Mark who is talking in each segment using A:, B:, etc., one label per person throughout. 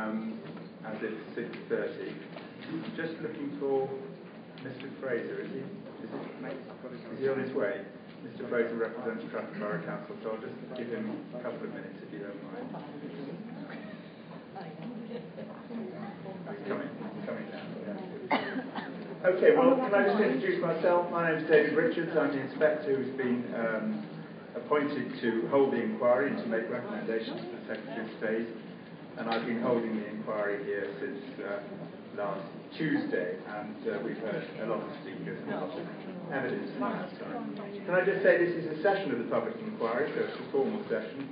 A: as it's 6:30. I'm just looking for Mr. Fraser, is he? Is he on his way? Mr. Fraser represents Trafford Borough Council, so I'll just give him a couple of minutes if you don't mind. He's coming now. Yeah. Okay, well, can I just introduce myself? My name is David Richards. I'm the inspector who's been appointed to hold the inquiry and to make recommendations to the Secretary of State. And I've been holding the inquiry here since last Tuesday, and we've heard a lot of speakers and a lot of evidence in that time. Can I just say this is a session of the public inquiry, so it's a formal session,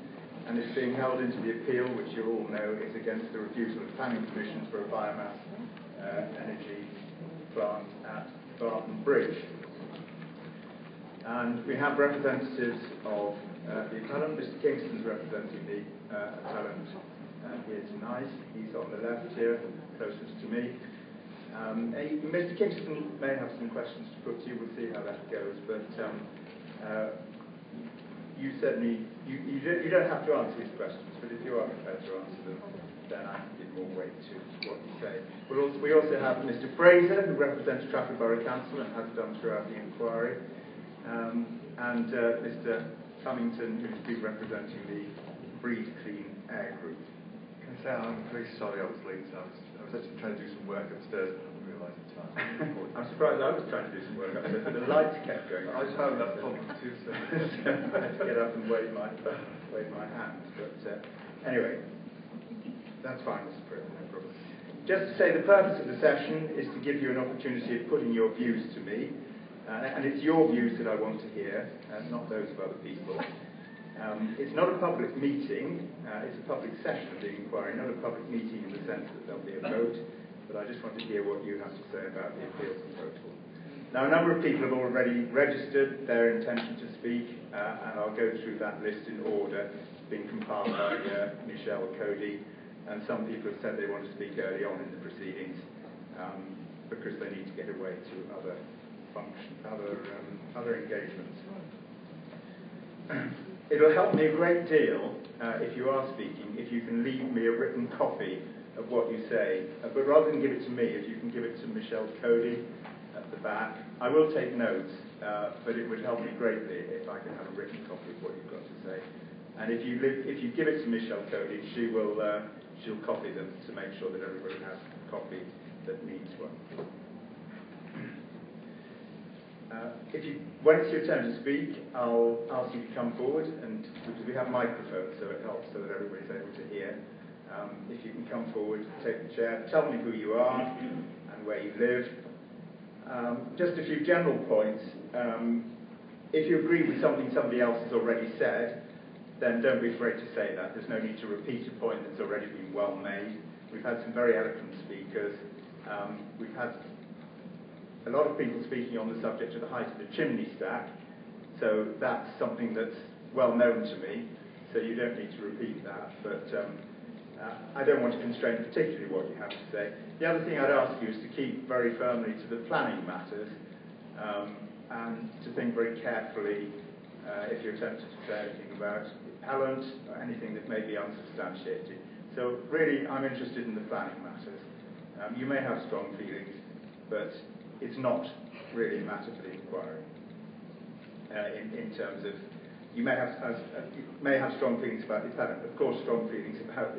A: and it's being held into the appeal, which you all know is against the refusal of planning permission for a biomass energy plant at Barton Bridge. And we have representatives of the appellant. Mr. Kingston's representing the appellant here tonight. He's on the left here, closest to me. Mr. Kingston may have some questions to put to you. We'll see how that goes. But you certainly you don't have to answer these questions. But if you are prepared to answer them, then I can give more weight to what you say. We also have Mr. Fraser, who represents Trafford Borough Council and has done throughout the inquiry, and Mr. Cummington, who's been representing the Breed Clean Air Group.
B: Can I say I'm very sorry I was late. I was actually trying to do some work upstairs and I didn't realise the time.
A: I'm surprised I was trying to do some work upstairs, but the lights kept going.
B: I found that problem too, so
A: I had to get up and wave my hand. But anyway, that's fine, Mr. President, no problem. Just to say, the purpose of the session is to give you an opportunity of putting your views to me, and it's your views that I want to hear, and not those of other people. It's not a public meeting, it's a public session of the inquiry, not a public meeting in the sense that there'll be a vote, but I just want to hear what you have to say about the appeal proposal. Now, a number of people have already registered their intention to speak, and I'll go through that list in order. It's been compiled by Michelle Cody, and some people have said they want to speak early on in the proceedings because they need to get away to other functions, other engagements. It'll help me a great deal if you are speaking, if you can leave me a written copy of what you say. But rather than give it to me, if you can give it to Michelle Cody at the back. I will take notes, but it would help me greatly if I can have a written copy of what you've got to say. And if you give it to Michelle Cody, she'll copy them to make sure that everybody has a copy that needs one. When it's your turn to speak, I'll ask you to come forward, and because we have microphones, so it helps so that everybody's able to hear. If you can come forward, take the chair, tell me who you are and where you live. Just a few general points. If you agree with something somebody else has already said, then don't be afraid to say that. There's no need to repeat a point that's already been well made. We've had some very eloquent speakers. We've had a lot of people speaking on the subject of the height of the chimney stack, so that's something that's well known to me, so you don't need to repeat that, but I don't want to constrain particularly what you have to say. The other thing I'd ask you is to keep very firmly to the planning matters, and to think very carefully if you're tempted to say anything about Allant or anything that may be unsubstantiated. So really, I'm interested in the planning matters. You may have strong feelings, but it's not really a matter for the inquiry. In terms of, you may have strong feelings about the appellant. Of course, strong feelings about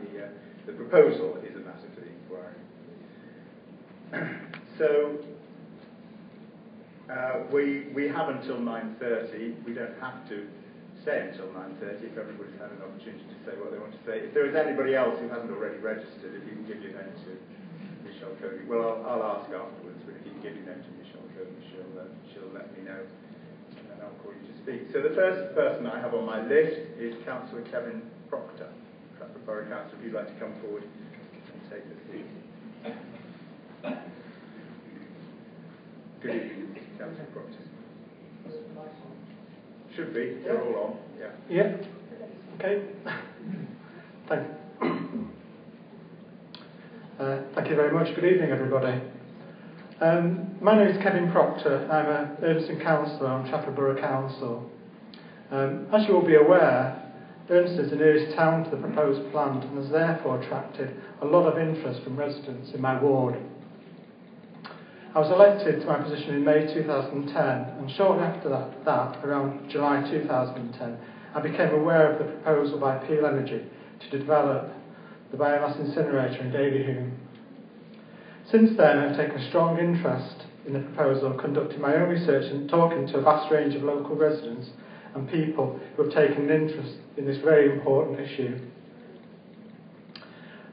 A: the proposal is a matter for the inquiry. So we have until 9:30. We don't have to stay until 9:30 if everybody's had an opportunity to say what they want to say. If there is anybody else who hasn't already registered, if you can give your name to Michelle Cody. Well, I'll ask afterwards, but if you can give your name to Michelle Cody, she'll let me know, and then I'll call you to speak. So the first person I have on my list is Councillor Kevin Proctor, Trafford Borough Council. If you'd like to come forward and take the seat. Good evening, Councillor Proctor. Should be. They're all on. Yeah.
C: Yeah. Okay. Thank you. Thank you very much. Good evening, everybody. My name is Kevin Proctor. I'm a Urban Councillor on Trafford Borough Council. As you will be aware, Ernst is the nearest town to the proposed plant and has therefore attracted a lot of interest from residents in my ward. I was elected to my position in May 2010, and shortly after that, around July 2010, I became aware of the proposal by Peel Energy to develop the biomass incinerator in Davyhulme. Since then, I've taken a strong interest in the proposal, conducting my own research and talking to a vast range of local residents and people who have taken an interest in this very important issue.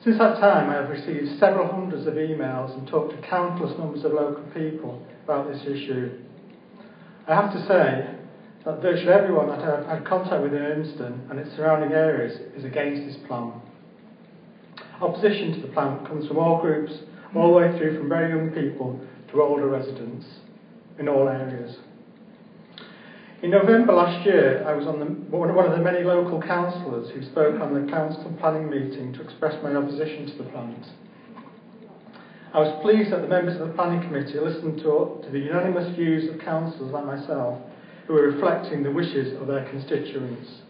C: Since that time, I have received several hundreds of emails and talked to countless numbers of local people about this issue. I have to say that virtually everyone that I've had contact with in Urnston and its surrounding areas is against this plan. Opposition to the plan comes from all groups, all the way through from very young people to older residents in all areas. In November last year, I was on one of the many local councillors who spoke on the council planning meeting to express my opposition to the plant. I was pleased that the members of the planning committee listened to the unanimous views of councillors like myself who were reflecting the wishes of their constituents,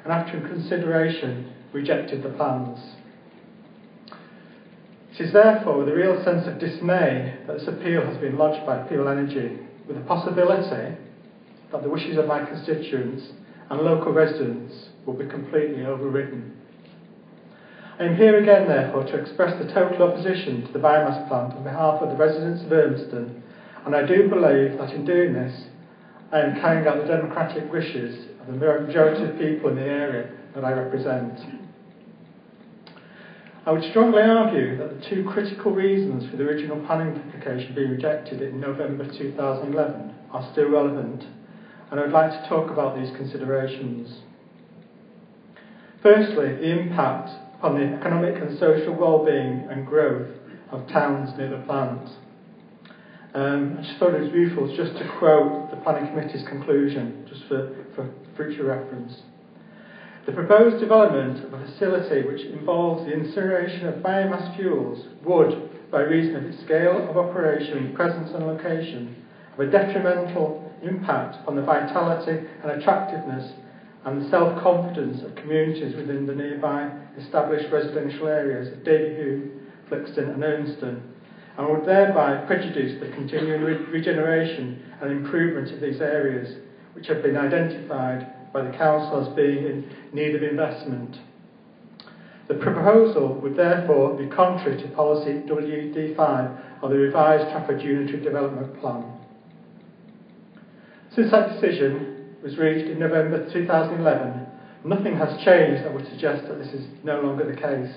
C: and after consideration rejected the plans. It is therefore with a real sense of dismay that this appeal has been lodged by Peel Energy, with the possibility that the wishes of my constituents and local residents will be completely overridden. I am here again, therefore, to express the total opposition to the biomass plant on behalf of the residents of Urnston, and I do believe that in doing this, I am carrying out the democratic wishes of the majority of people in the area that I represent. I would strongly argue that the two critical reasons for the original planning application being rejected in November 2011 are still relevant, and I would like to talk about these considerations. Firstly, the impact upon the economic and social well-being and growth of towns near the plant. I just thought it was useful just to quote the planning committee's conclusion, just for future reference. The proposed development of a facility which involves the incineration of biomass fuels would, by reason of its scale of operation, presence and location, have a detrimental impact on the vitality and attractiveness and the self-confidence of communities within the nearby established residential areas of Davyhulme, Flixton and Urnston, and would thereby prejudice the continuing regeneration and improvement of these areas, which have been identified by the council as being in need of investment. The proposal would therefore be contrary to policy WD5 of the revised Trafford Unitary Development Plan. Since that decision was reached in November 2011, nothing has changed that would suggest that this is no longer the case.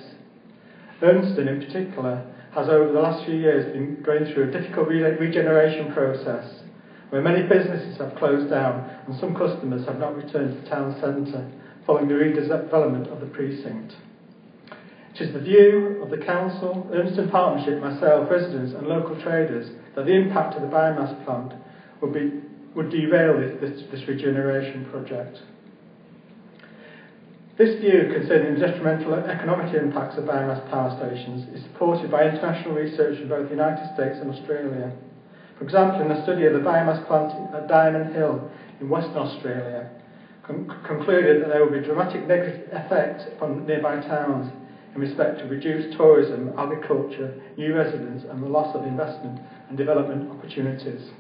C: Urnston, in particular, has over the last few years been going through a difficult regeneration process where many businesses have closed down and some customers have not returned to the town centre following the redevelopment of the precinct. It is the view of the council, Urnston Partnership, myself, residents and local traders that the impact of the biomass plant would derail this regeneration project. This view concerning the detrimental economic impacts of biomass power stations is supported by international research from both the United States and Australia. For example, in a study of the biomass plant at Diamond Hill in Western Australia, concluded that there would be dramatic negative effects upon nearby towns in respect to reduced tourism, agriculture, new residents and the loss of investment and development opportunities.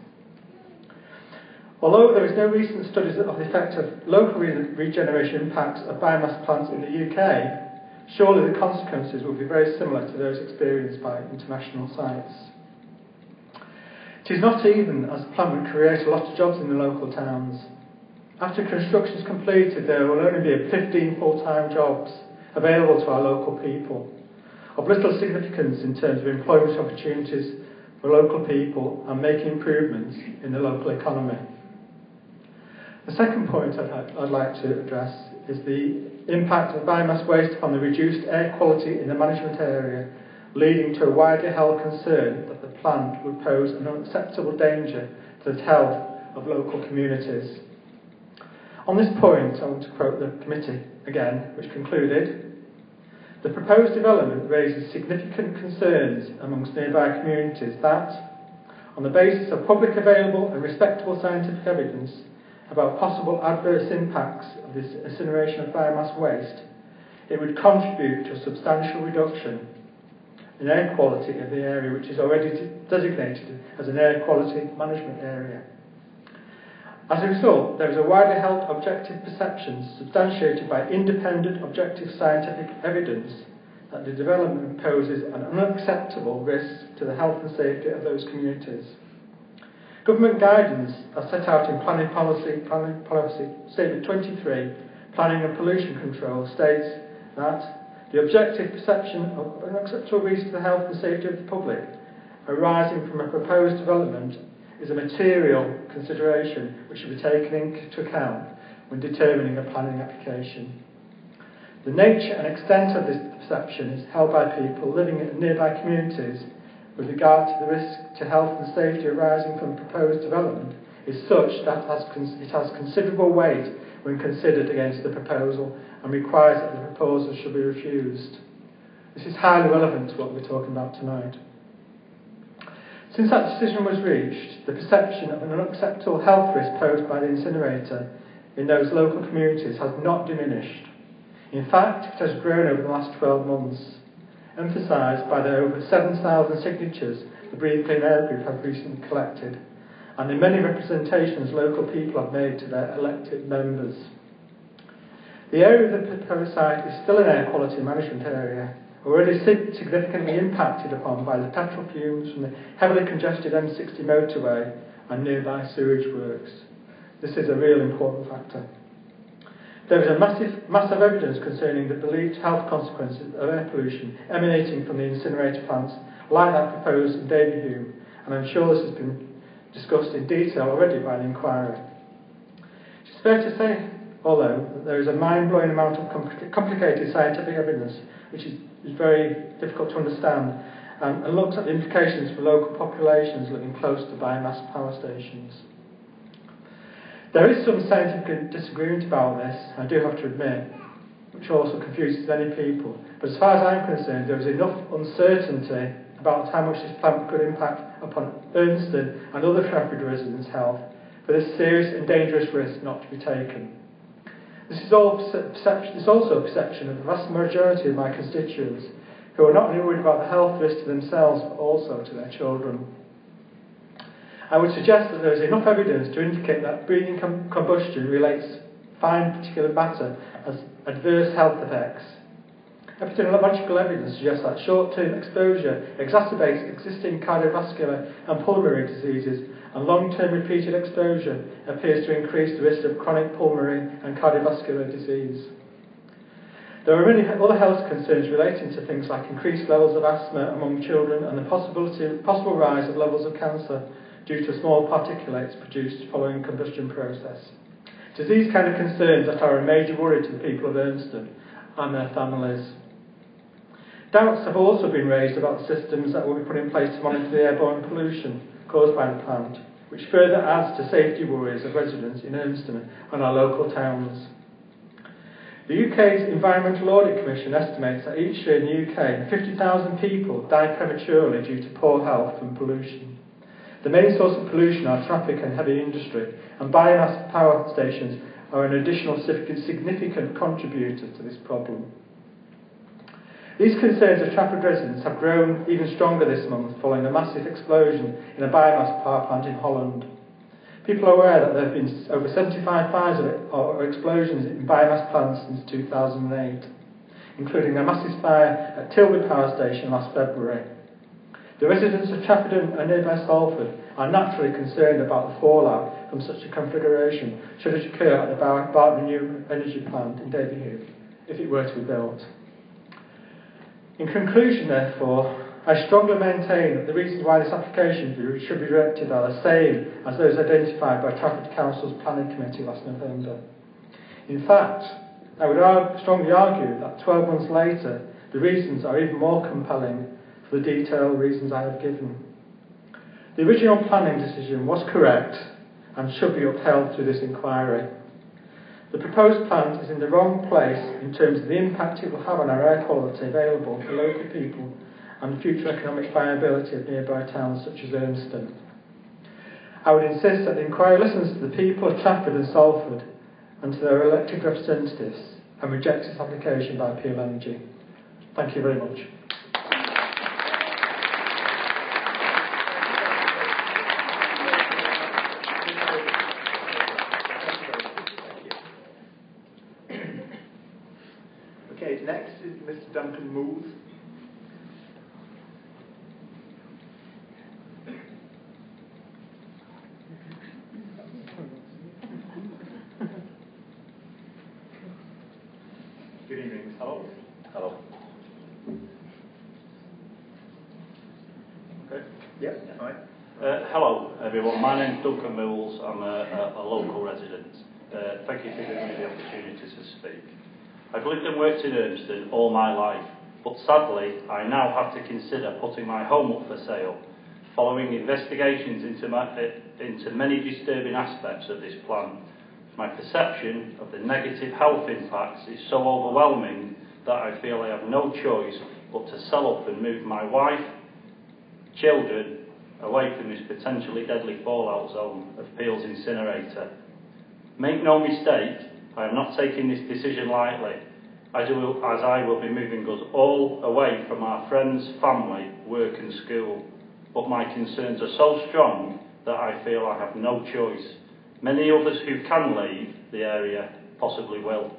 C: Although there is no recent studies of the effect of local regeneration impacts of biomass plants in the UK, surely the consequences will be very similar to those experienced by international sites. It is not even as the plant would create a lot of jobs in the local towns. After construction is completed, there will only be 15 full-time jobs available to our local people, of little significance in terms of employment opportunities for local people and making improvements in the local economy. The second point I'd like to address is the impact of biomass waste upon the reduced air quality in the management area, leading to a widely held concern that the plant would pose an unacceptable danger to the health of local communities. On this point, I want to quote the committee again, which concluded, "The proposed development raises significant concerns amongst nearby communities that, on the basis of public available and respectable scientific evidence, about possible adverse impacts of this incineration of biomass waste, it would contribute to a substantial reduction in air quality of the area, which is already designated as an air quality management area. As a result, there is a widely held objective perception substantiated by independent objective scientific evidence that the development poses an unacceptable risk to the health and safety of those communities. Government guidance, as set out in Planning Policy Statement 23, Planning and Pollution Control, states that the objective perception of unacceptable risk to the health and safety of the public arising from a proposed development is a material consideration which should be taken into account when determining a planning application. The nature and extent of this perception is held by people living in nearby communities with regard to the risk to health and safety arising from proposed development is such that it has considerable weight when considered against the proposal and requires that the proposal should be refused. This is highly relevant to what we're talking about tonight. Since that decision was reached, the perception of an unacceptable health risk posed by the incinerator in those local communities has not diminished. In fact, it has grown over the last 12 months, emphasised by the over 7,000 signatures the Breathe Clean Air Group have recently collected, and the many representations local people have made to their elected members. The area of the proposed site is still an air quality management area, already significantly impacted upon by the petrol fumes from the heavily congested M60 motorway and nearby sewage works. This is a real important factor. There is a massive evidence concerning the believed health consequences of air pollution emanating from the incinerator plants, like that proposed in Davyhulme, and I'm sure this has been discussed in detail already by the inquiry. It's fair to say, although, that there is a mind-blowing amount of complicated scientific evidence which is very difficult to understand and looks at the implications for local populations living close to biomass power stations. There is some scientific disagreement about this, I do have to admit, which also confuses many people. But as far as I'm concerned, there is enough uncertainty about how much this plant could impact upon Urnston and other Trafford residents' health for this serious and dangerous risk not to be taken. This is also a perception of the vast majority of my constituents, who are not only worried about the health risk to themselves but also to their children. I would suggest that there is enough evidence to indicate that breathing combustion relates fine particulate matter as adverse health effects. Epidemiological evidence suggests that short-term exposure exacerbates existing cardiovascular and pulmonary diseases, and long-term repeated exposure appears to increase the risk of chronic pulmonary and cardiovascular disease. There are many other health concerns relating to things like increased levels of asthma among children and the possible rise of levels of cancer due to small particulates produced following the combustion process. It is these kind of concerns that are a major worry to the people of Urnston and their families. Doubts have also been raised about the systems that will be put in place to monitor the airborne pollution caused by the plant, which further adds to safety worries of residents in Urnston and our local towns. The UK's Environmental Audit Commission estimates that each year in the UK, 50,000 people die prematurely due to poor health from pollution. The main source of pollution are traffic and heavy industry, and biomass power stations are an additional significant contributor to this problem. These concerns of Trafford residents have grown even stronger this month following a massive explosion in a biomass power plant in Holland. People are aware that there have been over 75 fires or explosions in biomass plants since 2008, including a massive fire at Tilbury Power Station last February. The residents of Trafford and nearby Salford are naturally concerned about the fallout from such a configuration should it occur at the Barton New Energy Plant in Davyhulme, if it were to be built. In conclusion, therefore, I strongly maintain that the reasons why this application should be directed are the same as those identified by Trafford Council's Planning Committee last November. In fact, I would strongly argue that 12 months later, the reasons are even more compelling for the detailed reasons I have given. The original planning decision was correct and should be upheld through this inquiry. The proposed plant is in the wrong place in terms of the impact it will have on our air quality available for local people and the future economic viability of nearby towns such as Urnston. I would insist that the inquiry listens to the people of Trafford and Salford and to their elected representatives and rejects its application by Peel Energy. Thank you very much.
A: Okay, next is Mr. Duncan Mould. Good evening. Hello.
D: Hello.
A: Okay. Yeah, fine.
D: Hello, everyone. My name's Duncan Mills. I'm a local resident. Thank you for giving me the opportunity to speak. I've lived and worked in Urmston all my life, but sadly, I now have to consider putting my home up for sale, following investigations into many disturbing aspects of this plan. My perception of the negative health impacts is so overwhelming that I feel I have no choice but to sell up and move my wife, children, away from this potentially deadly fallout zone of Peel's Incinerator. Make no mistake, I am not taking this decision lightly, as I will be moving us all away from our friends, family, work and school. But my concerns are so strong that I feel I have no choice. Many others who can leave the area possibly will.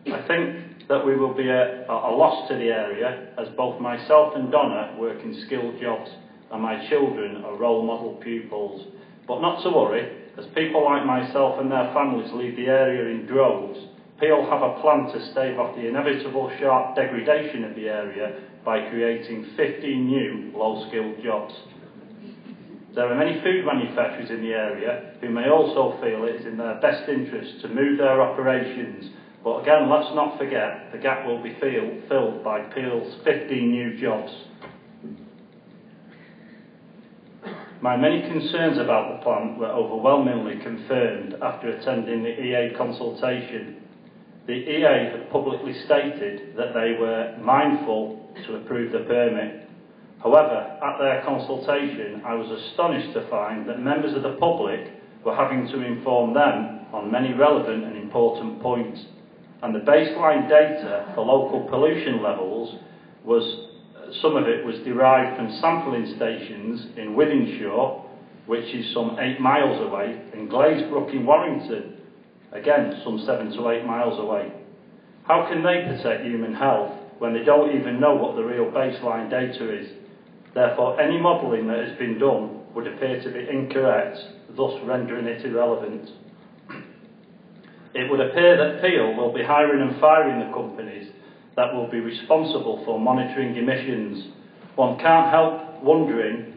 D: I think that we will be a loss to the area, as both myself and Donna work in skilled jobs and my children are role model pupils. But not to worry, as people like myself and their families leave the area in droves, Peel have a plan to stave off the inevitable sharp degradation of the area by creating 15 new low-skilled jobs. There are many food manufacturers in the area who may also feel it is in their best interest to move their operations, but again, let's not forget the gap will be filled by Peel's 15 new jobs. My many concerns about the plan were overwhelmingly confirmed after attending the EA consultation. The EA had publicly stated that they were mindful to approve the permit. However, at their consultation, I was astonished to find that members of the public were having to inform them on many relevant and important points, and the baseline data for local pollution levels some of it was derived from sampling stations in Wythenshawe, which is some 8 miles away, and Glazebrook in Warrington, again some 7 to 8 miles away. How can they protect human health when they don't even know what the real baseline data is? Therefore, any modelling that has been done would appear to be incorrect, thus rendering it irrelevant. It would appear that Peel will be hiring and firing the companies that will be responsible for monitoring emissions. One can't help wondering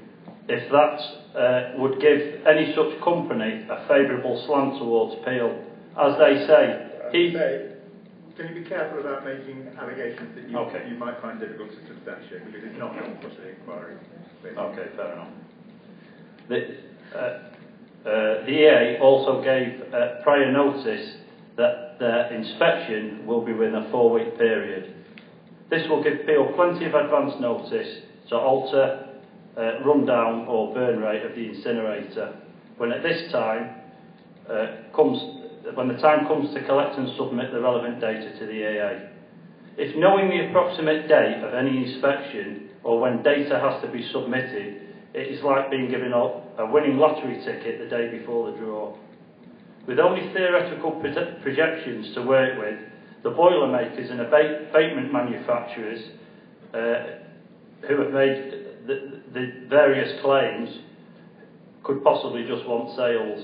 D: if that would give any such company a favourable slant towards Peel. As they say,
A: can you be careful about making allegations that you might find difficult to substantiate, because it's not done for the inquiry. Basically.
D: Okay, fair enough. The EA also gave prior notice that their inspection will be within a 4-week period. This will give Peel plenty of advance notice to alter rundown or burn rate of the incinerator when the time comes to collect and submit the relevant data to the EA. If knowing the approximate date of any inspection or when data has to be submitted, it is like being given a winning lottery ticket the day before the draw. With only theoretical projections to work with, the boiler makers and abatement manufacturers who have made the various claims could possibly just want sales.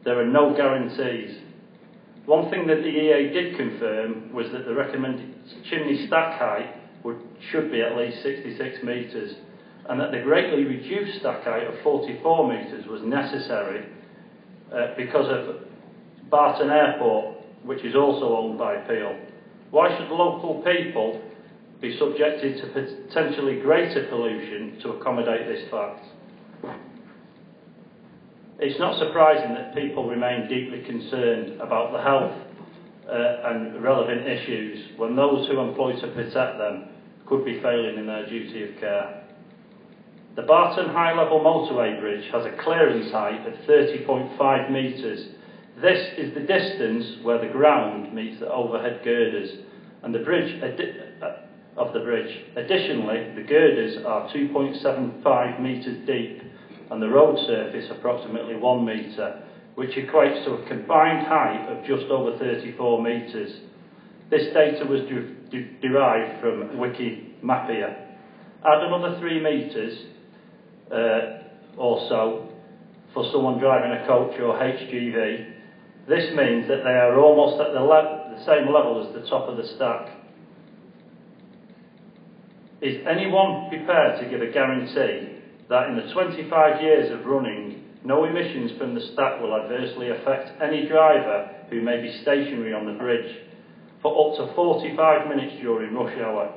D: There are no guarantees. One thing that the EA did confirm was that the recommended chimney stack height should be at least 66 metres, and that the greatly reduced stack height of 44 metres was necessary because of Barton Airport, which is also owned by Peel. Why should local people be subjected to potentially greater pollution to accommodate this fact? It's not surprising that people remain deeply concerned about the health and relevant issues when those who employ to protect them could be failing in their duty of care. The Barton High Level Motorway Bridge has a clearance height of 30.5 metres. This is the distance where the ground meets the overhead girders and the bridge of the bridge. Additionally, the girders are 2.75 metres deep and the road surface approximately 1 metre, which equates to a combined height of just over 34 metres. This data was derived from Wikimapia. Add another 3 metres or so for someone driving a coach or HGV. This means that they are almost at the same level as the top of the stack. Is anyone prepared to give a guarantee that in the 25 years of running, no emissions from the stack will adversely affect any driver who may be stationary on the bridge for up to 45 minutes during rush hour?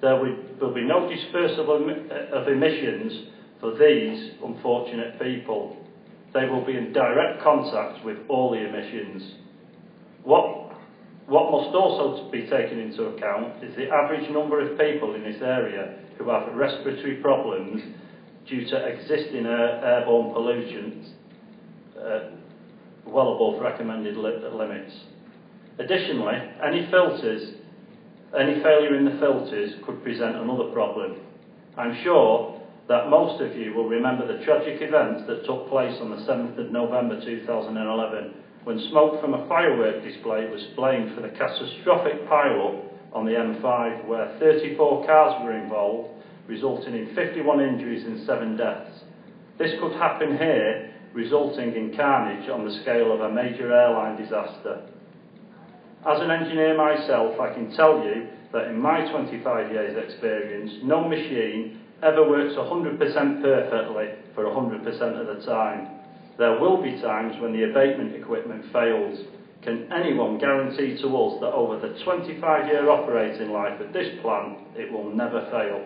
D: There will be no dispersal of emissions for these unfortunate people. They will be in direct contact with all the emissions. What must also be taken into account is the average number of people in this area who have respiratory problems due to existing airborne pollutants well above recommended limits. Additionally, any failure in the filters could present another problem. I'm sure that most of you will remember the tragic event that took place on the 7th of November 2011 when smoke from a firework display was blamed for the catastrophic pile-up on the M5 where 34 cars were involved, resulting in 51 injuries and 7 deaths. This could happen here, resulting in carnage on the scale of a major airline disaster. As an engineer myself, I can tell you that in my 25 years experience, no machine ever works 100% perfectly for 100% of the time. There will be times when the abatement equipment fails. Can anyone guarantee to us that over the 25-year operating life of this plant, it will never fail?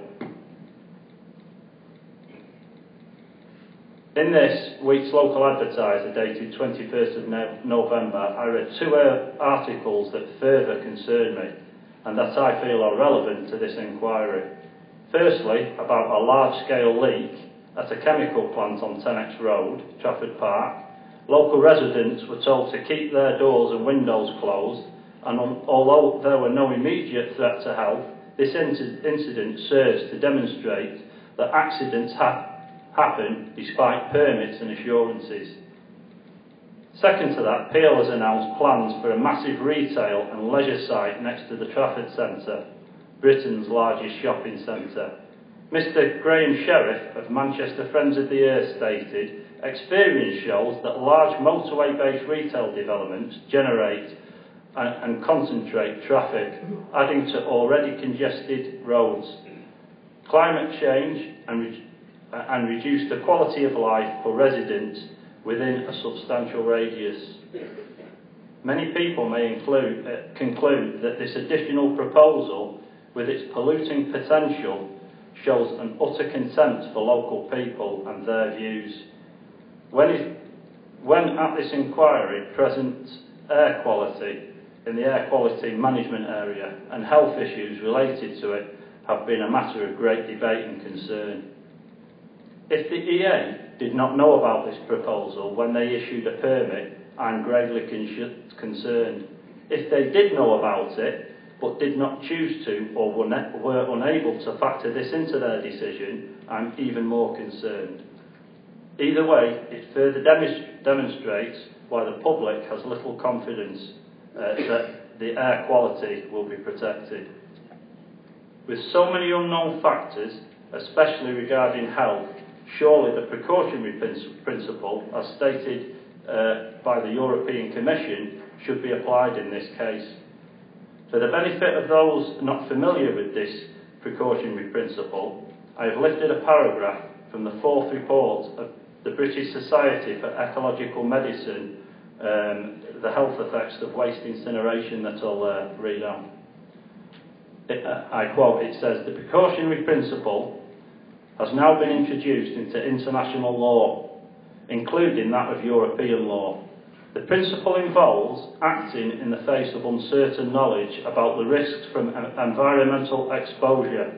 D: In this week's local advertiser dated 21st of November, I read 2 articles that further concern me and that I feel are relevant to this inquiry. Firstly, about a large-scale leak at a chemical plant on 10X Road, Trafford Park. Local residents were told to keep their doors and windows closed, and although there were no immediate threat to health, this incident serves to demonstrate that accidents happen despite permits and assurances. Second to that, Peel has announced plans for a massive retail and leisure site next to the Trafford Centre, Britain's largest shopping centre. Mr. Graham Sheriff of Manchester Friends of the Earth stated, experience shows that large motorway-based retail developments generate and concentrate traffic, adding to already congested roads. Climate change and reduce the quality of life for residents within a substantial radius. Many people may conclude that this additional proposal, with its polluting potential, shows an utter contempt for local people and their views. When at this inquiry, present air quality in the air quality management area and health issues related to it have been a matter of great debate and concern. If the EA did not know about this proposal when they issued a permit, I'm gravely concerned. If they did know about it, but did not choose to or were unable to factor this into their decision, I'm even more concerned. Either way, it further demonstrates why the public has little confidence that the air quality will be protected. With so many unknown factors, especially regarding health, surely the precautionary principle, as stated by the European Commission, should be applied in this case. For the benefit of those not familiar with this precautionary principle, I have lifted a paragraph from the 4th report of the British Society for Ecological Medicine, the health effects of waste incineration, that I'll read out. I quote, it says, the precautionary principle has now been introduced into international law, including that of European law. The principle involves acting in the face of uncertain knowledge about the risks from environmental exposure.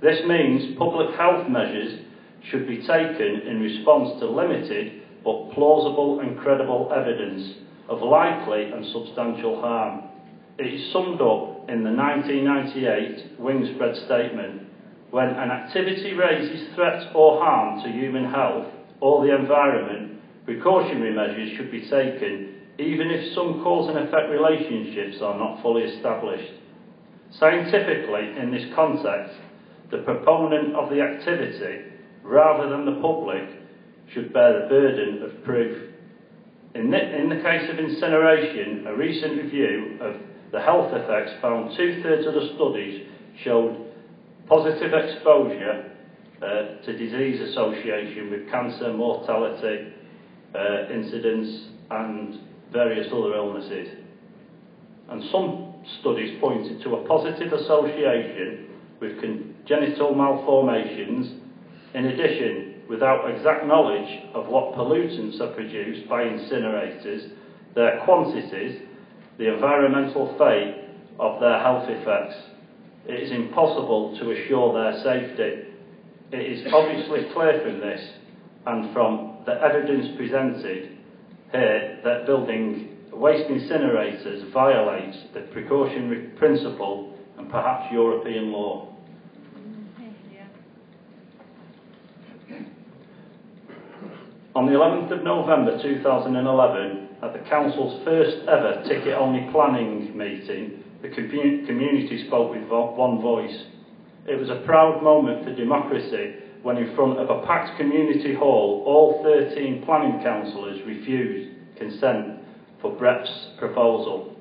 D: This means public health measures should be taken in response to limited but plausible and credible evidence of likely and substantial harm. It is summed up in the 1998 Wingspread Statement: when an activity raises threat or harm to human health or the environment, precautionary measures should be taken, even if some cause and effect relationships are not fully established. Scientifically, in this context, the proponent of the activity, rather than the public, should bear the burden of proof. In the case of incineration, a recent review of the health effects found 2/3 of the studies showed positive exposure to disease association with cancer, mortality, incidence and various other illnesses. And some studies pointed to a positive association with congenital malformations. In addition, without exact knowledge of what pollutants are produced by incinerators, their quantities, the environmental fate of their health effects, it is impossible to assure their safety. It is obviously clear from this and from the evidence presented here that building waste incinerators violates the precautionary principle and perhaps European law. On the 11th of November 2011, at the Council's first ever ticket-only planning meeting, the community spoke with one voice. It was a proud moment for democracy when, in front of a packed community hall, all 13 planning councillors refused consent for BREP's proposal.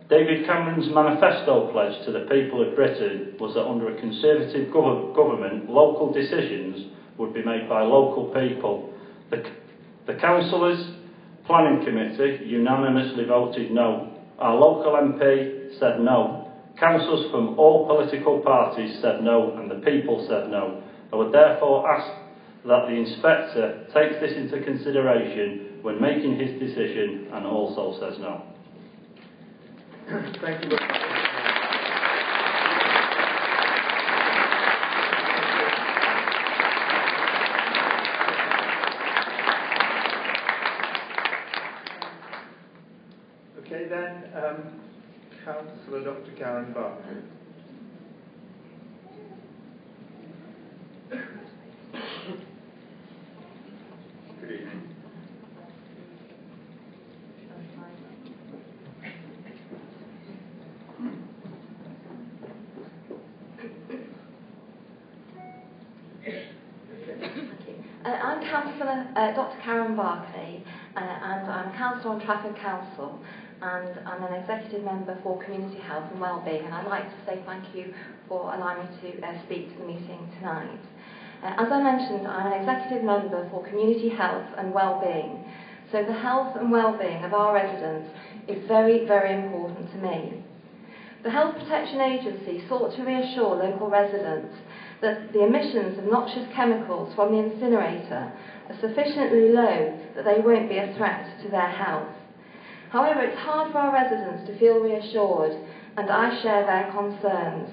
D: David Cameron's manifesto pledge to the people of Britain was that under a Conservative government, local decisions would be made by local people. The councillors' planning committee unanimously voted no. Our local MP said no. Councillors from all political parties said no, and the people said no. I would therefore ask that the inspector takes this into consideration when making his decision and also says no.
A: Thank you very much. Okay then, Councillor Dr. Karen Barker. Good evening.
E: I'm Councillor Dr. Karen Barclay, and I'm Councillor on Trafford Council, and I'm an Executive Member for Community Health and Wellbeing, and I'd like to say thank you for allowing me to speak to the meeting tonight. As I mentioned, I'm an Executive Member for Community Health and Wellbeing, so the health and wellbeing of our residents is very, very important to me. The Health Protection Agency sought to reassure local residents that the emissions of noxious chemicals from the incinerator are sufficiently low that they won't be a threat to their health. However, it's hard for our residents to feel reassured, and I share their concerns.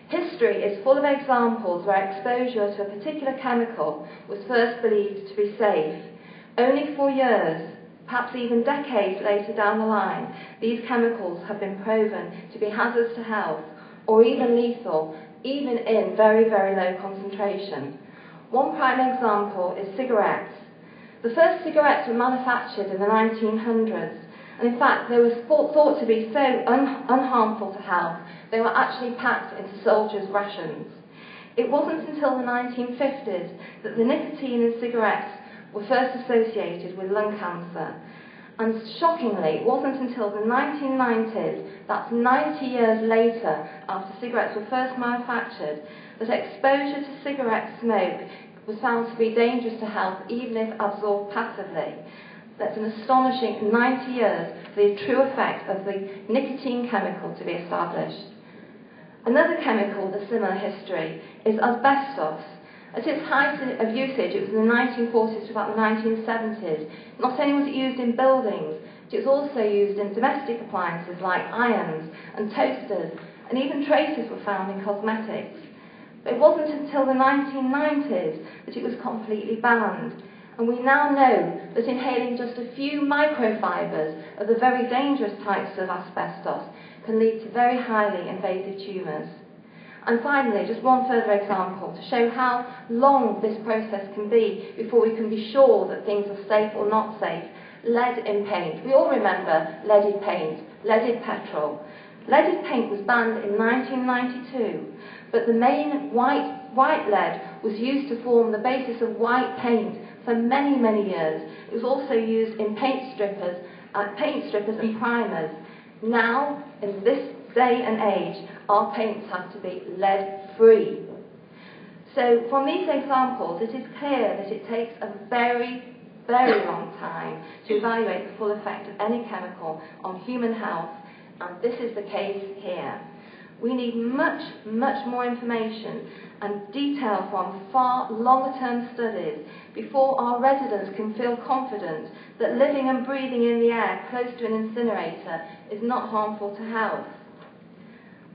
E: History is full of examples where exposure to a particular chemical was first believed to be safe. Only for years, perhaps even decades later down the line, these chemicals have been proven to be hazardous to health or even lethal, even in very, very low concentration. One prime example is cigarettes. The first cigarettes were manufactured in the 1900s, and in fact they were thought to be so unharmful to health, they were actually packed into soldiers' rations. It wasn't until the 1950s that the nicotine in cigarettes were first associated with lung cancer. And shockingly, it wasn't until the 1990s, that's 90 years later after cigarettes were first manufactured, that exposure to cigarette smoke was found to be dangerous to health even if absorbed passively. That's an astonishing 90 years for the true effect of the nicotine chemical to be established. Another chemical with a similar history is asbestos. At its height of usage, it was in the 1940s to about the 1970s. Not only was it used in buildings, but it was also used in domestic appliances like irons and toasters, and even traces were found in cosmetics. But it wasn't until the 1990s that it was completely banned, and we now know that inhaling just a few microfibres of the very dangerous types of asbestos can lead to very highly invasive tumours. And finally, just one further example to show how long this process can be before we can be sure that things are safe or not safe. Lead in paint. We all remember leaded paint, leaded petrol. Leaded paint was banned in 1992, but the main white lead was used to form the basis of white paint for many, many years. It was also used in paint strippers and primers. Now, in this day and age, our paints have to be lead-free. So from these examples, it is clear that it takes a very, very long time to evaluate the full effect of any chemical on human health, and this is the case here. We need much, much more information and detail from far longer-term studies before our residents can feel confident that living and breathing in the air close to an incinerator is not harmful to health.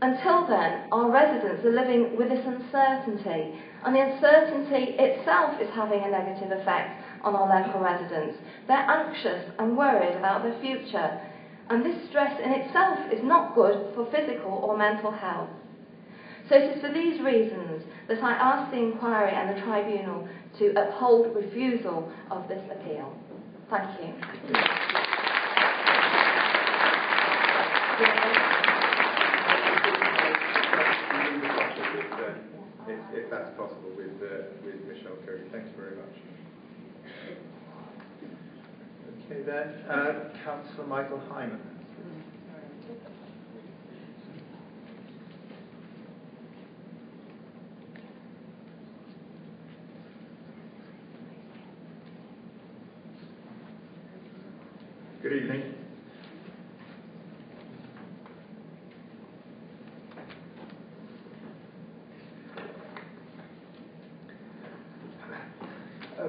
E: Until then, our residents are living with this uncertainty, and the uncertainty itself is having a negative effect on our local residents. They're anxious and worried about their future, and this stress in itself is not good for physical or mental health. So it is for these reasons that I ask the inquiry and the tribunal to uphold refusal of this appeal. Thank you.
A: If that's possible, with Michelle Curry. Thank you very much. Okay then, Councillor Michael Hyman. Good evening.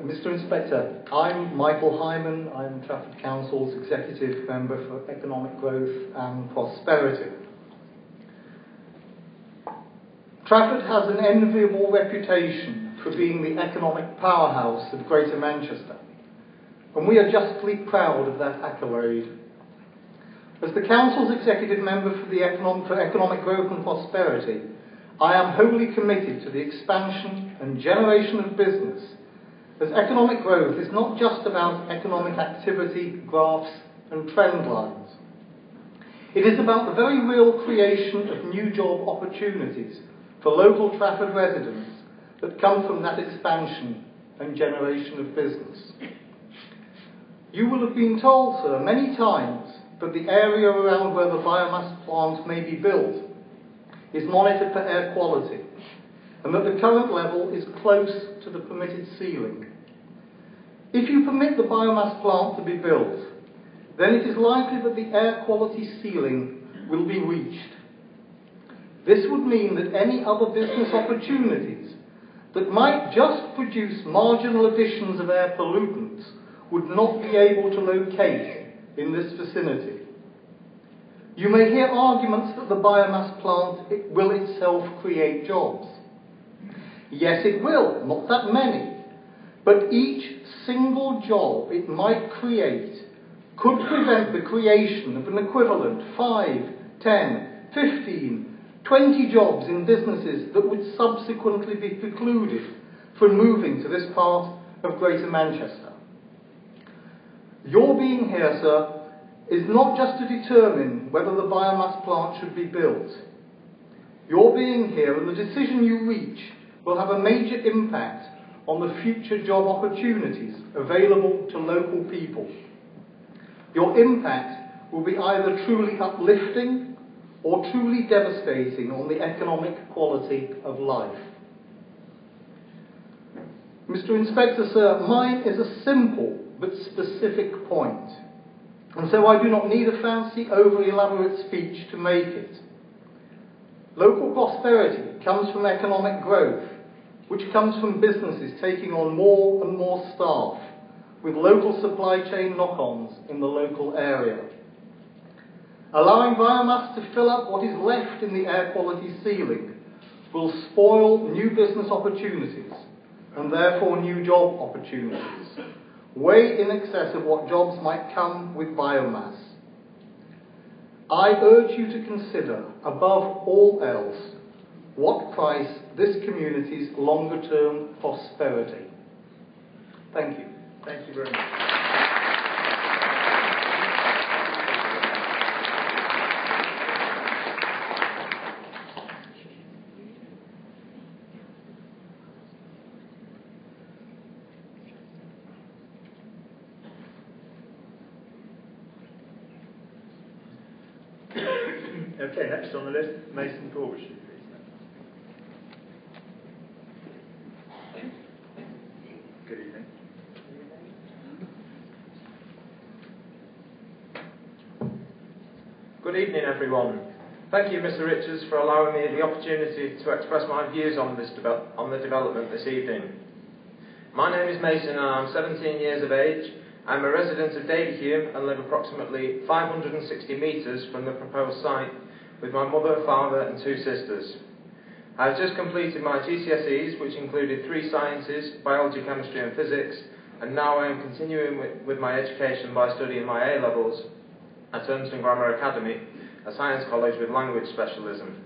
F: Mr Inspector, I'm Michael Hyman. I'm Trafford Council's Executive Member for Economic Growth and Prosperity. Trafford has an enviable reputation for being the economic powerhouse of Greater Manchester, and we are justly proud of that accolade. As the Council's Executive Member for Economic Growth and Prosperity, I am wholly committed to the expansion and generation of business, as economic growth is not just about economic activity, graphs and trend lines. It is about the very real creation of new job opportunities for local Trafford residents that come from that expansion and generation of business. You will have been told, sir, many times that the area around where the biomass plant may be built is monitored for air quality, and that the current level is close to the permitted ceiling. If you permit the biomass plant to be built, then it is likely that the air quality ceiling will be reached. This would mean that any other business opportunities that might just produce marginal additions of air pollutants would not be able to locate in this vicinity. You may hear arguments that the biomass plant will itself create jobs. Yes, it will, not that many, but each single job it might create could prevent the creation of an equivalent 5, 10, 15, 20 jobs in businesses that would subsequently be precluded from moving to this part of Greater Manchester. Your being here, sir, is not just to determine whether the biomass plant should be built. Your being here and the decision you reach will have a major impact on the future job opportunities available to local people. Your impact will be either truly uplifting or truly devastating on the economic quality of life. Mr. Inspector, sir, mine is a simple but specific point, and so I do not need a fancy, over-elaborate speech to make it. Local prosperity comes from economic growth, which comes from businesses taking on more and more staff, with local supply chain knock-ons in the local area. Allowing biomass to fill up what is left in the air quality ceiling will spoil new business opportunities and therefore new job opportunities, way in excess of what jobs might come with biomass. I urge you to consider, above all else, what price this community's longer-term prosperity. Thank you.
A: Thank you very much. Okay, next on the list, Mason Porch. Good evening.
G: Good evening, everyone. Thank you, Mr. Richards, for allowing me the opportunity to express my views on the development this evening. My name is Mason and I'm 17 years of age. I'm a resident of Davyhulme and live approximately 560 metres from the proposed site with my mother, father and 2 sisters. I have just completed my GCSEs, which included 3 sciences, biology, chemistry and physics, and now I am continuing with my education by studying my A-levels at Urmston Grammar Academy, a science college with language specialism.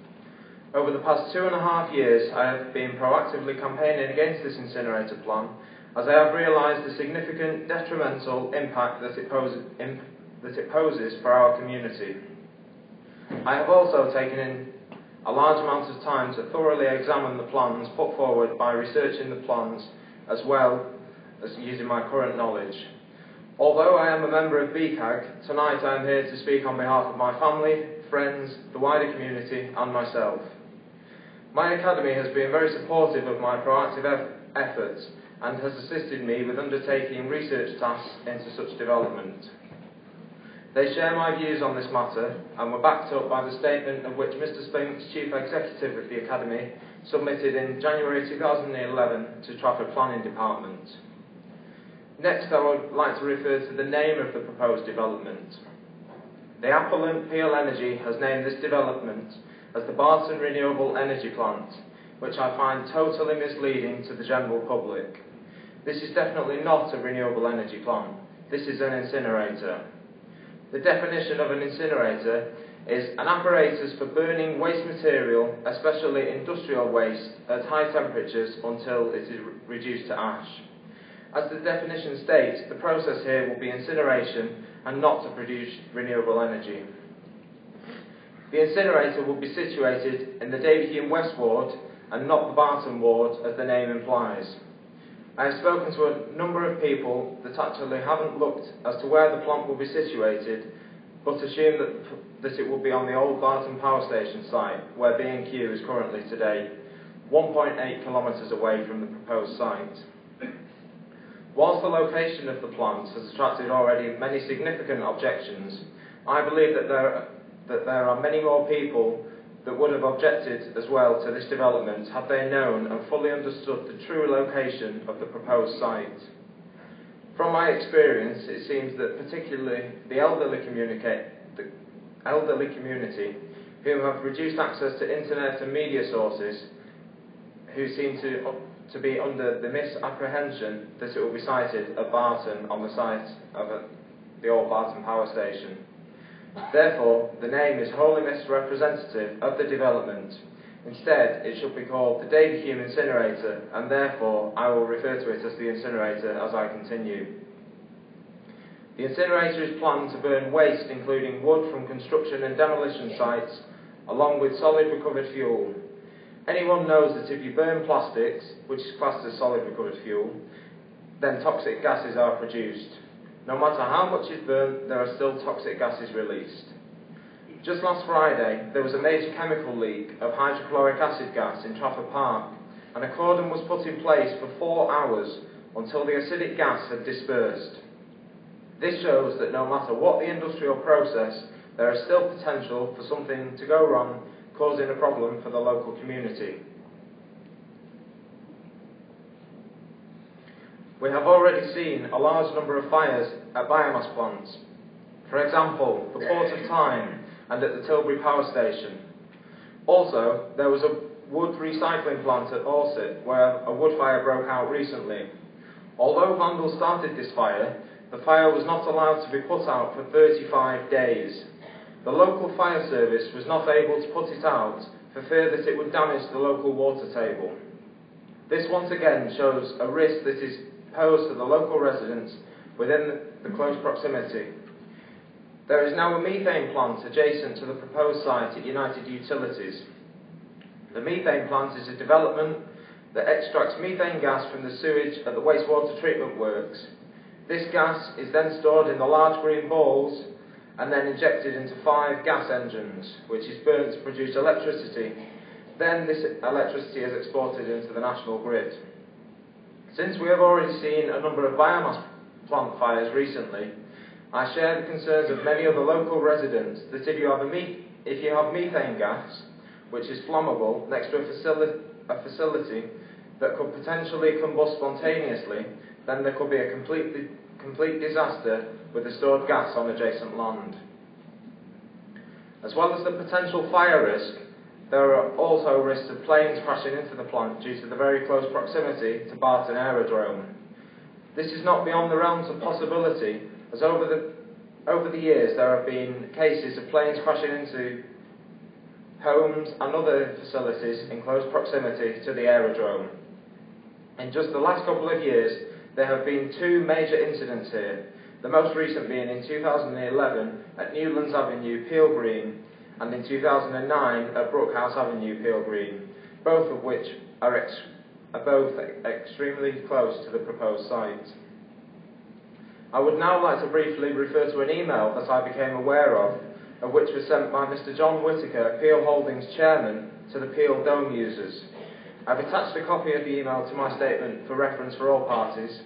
G: Over the past 2.5 years, I have been proactively campaigning against this incinerator plan, as I have realised the significant detrimental impact that it poses for our community. I have also taken in a large amount of time to thoroughly examine the plans put forward by researching the plans as well as using my current knowledge. Although I am a member of BCAG, tonight I am here to speak on behalf of my family, friends, the wider community and myself. My academy has been very supportive of my proactive efforts and has assisted me with undertaking research tasks into such development. They share my views on this matter and were backed up by the statement of which Mr. Spinks, Chief Executive of the Academy, submitted in January 2011 to Trafford Planning Department. Next, I would like to refer to the name of the proposed development. The appellant Peel Energy has named this development as the Barton Renewable Energy Plant, which I find totally misleading to the general public. This is definitely not a renewable energy plant. This is an incinerator. The definition of an incinerator is an apparatus for burning waste material, especially industrial waste, at high temperatures until it is reduced to ash. As the definition states, the process here will be incineration and not to produce renewable energy. The incinerator will be situated in the Davyhulme West Ward and not the Barton Ward, as the name implies. I have spoken to a number of people that actually haven't looked as to where the plant will be situated, but assume that it will be on the old Barton Power Station site, where B&Q is currently today, 1.8 kilometres away from the proposed site. Whilst the location of the plant has attracted already many significant objections, I believe that there are many more people that would have objected as well to this development had they known and fully understood the true location of the proposed site. From my experience, it seems that particularly the elderly community who have reduced access to internet and media sources, who seem to be under the misapprehension that it will be sited at Barton on the site of the old Barton Power Station. Therefore, the name is wholly misrepresentative of the development. Instead, it should be called the Davyhulme Incinerator, and therefore I will refer to it as the incinerator as I continue. The incinerator is planned to burn waste including wood from construction and demolition sites, along with solid recovered fuel. Anyone knows that if you burn plastics, which is classed as solid recovered fuel, then toxic gases are produced. No matter how much is burnt, there are still toxic gases released. Just last Friday, there was a major chemical leak of hydrochloric acid gas in Trafford Park, and a cordon was put in place for 4 hours until the acidic gas had dispersed. This shows that no matter what the industrial process, there is still potential for something to go wrong, causing a problem for the local community. we have already seen a large number of fires at biomass plants. For example, the Port of Tyne and at the Tilbury Power Station. Also, there was a wood recycling plant at Orsett where a wood fire broke out recently. Although vandals started this fire, the fire was not allowed to be put out for 35 days. The local fire service was not able to put it out for fear that it would damage the local water table. This once again shows a risk that is posed to the local residents within the close proximity. There is now a methane plant adjacent to the proposed site at United Utilities. The methane plant is a development that extracts methane gas from the sewage at the wastewater treatment works. This gas is then stored in the large green balls and then injected into 5 gas engines, which is burnt to produce electricity. Then this electricity is exported into the national grid. Since we have already seen a number of biomass plant fires recently, I share the concerns of many other local residents that if you have methane gas, which is flammable, next to a facility that could potentially combust spontaneously, then there could be a complete disaster with the stored gas on adjacent land. As well as the potential fire risk, there are also risks of planes crashing into the plant due to the very close proximity to Barton Aerodrome. This is not beyond the realms of possibility, as over the years there have been cases of planes crashing into homes and other facilities in close proximity to the aerodrome. In just the last couple of years, there have been 2 major incidents here, the most recent being in 2011 at Newlands Avenue, Peel Green, and in 2009 at Brookhouse Avenue, Peel Green, both of which are both extremely close to the proposed site. I would now like to briefly refer to an email that I became aware of which was sent by Mr. John Whittaker, Peel Holdings Chairman, to the Peel Dome users. I've attached a copy of the email to my statement for reference for all parties.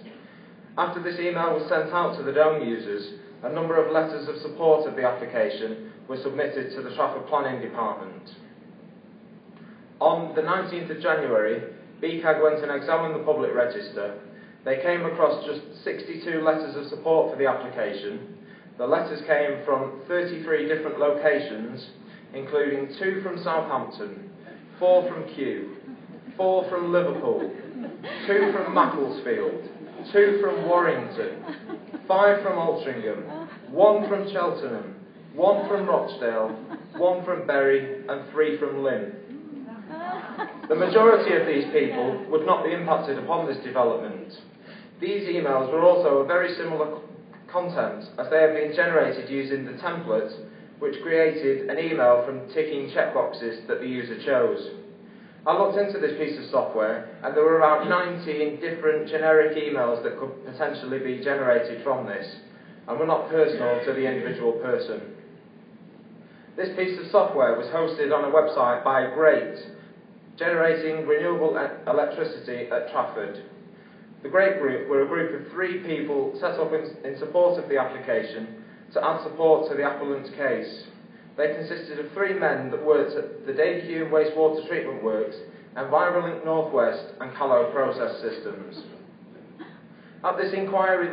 G: After this email was sent out to the Dome users, a number of letters of support of the application were submitted to the Trafford Planning Department. On the 19th of January, BCAG went and examined the public register. They came across just 62 letters of support for the application. The letters came from 33 different locations, including 2 from Southampton, 4 from Kew, 4 from Liverpool, 2 from Macclesfield, 2 from Warrington, 5 from Altrincham, 1 from Cheltenham, 1 from Rochdale, 1 from Bury, and 3 from Lynn. The majority of these people would not be impacted upon this development. These emails were also of very similar content, as they have been generated using the template which created an email from ticking checkboxes that the user chose. I looked into this piece of software and there were about 19 different generic emails that could potentially be generated from this and were not personal to the individual person. This piece of software was hosted on a website by Great, generating renewable electricity at Trafford. The Great Group were a group of 3 people set up in support of the application to add support to the appellant's case. They consisted of 3 men that worked at the Davyhulme Wastewater Treatment Works, Envirolink Northwest and Callow Process Systems. At this inquiry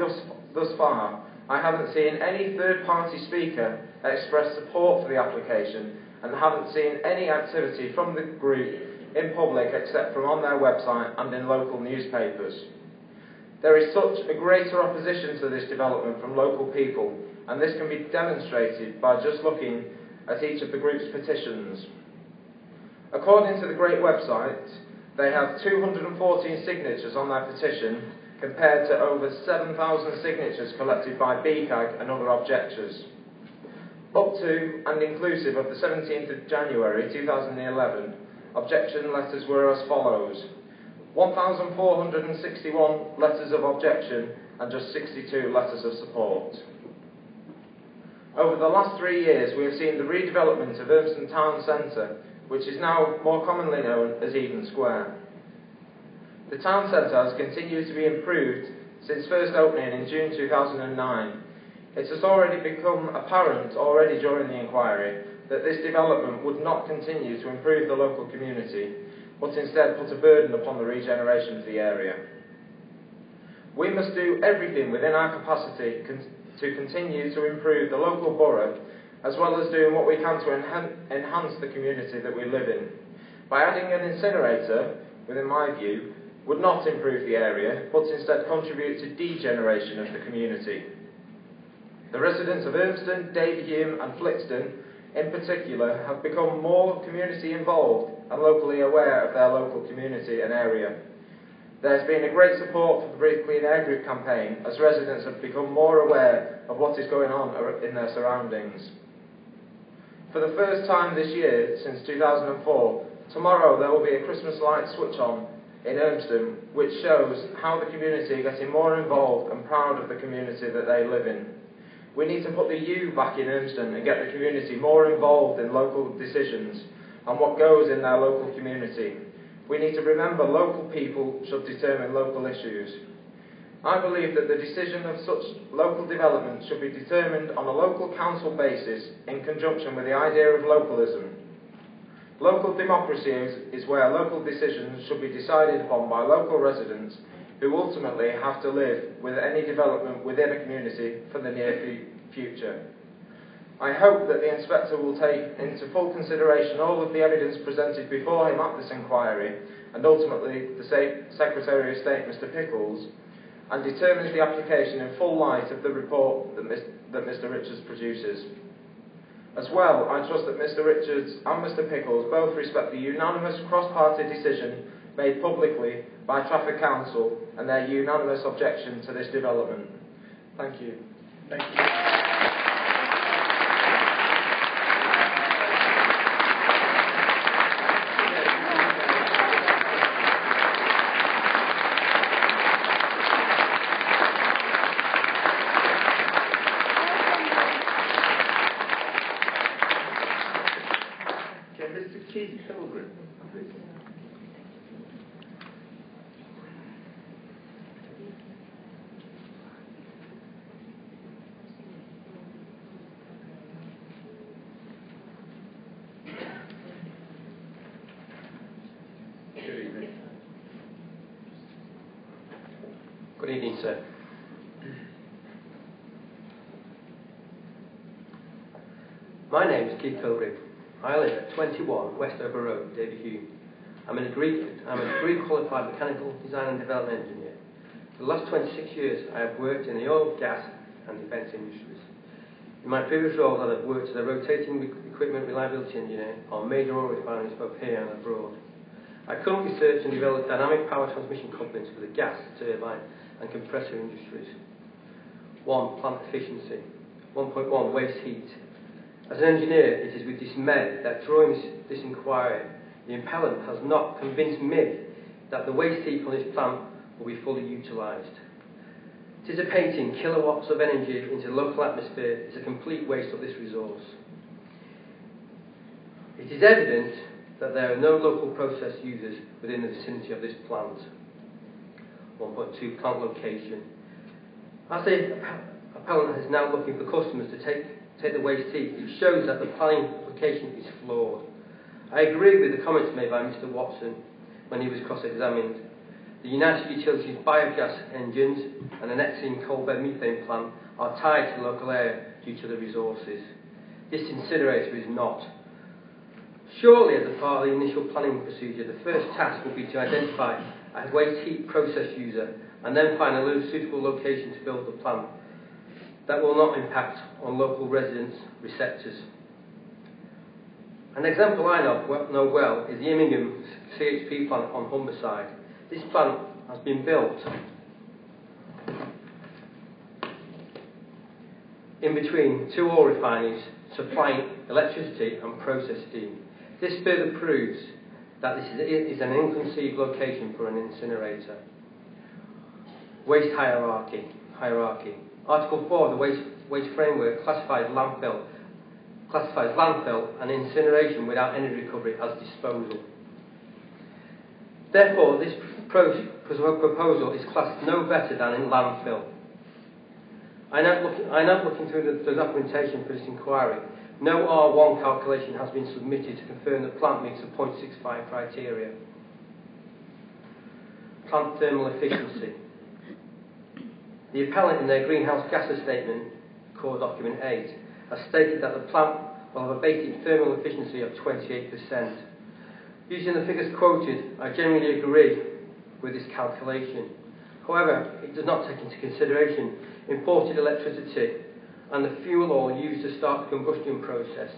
G: thus far, I haven't seen any third-party speaker express support for the application and haven't seen any activity from the group in public except from on their website and in local newspapers. There is such a greater opposition to this development from local people, and this can be demonstrated by just looking at each of the group's petitions. According to the Great website, they have 214 signatures on their petition, compared to over 7,000 signatures collected by BCAG and other objectors. Up to and inclusive of the 17th of January 2011, objection letters were as follows: 1,461 letters of objection and just 62 letters of support. Over the last 3 years, we have seen the redevelopment of Urmston Town Centre, which is now more commonly known as Eden Square. The town centre has continued to be improved since first opening in June 2009. It has already become apparent already during the inquiry that this development would not continue to improve the local community, but instead put a burden upon the regeneration of the area. We must do everything within our capacity to continue to improve the local borough, as well as doing what we can to enhance the community that we live in. By adding an incinerator, within my view, would not improve the area, but instead contribute to degeneration of the community. The residents of Urmston, Davyhulme and Flixton, in particular, have become more community involved and locally aware of their local community and area. There's been a great support for the Breathe Clean Air Group campaign, as residents have become more aware of what is going on in their surroundings. For the first time this year, since 2004, tomorrow there will be a Christmas light switch on in Urmston, which shows how the community are getting more involved and proud of the community that they live in. We need to put the you back in Urmston and get the community more involved in local decisions and what goes in their local community. We need to remember local people should determine local issues. I believe that the decision of such local development should be determined on a local council basis in conjunction with the idea of localism. Local democracy is where local decisions should be decided upon by local residents who ultimately have to live with any development within a community for the near future. I hope that the Inspector will take into full consideration all of the evidence presented before him at this inquiry, and ultimately the Secretary of State, Mr Pickles, and determines the application in full light of the report that Mr Richards produces. As well, I trust that Mr Richards and Mr Pickles both respect the unanimous cross-party decision made publicly by Traffic Council and their unanimous objection to this development. Thank you.
A: Thank you. Mr. Keith Pilgrim, please. Good evening.
H: Good evening, sir. My name is Keith Pilgrim. I live at 21 Westover Road, Davyhulme. I'm a degree qualified mechanical design and development engineer. For the last 26 years, I have worked in the oil, gas and defence industries. In my previous roles, I have worked as a rotating equipment reliability engineer on major oil refineries both here and abroad. I currently research and develop dynamic power transmission couplings for the gas, turbine and compressor industries. 1. Plant efficiency. 1.1. Waste heat. As an engineer, it is with dismay that during this inquiry, the impellant has not convinced me that the waste heat from this plant will be fully utilised. Dissipating kilowatts of energy into the local atmosphere is a complete waste of this resource. It is evident that there are no local process users within the vicinity of this plant. 1.2. Plant location. As the appellant is now looking for customers to take the waste heat, it shows that the planning application is flawed. I agree with the comments made by Mr Watson when he was cross-examined. The United Utilities biogas engines and an Exine coal bed methane plant are tied to the local area due to the resources. This incinerator is not. Surely, as a part of the initial planning procedure, the first task will be to identify a waste heat process user and then find a suitable location to build the plant that will not impact on local residents' receptors. An example I know well is the Immingham CHP plant on Humberside. This plant has been built in between two oil refineries supplying electricity and process steam. This further proves that this is an ill-conceived location for an incinerator. Waste hierarchy. Article 4 of the Waste Framework classifies landfill and incineration without energy recovery as disposal. Therefore, this proposal is classed no better than in landfill. I now looking through the documentation for this inquiry. No R1 calculation has been submitted to confirm the plant meets the 0.65 criteria. Plant thermal efficiency. The appellant in their greenhouse gases statement, core document 8, has stated that the plant will have a basic thermal efficiency of 28%. Using the figures quoted, I generally agree with this calculation. However, it does not take into consideration imported electricity and the fuel oil used to start the combustion process,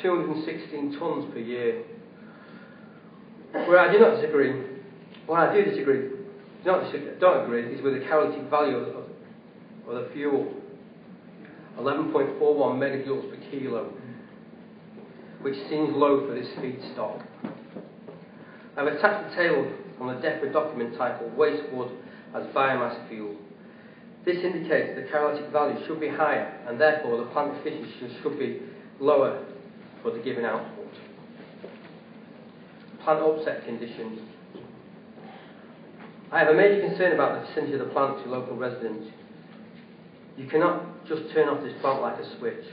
H: 216 tonnes per year. Where I do not disagree, don't agree, is with the calorific value of the fuel, 11.41 megajoules per kilo, which seems low for this feedstock. I've attached a table on the DEFRA document titled Waste Wood as Biomass Fuel. This indicates the calorific value should be higher, and therefore the plant efficiency should be lower for the given output. Plant upset conditions. I have a major concern about the vicinity of the plant to local residents. You cannot just turn off this plant like a switch.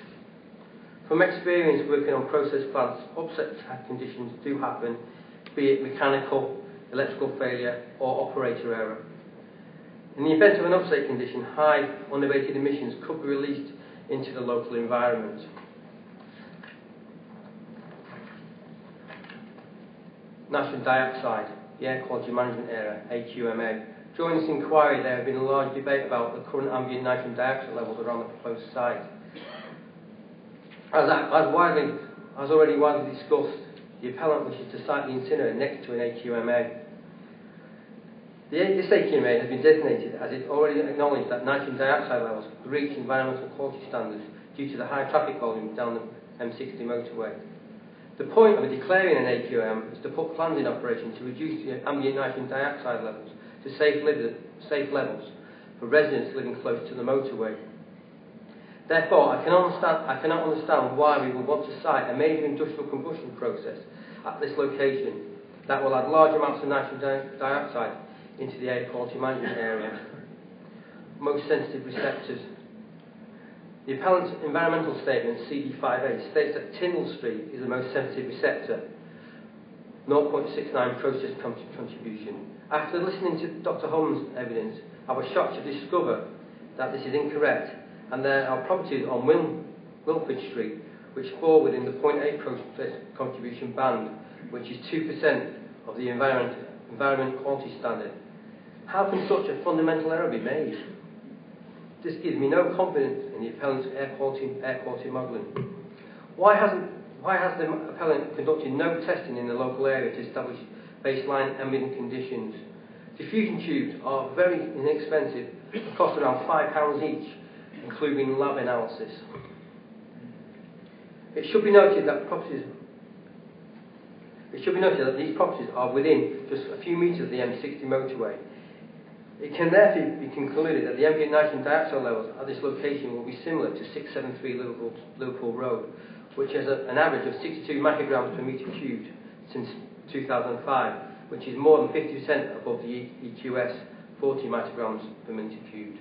H: From experience working on process plants, upset conditions do happen, be it mechanical, electrical failure or operator error. In the event of an upset condition, high unabated emissions could be released into the local environment. Nitrogen dioxide, the Air Quality Management Area, AQMA. During this inquiry, there has been a large debate about the current ambient nitrogen dioxide levels around the proposed site. As already widely discussed, the appellant wishes to site the incinerator next to an AQMA. This AQMA has been designated as it already acknowledged that nitrogen dioxide levels reach environmental quality standards due to the high traffic volume down the M60 motorway. The point of declaring an AQM is to put plans in operation to reduce the ambient nitrogen dioxide levels to safe levels for residents living close to the motorway. Therefore, I cannot understand why we would want to site a major industrial combustion process at this location that will add large amounts of nitrogen dioxide into the air quality management area. Most sensitive receptors. The appellant's environmental statement, CD5A, states that Tyndall Street is the most sensitive receptor, 0.69 process contribution. After listening to Dr. Holmes' evidence, I was shocked to discover that this is incorrect, and there are properties on Wilford Street which fall within the 0.8 process contribution band, which is 2% of the environment quality standard. How can such a fundamental error be made? This gives me no confidence in the appellant's air quality modelling. Why has the appellant conducted no testing in the local area to establish baseline ambient conditions? Diffusion tubes are very inexpensive, cost around £5 each, including lab analysis. It should be noted that these properties are within just a few metres of the M60 motorway. It can therefore be concluded that the ambient nitrogen dioxide levels at this location will be similar to 673 Liverpool Road, which has an average of 62 micrograms per metre cubed since 2005, which is more than 50% above the EQS 40 micrograms per metre cubed.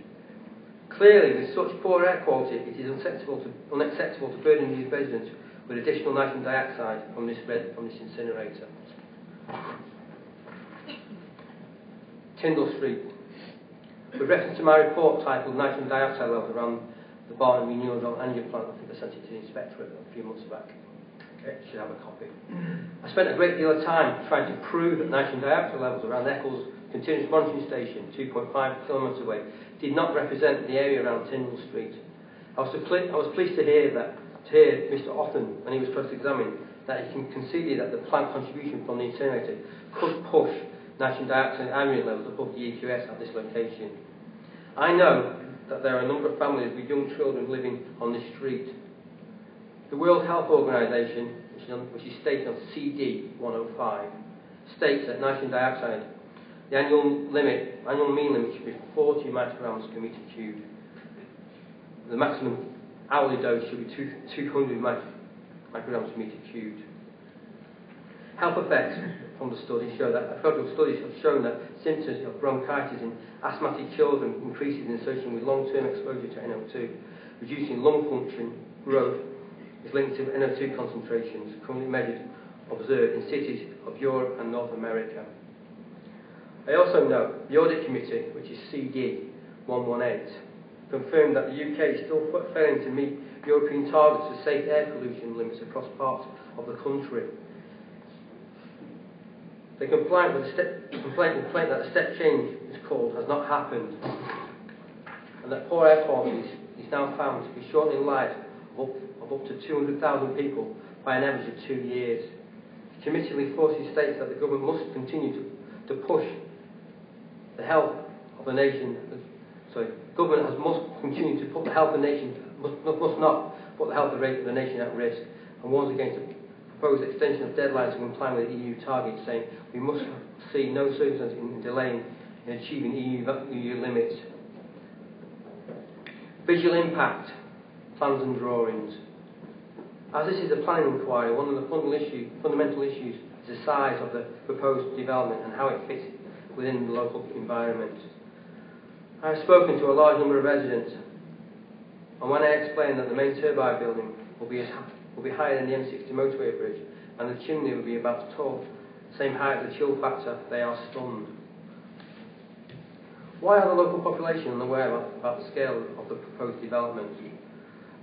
H: Clearly, with such poor air quality, it is unacceptable to burden these residents with additional nitrogen dioxide from this incinerator. Tyndall Street. With reference to my report titled Nitrogen Dioxide Levels Around the Barton Renewable Energy Plant, I think I sent it to the inspectorate a few months back. Okay, you should have a copy. I spent a great deal of time trying to prove that nitrogen dioxide levels around Eccles Continuous Monitoring Station, 2.5 kilometres away, did not represent the area around Tyndall Street. I was pleased to hear Mr. Otten, when he was cross-examined, that he conceded that the plant contribution from the incinerator could push nitrogen dioxide ambient levels above the EQS at this location. I know that there are a number of families with young children living on this street. The World Health Organization, which is stated on CD 105, states that nitrogen dioxide, the annual mean limit should be 40 micrograms per metre cubed. The maximum hourly dose should be 200 micrograms per metre cubed. Health effects from the study show that federal studies have shown that symptoms of bronchitis in asthmatic children increases in association with long-term exposure to NO2, reducing lung function. Growth is linked to NO2 concentrations currently observed in cities of Europe and North America. I also know the audit committee, which is CD 118 confirmed that the UK is still failing to meet European targets for safe air pollution limits across parts of the country. The complaint that a step change is called has not happened, and that poor air quality is now found to be shortening lives of up to 200,000 people by an average of 2 years. It committedly forces states that the government must continue to push the health of the nation. Government must continue to put the health of the nation, must not put the health of the nation at risk, and warns against the proposed extension of deadlines to comply with EU targets, saying we must see no circumstance in delaying in achieving EU limits. Visual impact, plans and drawings. As this is a planning inquiry, one of the fundamental issues is the size of the proposed development and how it fits within the local environment. I have spoken to a large number of residents, and when I explained that the main turbine building will be higher than the M60 motorway bridge and the chimney will be about the same height as the chill factor, they are stunned. Why are the local population unaware about the scale of the proposed development?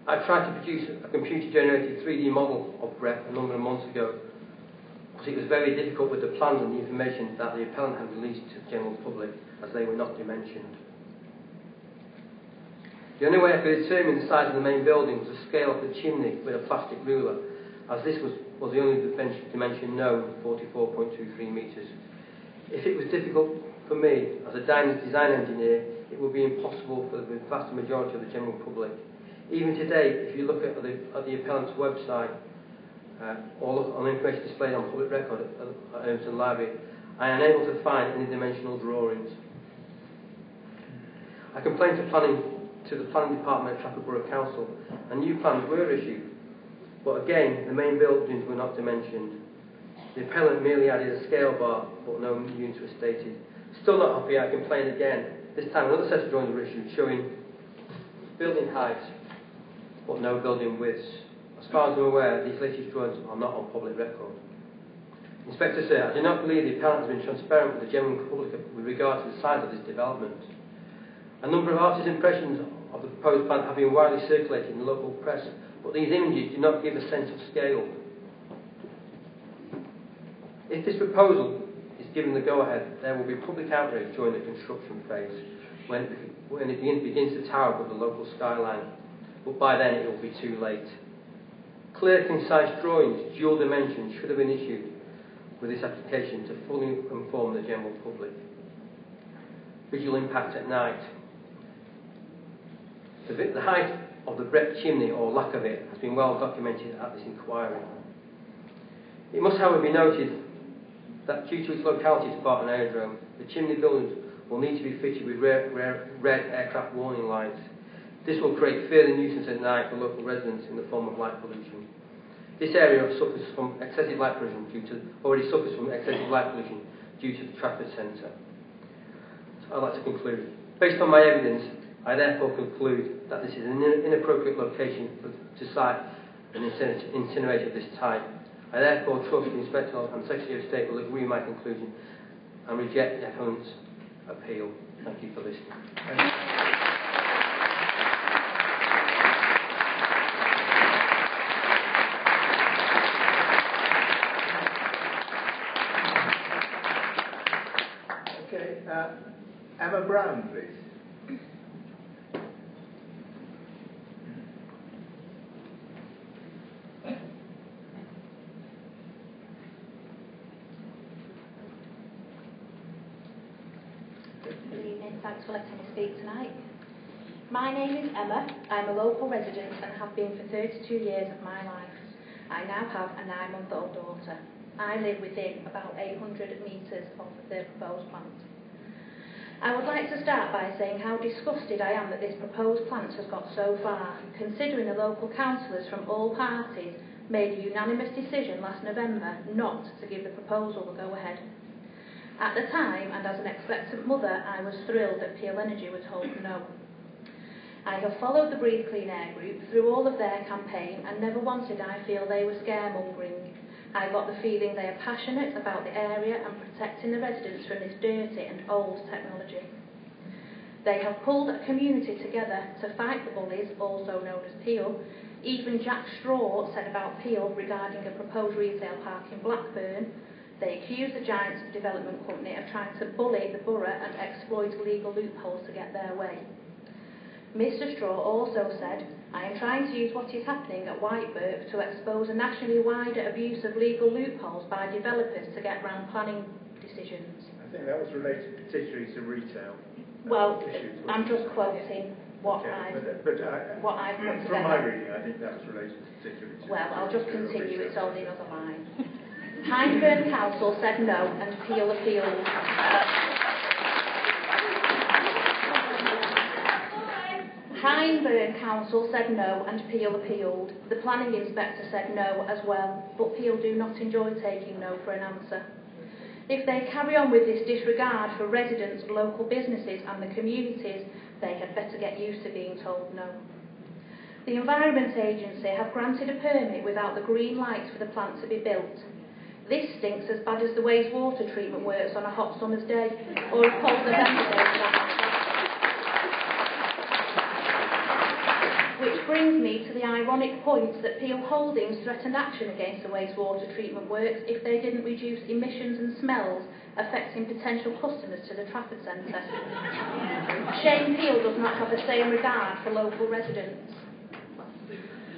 H: I tried to produce a computer-generated 3D model of BREP a number of months ago, but it was very difficult with the plans and the information that the appellant had released to the general public, as they were not dimensioned. The only way I could determine the size of the main building was the scale of the chimney with a plastic ruler, as this was the only dimension known, 44.23 metres. If it was difficult for me, as a design engineer, it would be impossible for the vast majority of the general public. Even today, if you look at the appellant's website, or look on information displayed on public record at Ermston Library, I am unable to find any dimensional drawings. I complained to the planning department at Trafford Borough Council, and new plans were issued, but again, the main buildings were not dimensioned. The appellant merely added a scale bar, but no units were stated. Still not happy, I complained again. This time another set of drawings were issued showing building heights, but no building widths. As far as I'm aware, these latest drawings are not on public record. Inspector Sir, I do not believe the appellant has been transparent with the general public with regard to the size of this development. A number of artist impressions of the proposed plan have been widely circulated in the local press, but these images do not give a sense of scale. If this proposal is given the go-ahead, there will be public outrage during the construction phase, when it begins to tower above the local skyline, but by then it will be too late. Clear, concise drawings, dual dimensions, should have been issued with this application to fully inform the general public. Visual impact at night. The height of the BREP chimney, or lack of it, has been well documented at this inquiry. It must, however, be noted that due to its locality as part of an aerodrome, the chimney buildings will need to be fitted with red aircraft warning lights. This will create further nuisance at night for local residents in the form of light pollution. This area suffers from excessive light pollution due to the Trafford Centre. So I'd like to conclude. Based on my evidence, I therefore conclude that this is an inappropriate location to site an incinerator of this type. I therefore trust the Inspector and Secretary of State will agree with my conclusion and reject the appellant's appeal. Thank you for listening.
A: Okay, Emma Brown, please.
I: Good evening, thanks for letting me speak tonight. My name is Emma, I'm a local resident and have been for 32 years of my life. I now have a 9-month-old daughter. I live within about 800 metres of the proposed plant. I would like to start by saying how disgusted I am that this proposed plant has got so far, considering the local councillors from all parties made a unanimous decision last November not to give the proposal the go-ahead. At the time, and as an expectant mother, I was thrilled that Peel Energy were told no. I have followed the Breathe Clean Air group through all of their campaign, and never once did I feel they were scaremongering. I got the feeling they are passionate about the area and protecting the residents from this dirty and old technology. They have pulled a community together to fight the bullies, also known as Peel. Even Jack Straw said about Peel regarding a proposed retail park in Blackburn. They accused the Giants Development Company of trying to bully the borough and exploit legal loopholes to get their way. Mr Straw also said, "I am trying to use what is happening at Whiteburg to expose a nationally wider abuse of legal loopholes by developers to get round planning decisions."
A: I think that was related particularly to retail
I: Well,
A: issues.
I: I'm just quoting what I've put
A: from
I: together.
A: my reading, I think that was related particularly to
I: Well, I'll just
A: to
I: continue,
A: retail.
I: it's only another line. Hyndburn Council said no and Peel appealed. Hyndburn Council said no and Peel appealed. The planning inspector said no as well, but Peel do not enjoy taking no for an answer. If they carry on with this disregard for residents, local businesses and the communities, they had better get used to being told no. The Environment Agency have granted a permit without the green light for the plant to be built. This stinks as bad as the wastewater treatment works on a hot summer's day or a cold November day. Which brings me to the ironic point that Peel Holdings threatened action against the wastewater treatment works if they didn't reduce emissions and smells affecting potential customers to the Trafford Centre. Shame Peel does not have the same regard for local residents.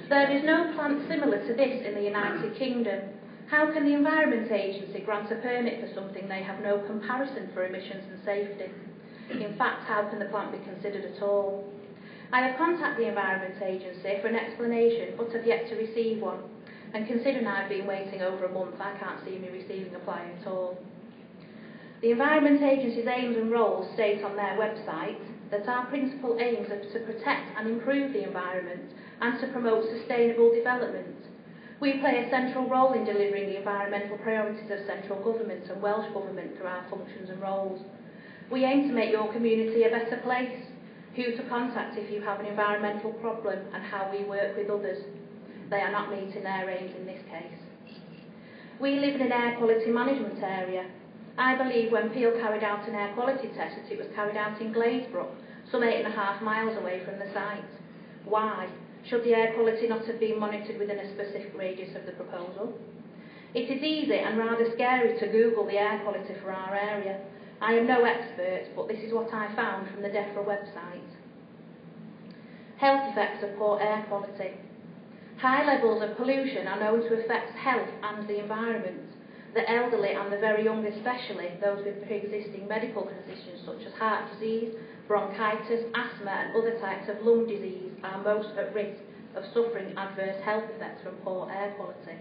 I: There is no plant similar to this in the United Kingdom. How can the Environment Agency grant a permit for something they have no comparison for emissions and safety? In fact, how can the plant be considered at all? I have contacted the Environment Agency for an explanation, but have yet to receive one. And considering I've been waiting over a month, I can't see me receiving a reply at all. The Environment Agency's aims and roles state on their website that our principal aims are to protect and improve the environment and to promote sustainable development. We play a central role in delivering the environmental priorities of central government and Welsh Government through our functions and roles. We aim to make your community a better place, who to contact if you have an environmental problem and how we work with others. They are not meeting their aims in this case. We live in an air quality management area. I believe when Peel carried out an air quality test that it was carried out in Glazebrook, some 8.5 miles away from the site. Why? Should the air quality not have been monitored within a specific radius of the proposal? It is easy and rather scary to Google the air quality for our area. I am no expert, but this is what I found from the DEFRA website. Health effects of poor air quality. High levels of pollution are known to affect health and the environment. The elderly and the very young especially, those with pre-existing medical conditions such as heart disease, bronchitis, asthma and other types of lung disease are most at risk of suffering adverse health effects from poor air quality.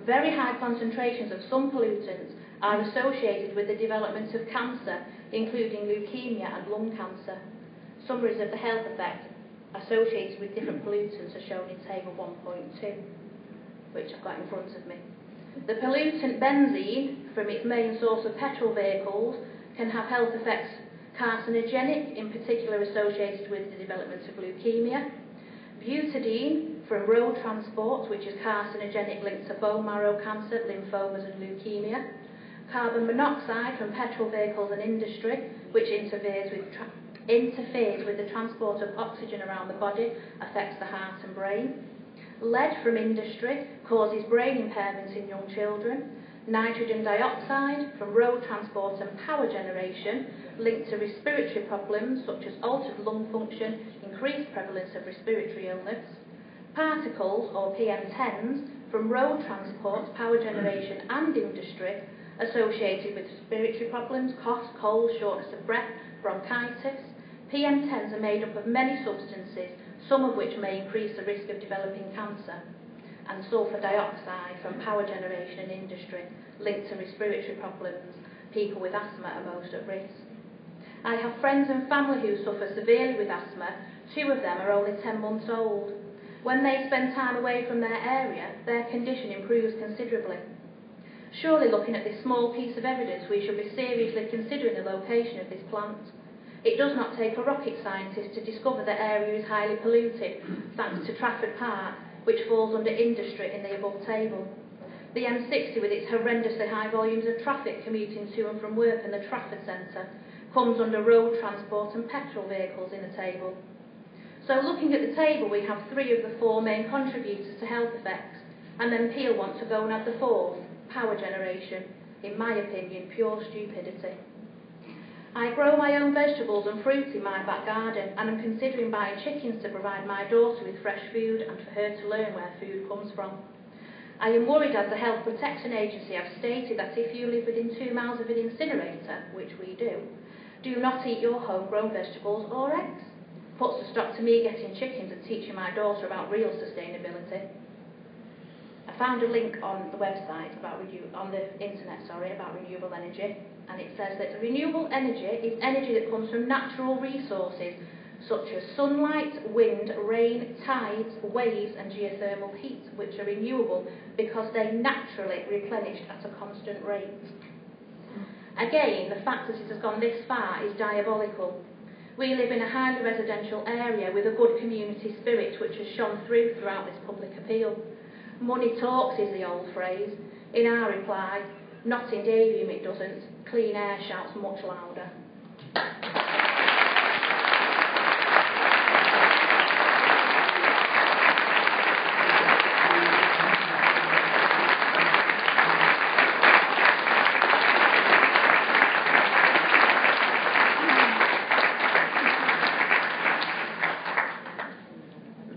I: Very high concentrations of some pollutants are associated with the development of cancer, including leukemia and lung cancer. Summaries of the health effects associated with different pollutants are shown in Table 1.2, which I've got in front of me. The pollutant benzene, from its main source of petrol vehicles, can have health effects carcinogenic, in particular associated with the development of leukemia. Butadiene, from road transport, which is carcinogenic linked to bone marrow cancer, lymphomas and leukemia. Carbon monoxide from petrol vehicles and industry, which interferes with the transport of oxygen around the body, affects the heart and brain. Lead from industry causes brain impairment in young children. Nitrogen dioxide from road transport and power generation linked to respiratory problems such as altered lung function, increased prevalence of respiratory illness. Particles, or PM10s, from road transport, power generation and industry associated with respiratory problems, cough, cold, shortness of breath, bronchitis. PM10s are made up of many substances, some of which may increase the risk of developing cancer. And sulfur dioxide from power generation and industry linked to respiratory problems. People with asthma are most at risk. I have friends and family who suffer severely with asthma. 2 of them are only 10 months old. When they spend time away from their area, their condition improves considerably. Surely, looking at this small piece of evidence, we should be seriously considering the location of this plant. It does not take a rocket scientist to discover the area is highly polluted, thanks to Trafford Park, which falls under industry in the above table. The M60, with its horrendously high volumes of traffic commuting to and from work in the Trafford Centre, comes under road transport and petrol vehicles in the table. So looking at the table, we have 3 of the 4 main contributors to health effects, and then Peel want to go and add the 4th, power generation. In my opinion, pure stupidity. I grow my own vegetables and fruits in my back garden, and I'm considering buying chickens to provide my daughter with fresh food and for her to learn where food comes from. I am worried, as the Health Protection Agency have stated, that if you live within 2 miles of an incinerator, which we do not eat your homegrown vegetables or eggs. Puts a stop to me getting chickens and teaching my daughter about real sustainability. I found a link on the website about renewable energy, and it says that renewable energy is energy that comes from natural resources such as sunlight, wind, rain, tides, waves and geothermal heat, which are renewable because they naturally replenish at a constant rate. Again, the fact that it has gone this far is diabolical. We live in a highly residential area with a good community spirit which has shone through throughout this public appeal. Money talks is the old phrase. In our reply, not in Davyhulme it doesn't. Clean air shouts much louder.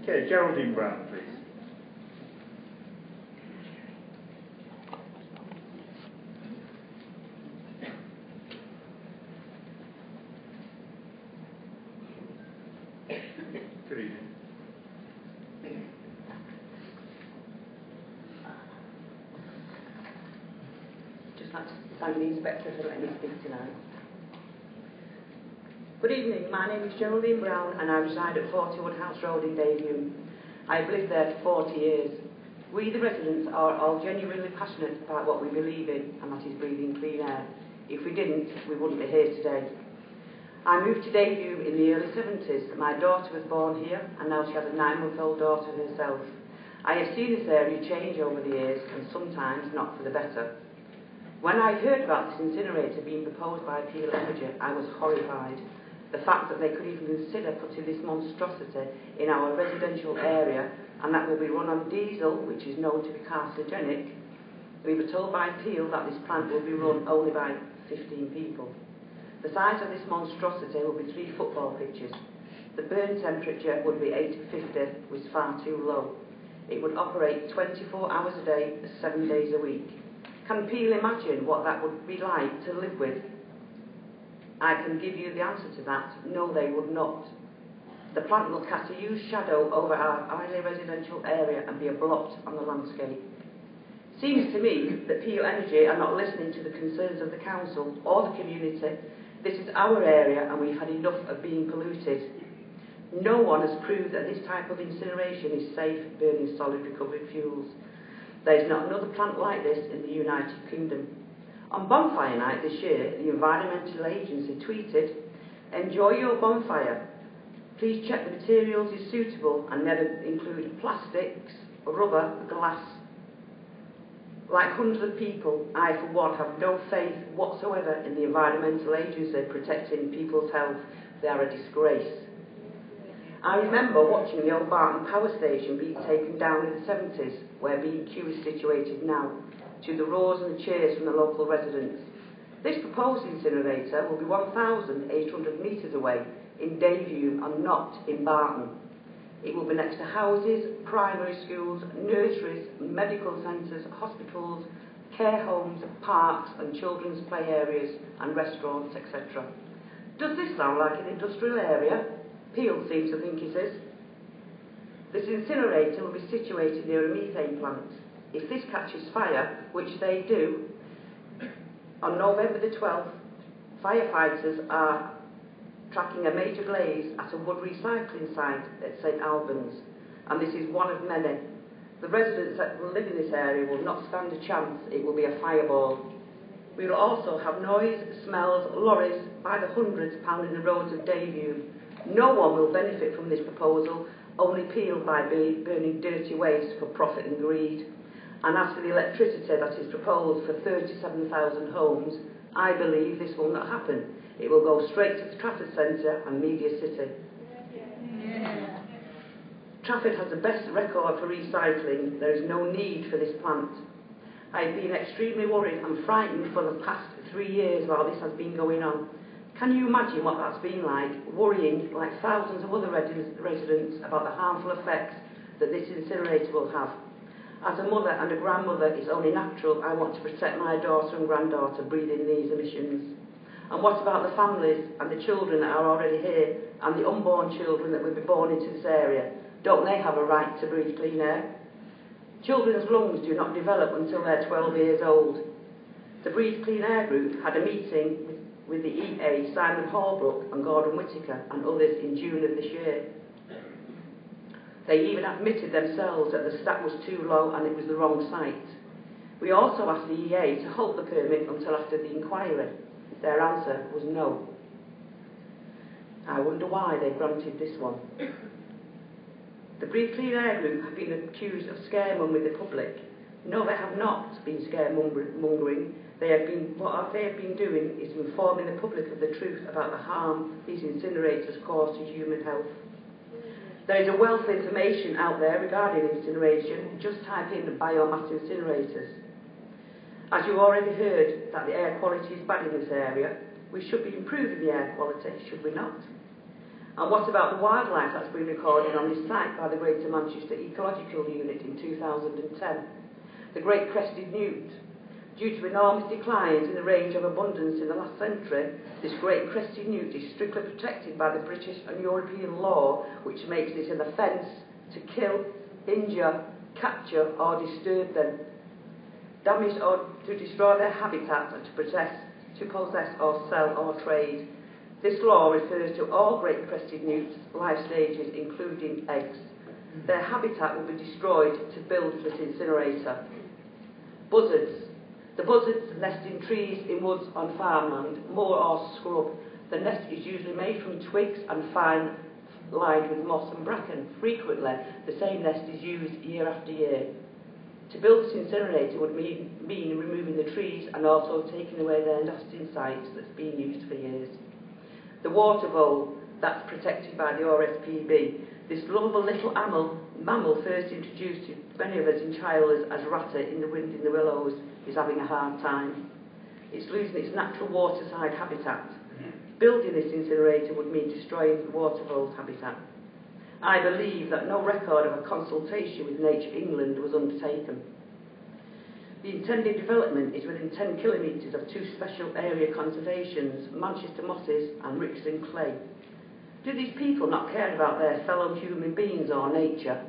A: Okay, Geraldine Brown, please. Good evening.
J: Just like to thank the Inspector for letting me speak tonight. Good evening, my name is Geraldine Brown and I reside at 40 Woodhouse Road in Davyhulme. I have lived there for 40 years. We, the residents, are all genuinely passionate about what we believe in, and that is breathing clean air. If we didn't, we wouldn't be here today. I moved to Davyhulme in the early 70s. My daughter was born here, and now she has a 9-month-old daughter herself. I have seen this area change over the years, and sometimes not for the better. When I heard about this incinerator being proposed by Peel Energy, I was horrified. The fact that they could even consider putting this monstrosity in our residential area, and that will be run on diesel, which is known to be carcinogenic. We were told by Peel that this plant will be run only by 15 people. The size of this monstrosity will be 3 football pitches. The burn temperature would be 850, which is far too low. It would operate 24 hours a day, 7 days a week. Can Peel imagine what that would be like to live with? I can give you the answer to that. No, they would not. The plant will cast a huge shadow over our highly residential area and be a blot on the landscape. Seems to me that Peel Energy are not listening to the concerns of the council or the community. This is our area and we've had enough of being polluted. No one has proved that this type of incineration is safe burning solid recovered fuels. There is not another plant like this in the United Kingdom. On bonfire night this year, the Environmental Agency tweeted, "Enjoy your bonfire. Please check the materials is suitable and never include plastics, rubber, glass." Like hundreds of people, I for one have no faith whatsoever in the Environmental Agency protecting people's health. They are a disgrace. I remember watching the old Barton power station being taken down in the 70s, where B&Q is situated now, to the roars and the cheers from the local residents. This proposed incinerator will be 1,800 metres away in Davyhulme and not in Barton. It will be next to houses, primary schools, nurseries, medical centres, hospitals, care homes, parks and children's play areas and restaurants, etc. Does this sound like an industrial area? Peel seems to think it is. This incinerator will be situated near a methane plant. If this catches fire, which they do, on November the 12th, firefighters are tracking a major blaze at a wood recycling site at St Albans, and this is one of many. The residents that will live in this area will not stand a chance. It will be a fireball. We will also have noise, smells, lorries by the hundreds pounding the roads of Davyhulme. No one will benefit from this proposal, only Peel by burning dirty waste for profit and greed. And as for the electricity that is proposed for 37,000 homes, I believe this will not happen. It will go straight to the Trafford Centre and Media City. Yeah. Trafford has the best record for recycling. There is no need for this plant. I've been extremely worried and frightened for the past 3 years while this has been going on. Can you imagine what that's been like, worrying like thousands of other residents about the harmful effects that this incinerator will have? As a mother and a grandmother, it's only natural I want to protect my daughter and granddaughter breathing these emissions. And what about the families and the children that are already here and the unborn children that will be born into this area? Don't they have a right to breathe clean air? Children's lungs do not develop until they're 12 years old. The Breathe Clean Air group had a meeting with the EA, Simon Holbrook and Gordon Whittaker and others in June of this year. They even admitted themselves that the stat was too low and it was the wrong site. We also asked the EA to hold the permit until after the inquiry. Their answer was no. I wonder why they granted this one. The Breathe Clean Air group have been accused of scaremongering the public. No, they have not been scaremongering. What they have been doing is informing the public of the truth about the harm these incinerators cause to human health. There is a wealth of information out there regarding incineration. Just type in biomass incinerators. As you already heard that the air quality is bad in this area, we should be improving the air quality, should we not? And what about the wildlife that's been recorded on this site by the Greater Manchester Ecological Unit in 2010? The great crested newt. Due to enormous declines in the range of abundance in the last century, this great crested newt is strictly protected by the British and European law, which makes it an offence to kill, injure, capture or disturb them, damage or to destroy their habitat and to possess or sell or trade. This law refers to all great crested newts' life stages, including eggs. Their habitat will be destroyed to build this incinerator. Buzzards. The buzzards nest in trees, in woods, on farmland, moor or scrub. The nest is usually made from twigs and fine lined with moss and bracken. Frequently, the same nest is used year after year. To build this incinerator would mean removing the trees and also taking away their nesting sites that's been used for years. The water vole, that's protected by the RSPB. This lovable little mammal first introduced to many of us in childhood as ratter in the wind in the willows is having a hard time. It's losing its natural waterside habitat. Building this incinerator would mean destroying the water vole's habitat. I believe that no record of a consultation with Nature England was undertaken. The intended development is within 10 kilometres of two special area conservations, Manchester Mosses and Rixton Clay. Do these people not care about their fellow human beings or nature?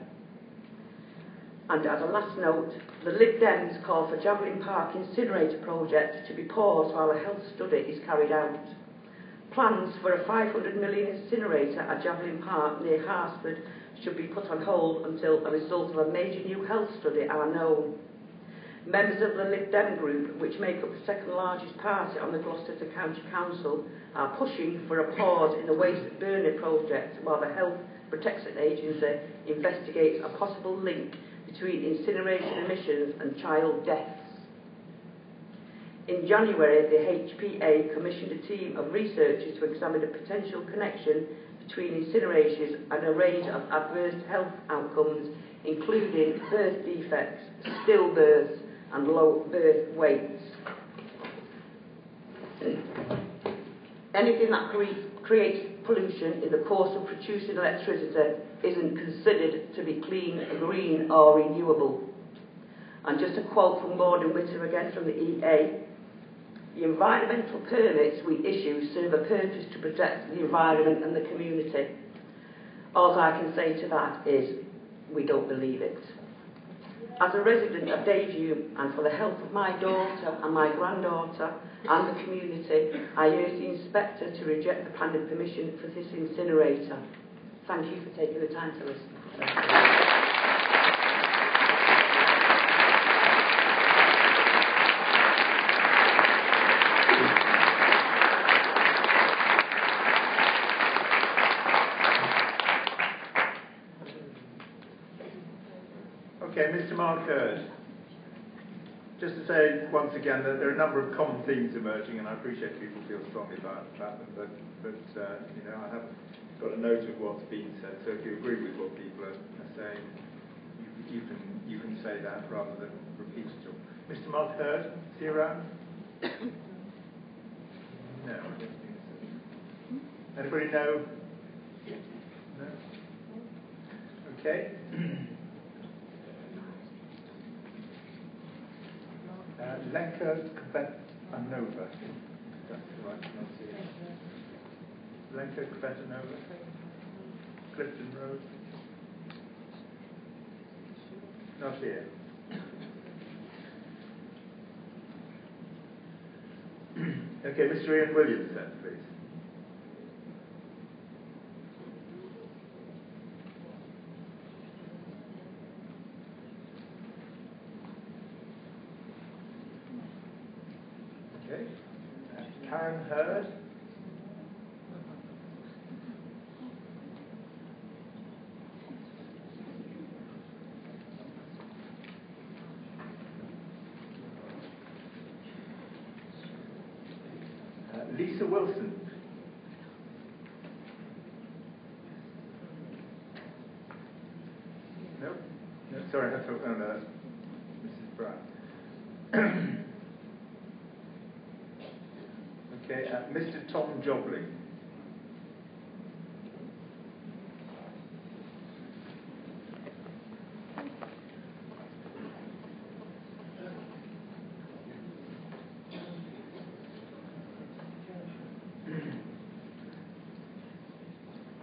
J: And as a last note, the Lib Dems call for Javelin Park incinerator project to be paused while a health study is carried out. Plans for a 500 million incinerator at Javelin Park near Harsford should be put on hold until the result of a major new health study are known. Members of the Lib Dem group, which make up the second largest party on the Gloucester County Council, are pushing for a pause in the waste burner project while the Health Protection Agency investigates a possible link between incineration emissions and child deaths. In January, the HPA commissioned a team of researchers to examine a potential connection between incinerators and a range of adverse health outcomes, including birth defects, stillbirths, and low birth weights. Anything that creates pollution in the course of producing electricity isn't considered to be clean, green or renewable. And just a quote from Gordon Whittaker again from the EA, the environmental permits we issue serve a purpose to protect the environment and the community. All I can say to that is, we don't believe it. As a resident of Davyhulme and for the health of my daughter and my granddaughter and the community, I urge the inspector to reject the planning permission for this incinerator. Thank you for taking the time to listen.
A: Okay, Mr. Mark Hurd. just to say once again that there are a number of common themes emerging, and I appreciate people feel strongly about them, but you know, I have got a note of what's been said, so if you agree with what people are saying, you can say that rather than repeat it all. Mr. Mulherd, is he around? No, I don't think so. Anybody know? No? Okay. Lenka Kvetanova. That's the right pronunciation. Lenka Kvetanova. Clifton Road. Not here. Okay, Mr. Ian Williams then, please. Okay. Karen Hurd. Lisa Wilson. No? No, sorry, I have to, oh no, that's Mrs. Brown. Okay, Mr. Tom Jobling.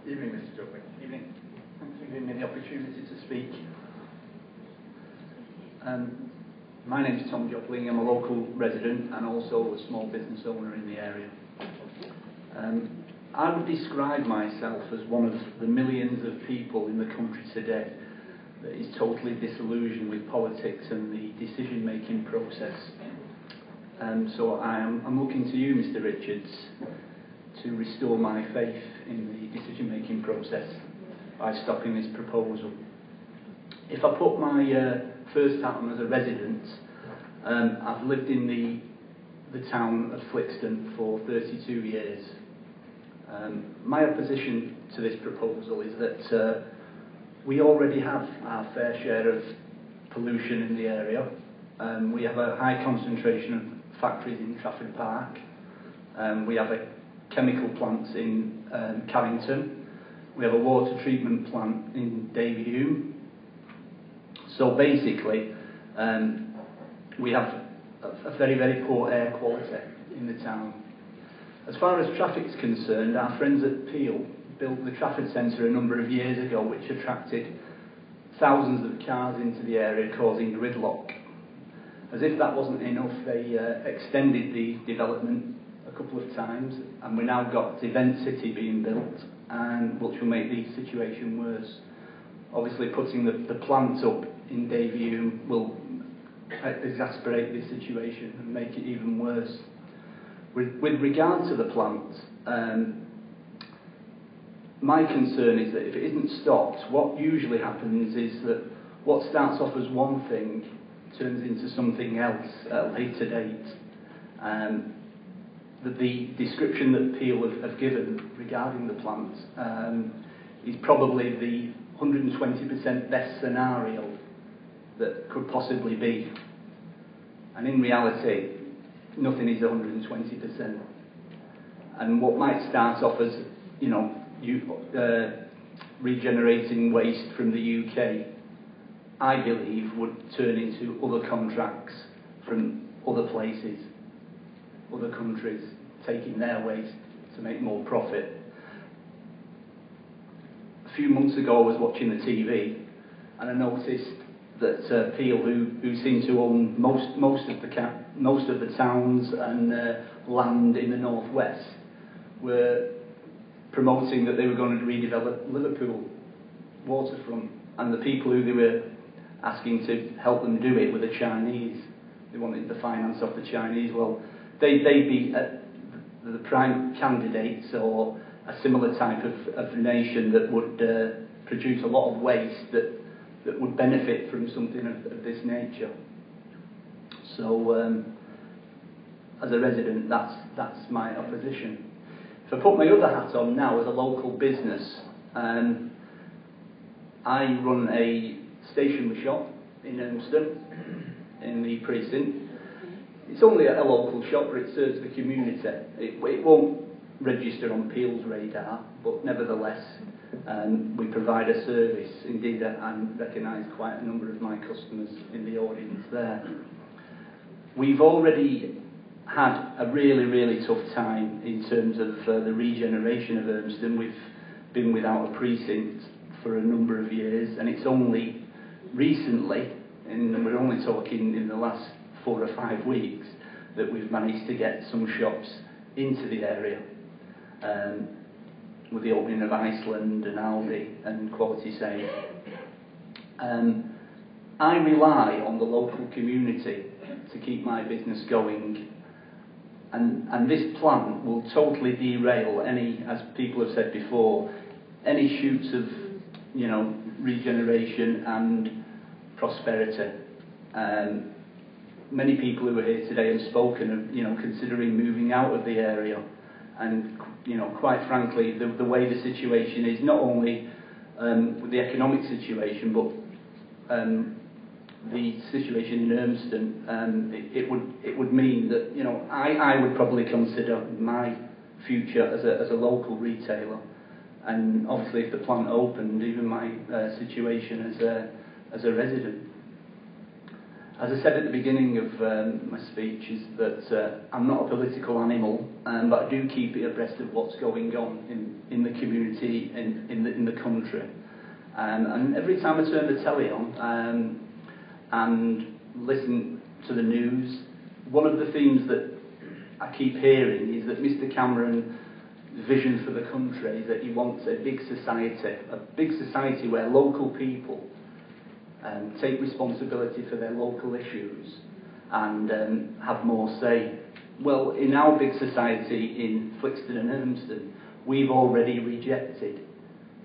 A: Evening, Mr. Jobling.
K: Evening. Thanks for giving me the opportunity to speak. My name is Tom Jobling. I'm a local resident and also a small business owner in the area. I would describe myself as one of the millions of people in the country today that is totally disillusioned with politics and the decision-making process. So I'm looking to you, Mr. Richards, to restore my faith in the decision-making process by stopping this proposal. If I put my first hat on as a resident, I've lived in the town of Flixton for 32 years. My opposition to this proposal is that we already have our fair share of pollution in the area. We have a high concentration of factories in Trafford Park. We have a chemical plants in Carrington. We have a water treatment plant in Davyhulme. So basically, we have a very, very poor air quality in the town. As far as traffic's concerned, our friends at Peel built the Trafford Centre a number of years ago, which attracted thousands of cars into the area, causing gridlock. As if that wasn't enough, they extended the development a couple of times, and we now got Event City being built, and which will make the situation worse. Obviously, putting the plant up in Davyhulme will exacerbate this situation and make it even worse. With regard to the plant, my concern is that if it isn't stopped, what usually happens is that what starts off as one thing turns into something else at a later date. The description that Peel have given regarding the plant is probably the 120% best scenario that could possibly be. And in reality, nothing is 120%. And what might start off as, you know, regenerating waste from the UK, I believe would turn into other contracts from other places, other countries, taking their waste to make more profit. A few months ago I was watching the TV and I noticed that Peel, who seem to own most of the towns and land in the northwest, were promoting that they were going to redevelop Liverpool waterfront, and the people who they were asking to help them do it were the Chinese. They wanted the finance of the Chinese. Well, they'd be the prime candidates or a similar type of nation that would produce a lot of waste that would benefit from something of this nature. So as a resident, that's my opposition. If I put my other hat on now as a local business, I run a stationery shop in Urmston, in the precinct. It's only a local shop, but it serves the community. It won't register on Peel's radar, but nevertheless, we provide a service. Indeed, I recognise quite a number of my customers in the audience there. We've already had a really, really tough time in terms of the regeneration of Urmston. We've been without a precinct for a number of years, and it's only recently, and we're only talking in the last 4 or 5 weeks, that we've managed to get some shops into the area, with the opening of Iceland and Aldi and Quality Safe. I rely on the local community to keep my business going, and this plan will totally derail any, as people have said before, any shoots of, you know, regeneration and prosperity. Many people who are here today have spoken of, you know, considering moving out of the area, and, you know, quite frankly, the way the situation is, not only with the economic situation, but the situation in Urmston, it would mean that, you know, I would probably consider my future as a local retailer, and obviously if the plant opened, even my situation as a resident. As I said at the beginning of my speech, is that I'm not a political animal, but I do keep it abreast of what's going on in the community, in the country. And every time I turn the telly on and listen to the news, one of the themes that I keep hearing is that Mr. Cameron's vision for the country is that he wants a big society where local people take responsibility for their local issues and have more say. Well, in our big society in Flixton and Urmston, we've already rejected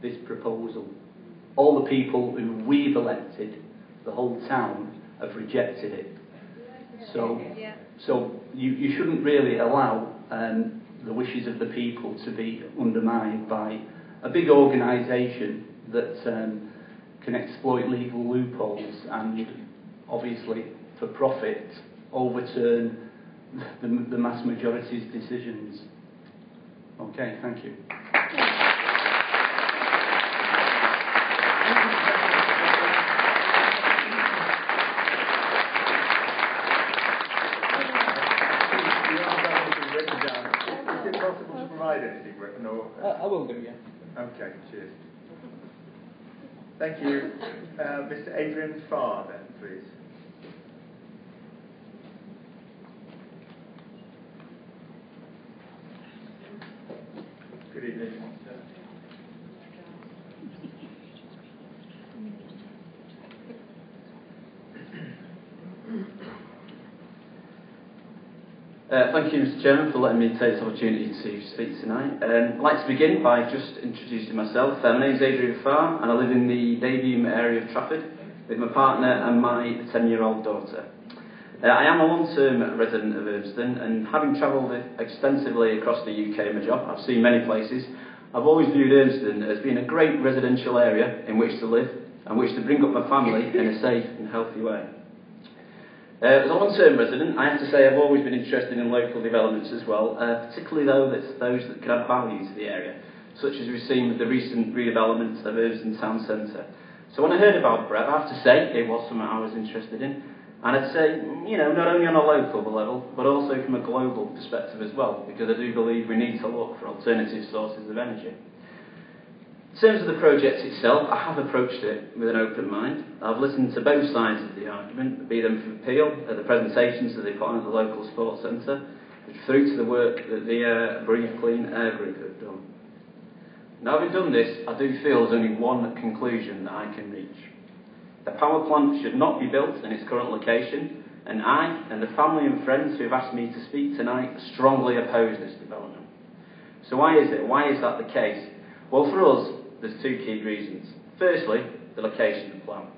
K: this proposal. All the people who we've elected, the whole town, have rejected it. So you shouldn't really allow the wishes of the people to be undermined by a big organisation that can exploit legal loopholes and, obviously, for profit, overturn the mass majority's decisions. Okay, thank you.
A: Is it possible to provide anything? No.
K: I will do, yeah.
A: Okay, cheers. Thank you. Mr. Adrian Farr, then, please. Good evening.
L: Thank you, Mr. Chairman, for letting me take this opportunity to speak tonight. I'd like to begin by just introducing myself. My name is Adrian Farr, and I live in the Davyhulme area of Trafford with my partner and my 10-year-old daughter. I am a long-term resident of Urmston, and having travelled extensively across the UK in my job, I've seen many places. I've always viewed Urmston as being a great residential area in which to live and which to bring up my family in a safe and healthy way. As a long-term resident, I have to say I've always been interested in local developments as well, particularly those that can add value to the area, such as we've seen with the recent redevelopment of Urmston Town Centre. So when I heard about Brett, I have to say it was something I was interested in, and I'd say, you know, not only on a local level, but also from a global perspective as well, because I do believe we need to look for alternative sources of energy. In terms of the project itself, I have approached it with an open mind. I've listened to both sides of the argument, be them from Peel, the presentations that they put on at the local sports centre, through to the work that the Breathe Clean Air Group have done. Now, having done this, I do feel there's only one conclusion that I can reach. The power plant should not be built in its current location, and I and the family and friends who have asked me to speak tonight strongly oppose this development. So why is it? Why is that the case? Well, for us, there's two key reasons. Firstly, the location of the plant.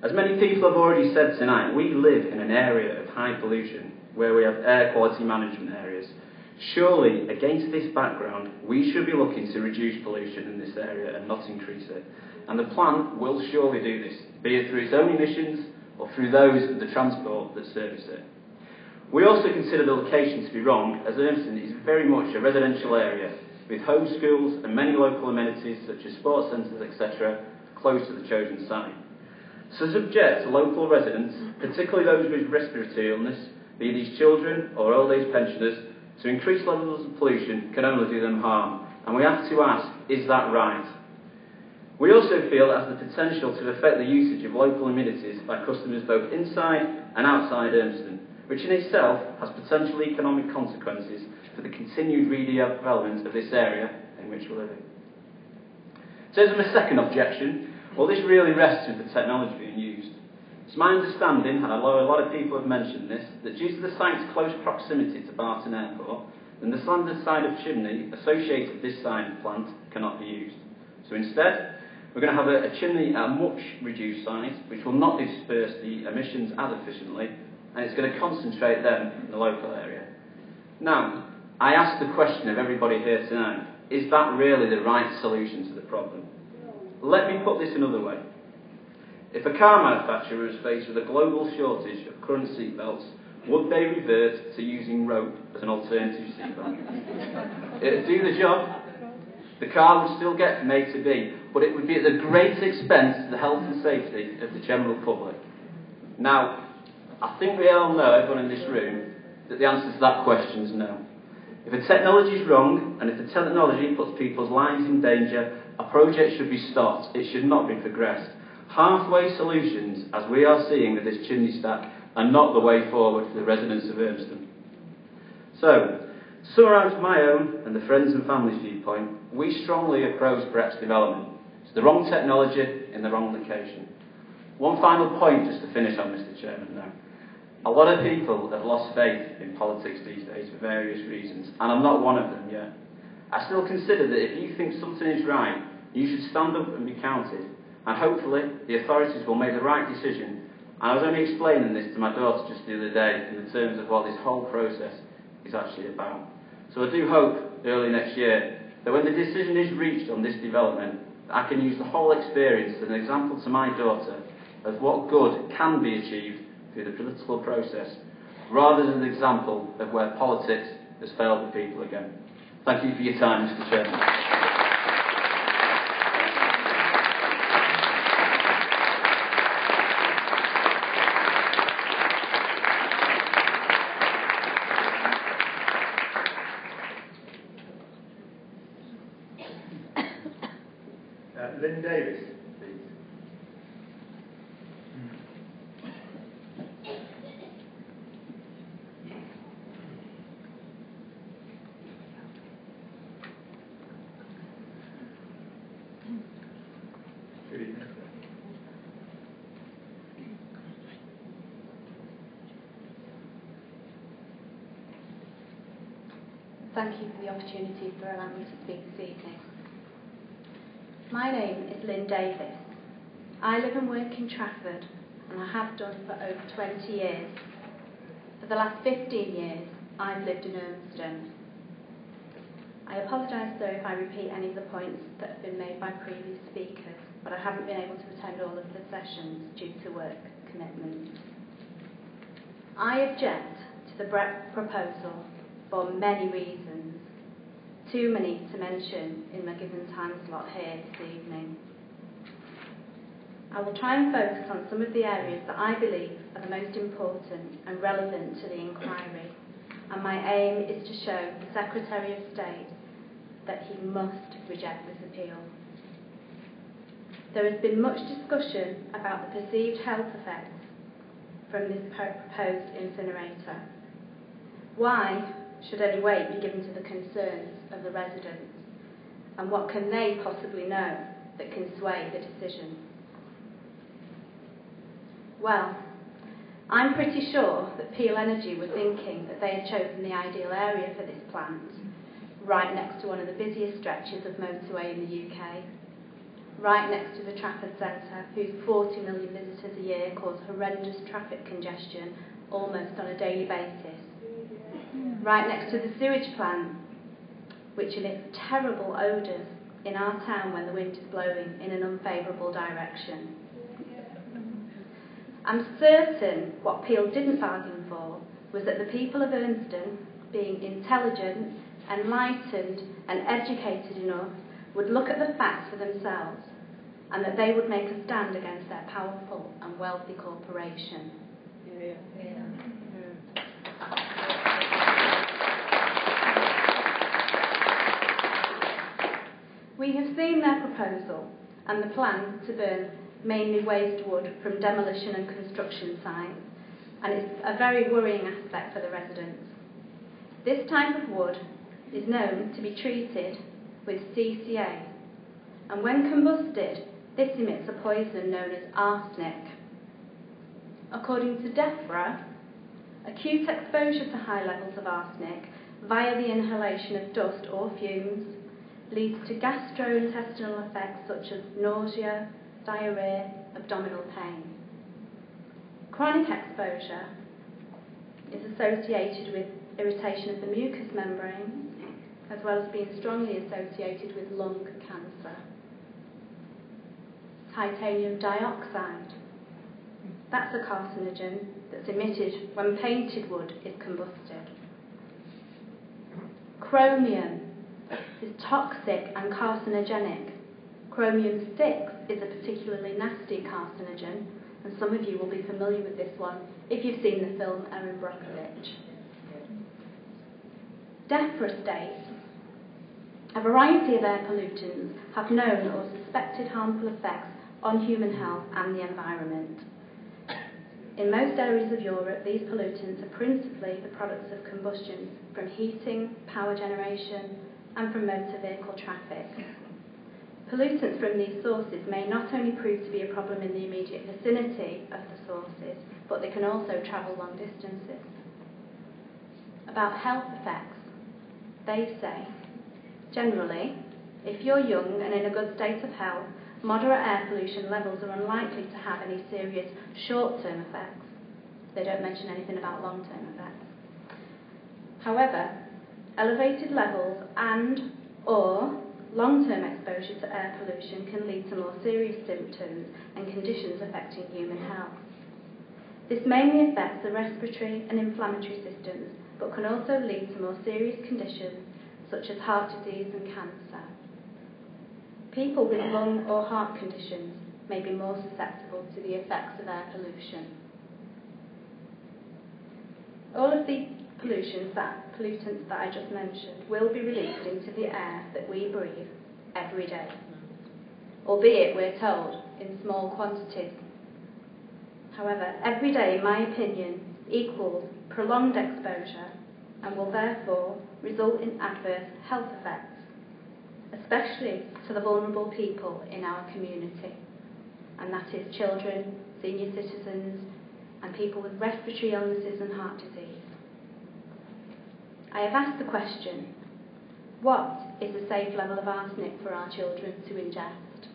L: As many people have already said tonight, we live in an area of high pollution, where we have air quality management areas. Surely, against this background, we should be looking to reduce pollution in this area and not increase it. And the plant will surely do this, be it through its own emissions or through those of the transport that service it. We also consider the location to be wrong, as Urmston is very much a residential area, with home schools and many local amenities such as sports centres, etc., close to the chosen site. So subject to local residents, particularly those with respiratory illness, be these children or old age pensioners, to increased levels of pollution can only do them harm. And we have to ask, is that right? We also feel it has the potential to affect the usage of local amenities by customers both inside and outside Urmston, which in itself has potential economic consequences for the continued redevelopment of this area in which we're living. In terms of my second objection, well, this really rests with the technology being used. It's my understanding, and I know a lot of people have mentioned this, that due to the site's close proximity to Barton Airport, then the standard side of chimney associated with this side of plant cannot be used. So instead, we're going to have a chimney at a much reduced size, which will not disperse the emissions as efficiently, and it's going to concentrate them in the local area. Now, I ask the question of everybody here tonight, is that really the right solution to the problem? Let me put this another way. If a car manufacturer is faced with a global shortage of current seatbelts, would they revert to using rope as an alternative seatbelt? It would do the job. The car would still get from A to B, but it would be at the great expense to the health and safety of the general public. Now, I think we all know, everyone in this room, that the answer to that question is no. If the technology is wrong, and if the technology puts people's lives in danger, a project should be stopped. It should not be progressed. Halfway solutions, as we are seeing with this chimney stack, are not the way forward for the residents of Urmston. So, to summarise my own and the friends and family's viewpoint, we strongly oppose Brett's development. It's the wrong technology in the wrong location. One final point just to finish on, Mr. Chairman, now. A lot of people have lost faith in politics these days for various reasons, and I'm not one of them yet. I still consider that if you think something is right, you should stand up and be counted, and hopefully the authorities will make the right decision. And I was only explaining this to my daughter just the other day in the terms of what this whole process is actually about. So I do hope early next year that when the decision is reached on this development, I can use the whole experience as an example to my daughter of what good can be achieved through the political process, rather than an example of where politics has failed the people again. Thank you for your time, Mr. Chairman.
A: Lynn Davis, please. Good evening.
I: Thank you for the opportunity for allowing me to speak this evening. My name is Lynn Davis. I live and work in Trafford, and I have done for over 20 years. For the last 15 years, I've lived in Urmston. I apologise though if I repeat any of the points that have been made by previous speakers, but I haven't been able to attend all of the sessions due to work commitments. I object to the Brett proposal for many reasons. Too many to mention in my given time slot here this evening. I will try and focus on some of the areas that I believe are the most important and relevant to the inquiry, and my aim is to show the Secretary of State that he must reject this appeal. There has been much discussion about the perceived health effects from this proposed incinerator. Why should any weight be given to the concerns of the residents, and what can they possibly know that can sway the decision? Well, I'm pretty sure that Peel Energy were thinking that they had chosen the ideal area for this plant, right next to one of the busiest stretches of motorway in the UK, right next to the Trafford Centre, whose 40 million visitors a year cause horrendous traffic congestion almost on a daily basis. Right next to the sewage plant, which emits terrible odours in our town when the wind is blowing in an unfavourable direction. I'm certain what Peel didn't bargain for was that the people of Ernston, being intelligent, enlightened and educated enough, would look at the facts for themselves and that they would make a stand against their powerful and wealthy corporation. We have seen their proposal and the plan to burn mainly waste wood from demolition and construction sites, and it's a very worrying aspect for the residents. This type of wood is known to be treated with CCA, and when combusted, this emits a poison known as arsenic. According to DEFRA, acute exposure to high levels of arsenic via the inhalation of dust or fumes leads to gastrointestinal effects such as nausea, diarrhea, abdominal pain. Chronic exposure is associated with irritation of the mucous membrane, as well as being strongly associated with lung cancer. Titanium dioxide. That's a carcinogen that's emitted when painted wood is combusted. Chromium is toxic and carcinogenic. Chromium-6 is a particularly nasty carcinogen, and some of you will be familiar with this one if you've seen the film Erin Brockovich. DEFRA states a variety of air pollutants have known or suspected harmful effects on human health and the environment. In most areas of Europe, these pollutants are principally the products of combustion from heating, power generation, and from motor vehicle traffic. Pollutants from these sources may not only prove to be a problem in the immediate vicinity of the sources, but they can also travel long distances. About health effects, they say, generally, if you're young and in a good state of health, moderate air pollution levels are unlikely to have any serious short-term effects. They don't mention anything about long-term effects. However, elevated levels and or long-term exposure to air pollution can lead to more serious symptoms and conditions affecting human health. This mainly affects the respiratory and inflammatory systems, but can also lead to more serious conditions such as heart disease and cancer. People with lung or heart conditions may be more susceptible to the effects of air pollution. All of the pollutants that I just mentioned will be released into the air that we breathe every day, albeit, we're told, in small quantities. However, every day, in my opinion, equals prolonged exposure and will therefore result in adverse health effects, especially to the vulnerable people in our community, and that is children, senior citizens, and people with respiratory illnesses and heart disease. I have asked the question, what is a safe level of arsenic for our children to ingest?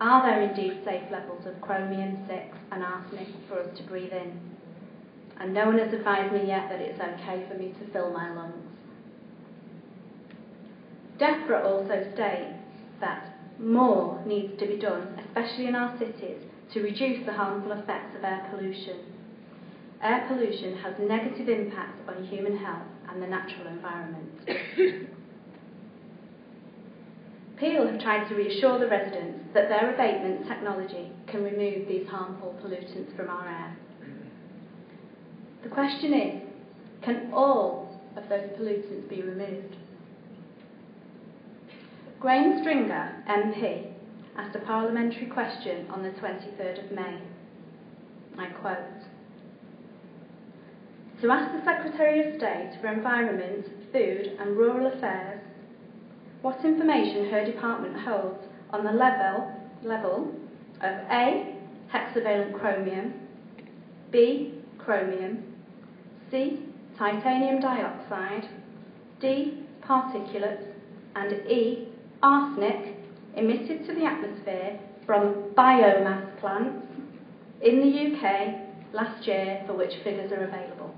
I: Are there indeed safe levels of chromium-6 and arsenic for us to breathe in? And no one has advised me yet that it's okay for me to fill my lungs. DEFRA also states that more needs to be done, especially in our cities, to reduce the harmful effects of air pollution. Air pollution has negative impacts on human health and the natural environment. Peel have tried to reassure the residents that their abatement technology can remove these harmful pollutants from our air. The question is, can all of those pollutants be removed? Graham Stringer, MP, asked a parliamentary question on the 23rd of May. I quote, to ask the Secretary of State for Environment, Food and Rural Affairs what information her department holds on the level of A. hexavalent chromium, B. chromium, C. titanium dioxide, D. particulates, and E. arsenic emitted to the atmosphere from biomass plants in the UK last year, for which figures are available.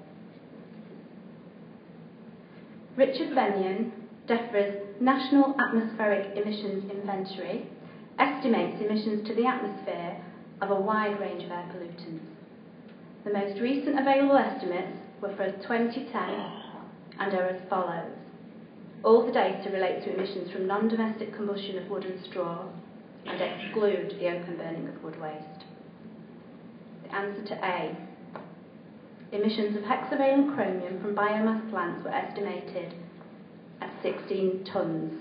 I: Richard Benyon, DEFRA's National Atmospheric Emissions Inventory, estimates emissions to the atmosphere of a wide range of air pollutants. The most recent available estimates were for 2010 and are as follows. All the data relate to emissions from non-domestic combustion of wood and straw and exclude the open burning of wood waste. The answer to A. Emissions of hexavalent chromium from biomass plants were estimated at 16 tonnes.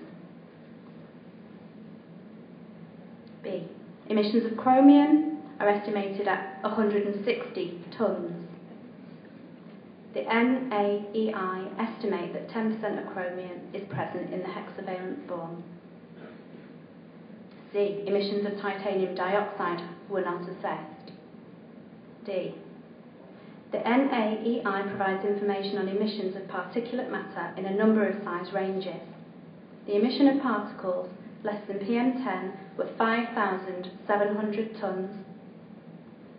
I: B. Emissions of chromium are estimated at 160 tonnes. The NAEI estimate that 10% of chromium is present in the hexavalent form. C. Emissions of titanium dioxide were not assessed. D. The NAEI provides information on emissions of particulate matter in a number of size ranges. The emission of particles less than PM10 were 5,700 tonnes,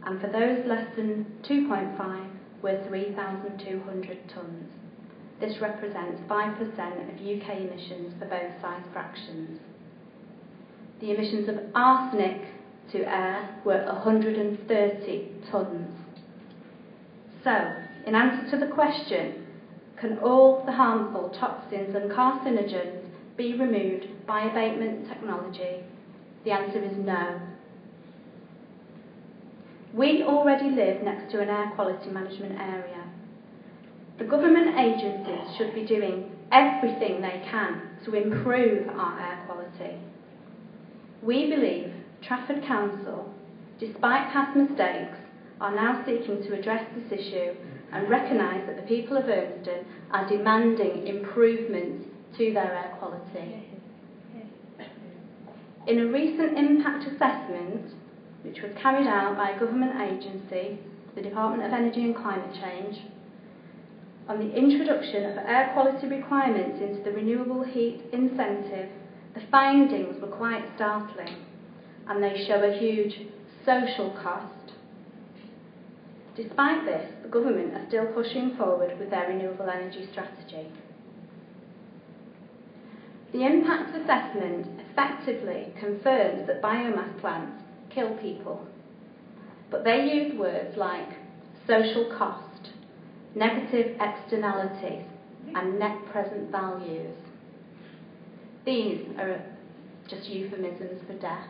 I: and for those less than 2.5 were 3,200 tonnes. This represents 5% of UK emissions for both size fractions. The emissions of arsenic to air were 130 tonnes. So, in answer to the question, can all the harmful toxins and carcinogens be removed by abatement technology? The answer is no. We already live next to an air quality management area. The government agencies should be doing everything they can to improve our air quality. We believe Trafford Council, despite past mistakes, are now seeking to address this issue and recognise that the people of Urnston are demanding improvements to their air quality. In a recent impact assessment, which was carried out by a government agency, the Department of Energy and Climate Change, on the introduction of air quality requirements into the renewable heat incentive, the findings were quite startling, and they show a huge social cost. Despite this, the government are still pushing forward with their renewable energy strategy. The impact assessment effectively confirms that biomass plants kill people, but they use words like social cost, negative externalities, and net present values. These are just euphemisms for death.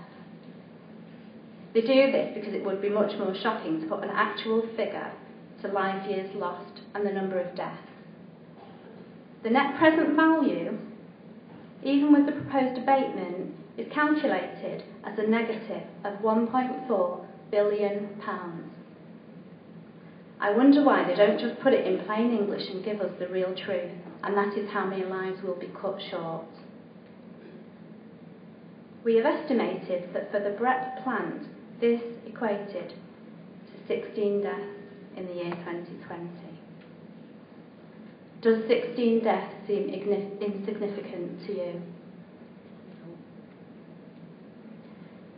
I: They do this because it would be much more shocking to put an actual figure to life years lost and the number of deaths. The net present value, even with the proposed abatement, is calculated as a negative of £1.4 billion. I wonder why they don't just put it in plain English and give us the real truth, and that is how many lives will be cut short. We have estimated that for the Brett plant, this equated to 16 deaths in the year 2020. Does 16 deaths seem insignificant to you?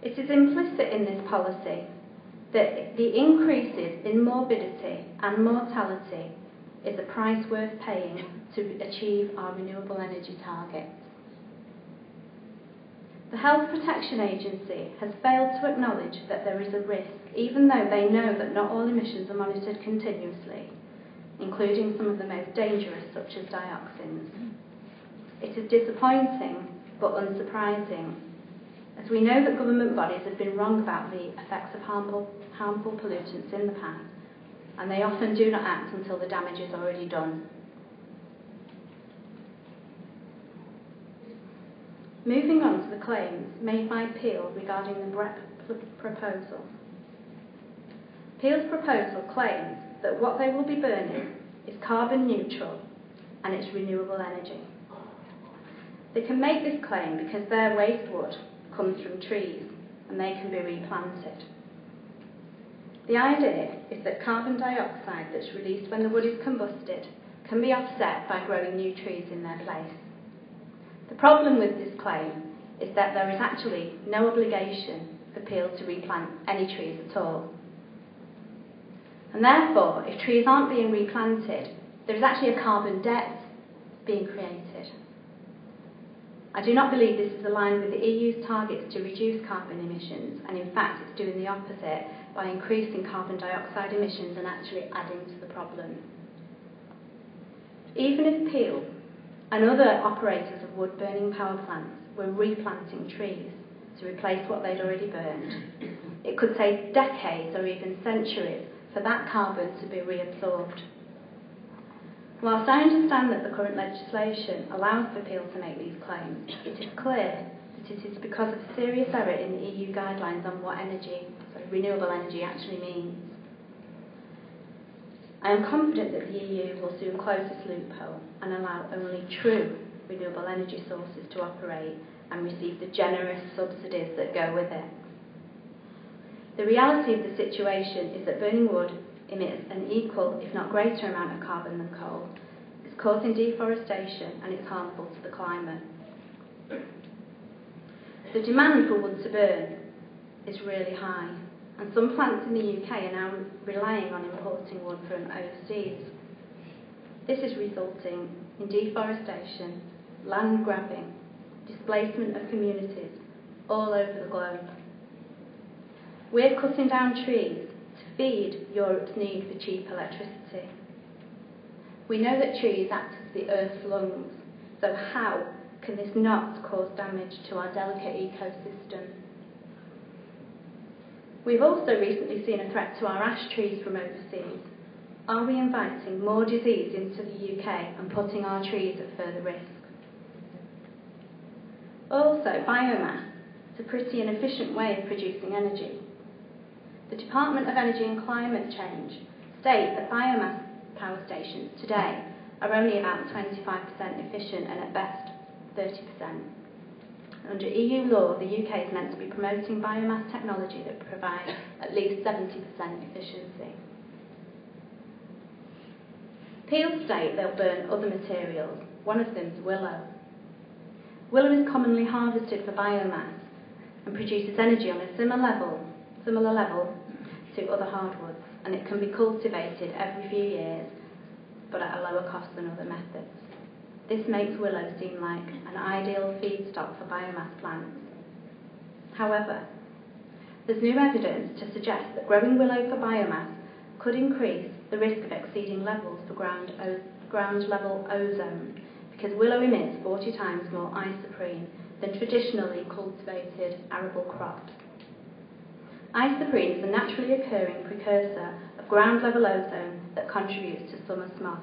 I: It is implicit in this policy that the increases in morbidity and mortality is a price worth paying to achieve our renewable energy targets. The Health Protection Agency has failed to acknowledge that there is a risk, even though they know that not all emissions are monitored continuously, including some of the most dangerous, such as dioxins. It is disappointing, but unsurprising, as we know that government bodies have been wrong about the effects of harmful pollutants in the past, and they often do not act until the damage is already done. Moving on to the claims made by Peel regarding the BREP proposal. Peel's proposal claims that what they will be burning is carbon neutral and it's renewable energy. They can make this claim because their waste wood comes from trees and they can be replanted. The idea is that carbon dioxide that's released when the wood is combusted can be offset by growing new trees in their place. The problem with this claim is that there is actually no obligation for Peel to replant any trees at all.
M: And therefore, if trees aren't being replanted, there is actually a carbon debt being created. I do not believe this is aligned with the EU's targets to reduce carbon emissions, and in fact it's doing the opposite by increasing carbon dioxide emissions and actually adding to the problem. Even if Peel and other operators of wood-burning power plants were replanting trees to replace what they'd already burned, it could take decades or even centuries for that carbon to be reabsorbed. Whilst I understand that the current legislation allows for Peel to make these claims, it is clear that it is because of a serious error in the EU guidelines on what renewable energy actually means. I am confident that the EU will soon close this loophole and allow only true renewable energy sources to operate and receive the generous subsidies that go with it. The reality of the situation is that burning wood emits an equal, if not greater, amount of carbon than coal. It's causing deforestation and it's harmful to the climate. The demand for wood to burn is really high, and some plants in the UK are now relying on importing wood from overseas. This is resulting in deforestation, land grabbing, displacement of communities all over the globe. We're cutting down trees to feed Europe's need for cheap electricity. We know that trees act as the Earth's lungs, so how can this not cause damage to our delicate ecosystem? We've also recently seen a threat to our ash trees from overseas. Are we inviting more disease into the UK and putting our trees at further risk? Also, biomass is a pretty inefficient way of producing energy. The Department of Energy and Climate Change state that biomass power stations today are only about 25% efficient and at best 30%. Under EU law, the UK is meant to be promoting biomass technology that provides at least 70% efficiency. Peel state they'll burn other materials. One of them is willow. Willow is commonly harvested for biomass and produces energy on a similar level to other hardwoods, and it can be cultivated every few years, but at a lower cost than other methods. This makes willow seem like an ideal feedstock for biomass plants. However, there's new evidence to suggest that growing willow for biomass could increase the risk of exceeding levels for ground level ozone, because willow emits 40 times more isoprene than traditionally cultivated arable crops. Isoprene is a naturally occurring precursor of ground level ozone that contributes to summer smog.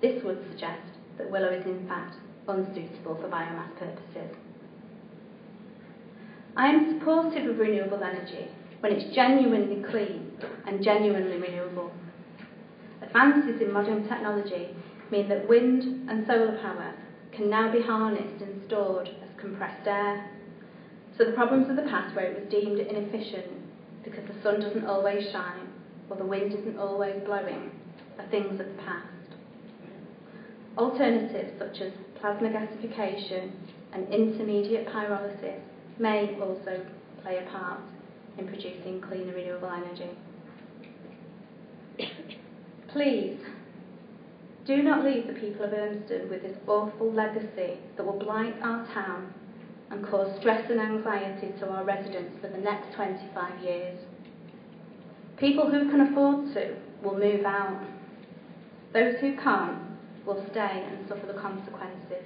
M: This would suggest that willow is in fact unsuitable for biomass purposes. I am supportive of renewable energy when it's genuinely clean and genuinely renewable. Advances in modern technology mean that wind and solar power can now be harnessed and stored as compressed air. So the problems of the past, where it was deemed inefficient because the sun doesn't always shine or the wind isn't always blowing, are things of the past. Alternatives such as plasma gasification and intermediate pyrolysis may also play a part in producing cleaner renewable energy. Please, do not leave the people of Urmston with this awful legacy that will blight our town and cause stress and anxiety to our residents for the next 25 years. People who can afford to will move out. Those who can't will stay and suffer the consequences.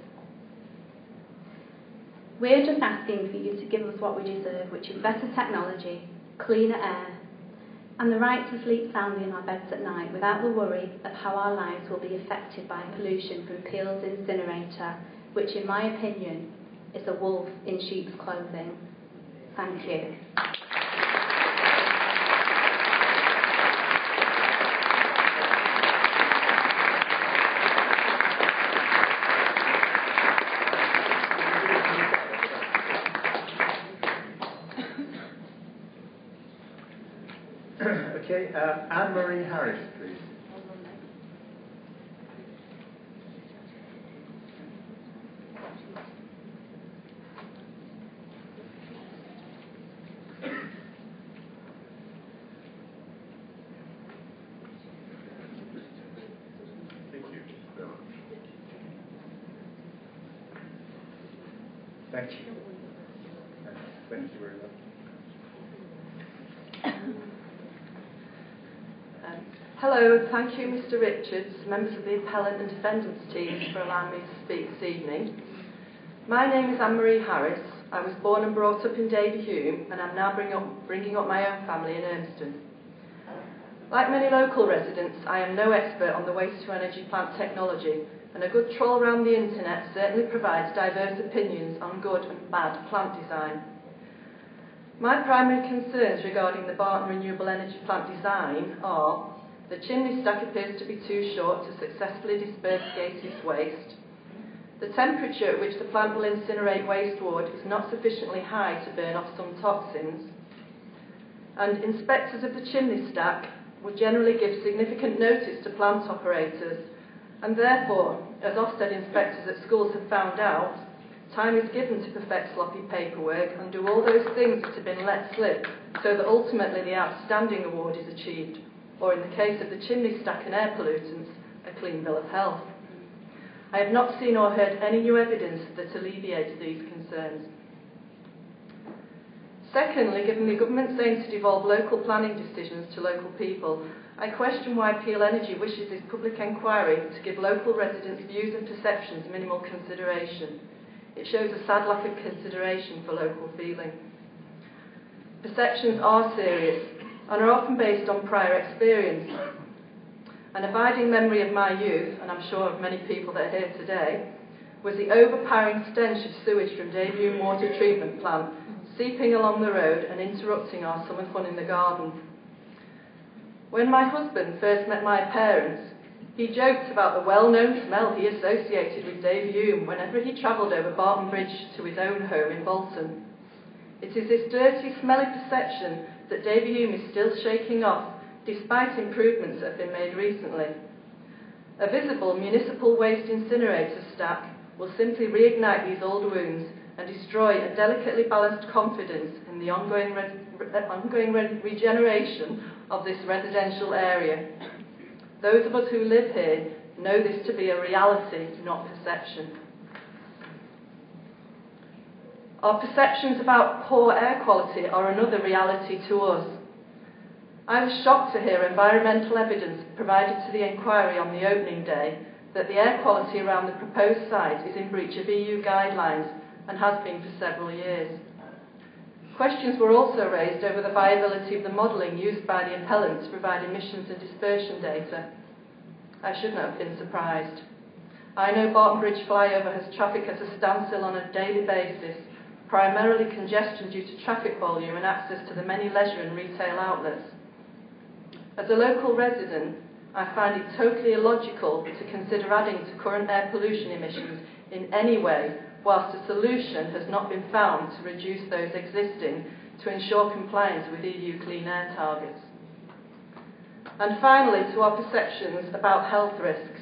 M: We're just asking for you to give us what we deserve, which is better technology, cleaner air, and the right to sleep soundly in our beds at night without the worry of how our lives will be affected by pollution from Peel's Incinerator, which in my opinion is a wolf in sheep's clothing. Thank you.
B: Okay, Anne-Marie Harris, please.
A: Thank you. Thank you very much.
N: Hello, thank you Mr Richards, members of the appellant and defendants teams for allowing me to speak this evening. My name is Anne-Marie Harris. I was born and brought up in Davyhulme and I'm now bringing up my own family in Urmston. Like many local residents, I am no expert on the waste-to-energy plant technology, and a good troll around the internet certainly provides diverse opinions on good and bad plant design. My primary concerns regarding the Barton Renewable Energy Plant design are: the chimney stack appears to be too short to successfully disperse gaseous waste. The temperature at which the plant will incinerate wastewood is not sufficiently high to burn off some toxins. And inspectors of the chimney stack will generally give significant notice to plant operators, and therefore, as Ofsted inspectors at schools have found out, time is given to perfect sloppy paperwork and do all those things that have been let slip, so that ultimately the outstanding award is achieved, or in the case of the chimney stack and air pollutants, a clean bill of health. I have not seen or heard any new evidence that alleviates these concerns. Secondly, given the government's aim to devolve local planning decisions to local people, I question why Peel Energy wishes this public inquiry to give local residents' views and perceptions minimal consideration. It shows a sad lack of consideration for local feeling. Perceptions are serious and are often based on prior experience. An abiding memory of my youth, and I'm sure of many people that are here today, was the overpowering stench of sewage from Davyhulme Water Treatment Plant seeping along the road and interrupting our summer fun in the garden. When my husband first met my parents, he joked about the well-known smell he associated with Davyhulme whenever he travelled over Barton Bridge to his own home in Bolton. It is this dirty, smelly perception that Davyhulme is still shaking off, despite improvements that have been made recently. A visible municipal waste incinerator stack will simply reignite these old wounds and destroy a delicately balanced confidence in the ongoing regeneration of this residential area. Those of us who live here know this to be a reality, not perception. Our perceptions about poor air quality are another reality to us. I was shocked to hear environmental evidence provided to the inquiry on the opening day that the air quality around the proposed site is in breach of EU guidelines and has been for several years. Questions were also raised over the viability of the modelling used by the appellant to provide emissions and dispersion data. I should not have been surprised. I know Barton Bridge flyover has traffic at a standstill on a daily basis, primarily congestion due to traffic volume and access to the many leisure and retail outlets. As a local resident, I find it totally illogical to consider adding to current air pollution emissions in any way, whilst a solution has not been found to reduce those existing to ensure compliance with EU clean air targets. And finally, to our perceptions about health risks.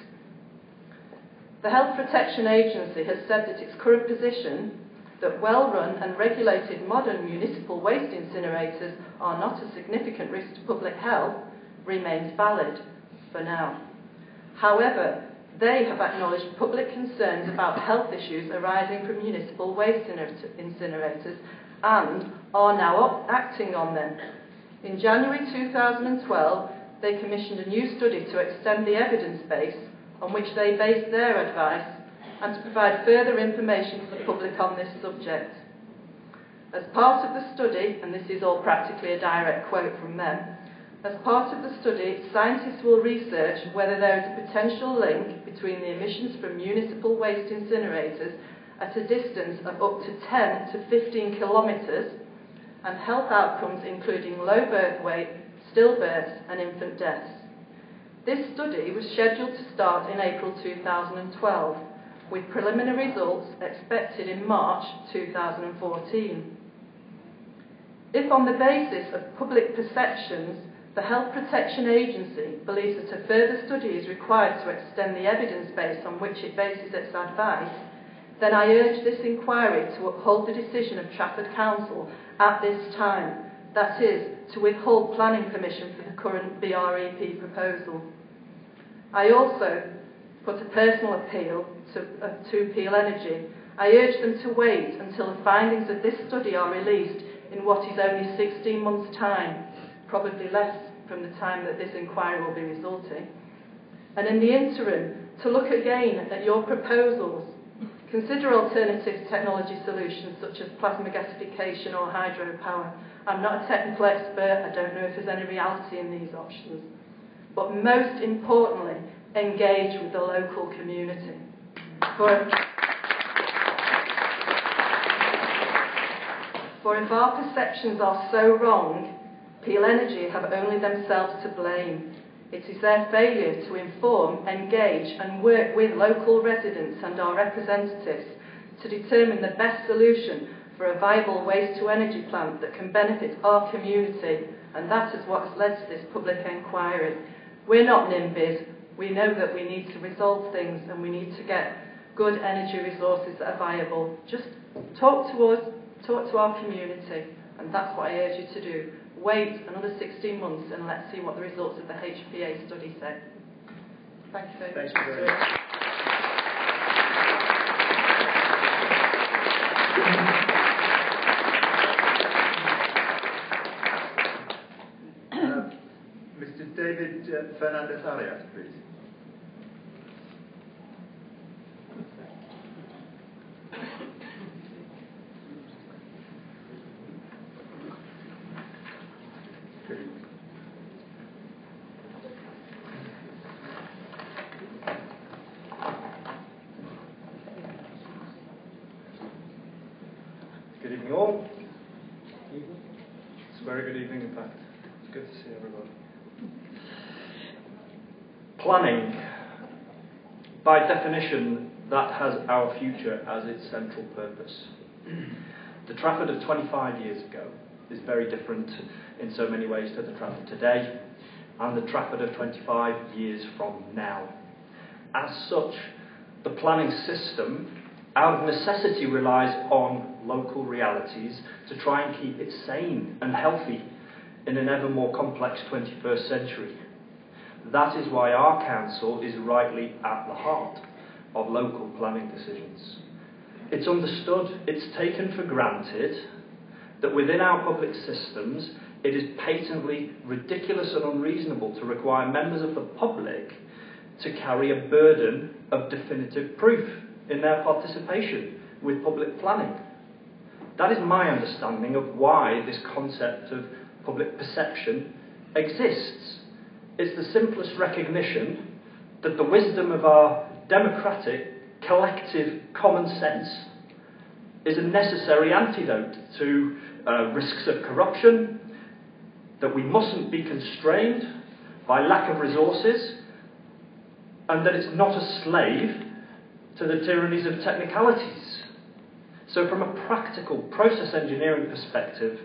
N: The Health Protection Agency has said that its current position, that well-run and regulated modern municipal waste incinerators are not a significant risk to public health, remains valid for now. However, they have acknowledged public concerns about health issues arising from municipal waste incinerators and are now acting on them. In January 2012, they commissioned a new study to extend the evidence base on which they base their advice and to provide further information to the public on this subject. As part of the study, and this is all practically a direct quote from them, as part of the study, scientists will research whether there is a potential link between the emissions from municipal waste incinerators at a distance of up to 10 to 15 kilometres and health outcomes including low birth weight, stillbirths and infant deaths. This study was scheduled to start in April 2012, with preliminary results expected in March 2014. If on the basis of public perceptions, the Health Protection Agency believes that a further study is required to extend the evidence base on which it bases its advice, then I urge this inquiry to uphold the decision of Trafford Council at this time, that is, to withhold planning permission for the current BREP proposal. I also put a personal appeal to Peel Energy I urge them to wait until the findings of this study are released in what is only 16 months' time, probably less from the time that this inquiry will be resulting. And in the interim, to look again at your proposals. Consider alternative technology solutions such as plasma gasification or hydropower. I'm not a technical expert, I don't know if there's any reality in these options. But most importantly, engage with the local community. For if our perceptions are so wrong, Peel Energy have only themselves to blame. It is their failure to inform, engage and work with local residents and our representatives to determine the best solution for a viable waste-to-energy plant that can benefit our community, and that is what has led to this public inquiry. We're not NIMBYs. We know that we need to resolve things and we need to get good energy resources that are viable. Just talk to us, talk to our community, and that's what I urge you to do. Wait another 16 months and let's see what the results of the HPA study say. Thank you very much.
A: Thank you very much. Mr. David Fernandez Arias, please.
O: Good evening all. It's a very good evening, in fact. It's good to see everybody. Planning. By definition, that has our future as its central purpose. The Trafford of 25 years ago is very different in so many ways to the Trafford today and the Trafford of 25 years from now. As such, the planning system out of necessity relies on local realities to try and keep it sane and healthy in an ever more complex 21st century. That is why our council is rightly at the heart of local planning decisions. It's understood, it's taken for granted that within our public systems it is patently ridiculous and unreasonable to require members of the public to carry a burden of definitive proof in their participation with public planning. That is my understanding of why this concept of public perception exists. It's the simplest recognition that the wisdom of our democratic, collective common sense is a necessary antidote to risks of corruption, that we mustn't be constrained by lack of resources, and that it's not a slave to the tyrannies of technicalities. So from a practical process engineering perspective,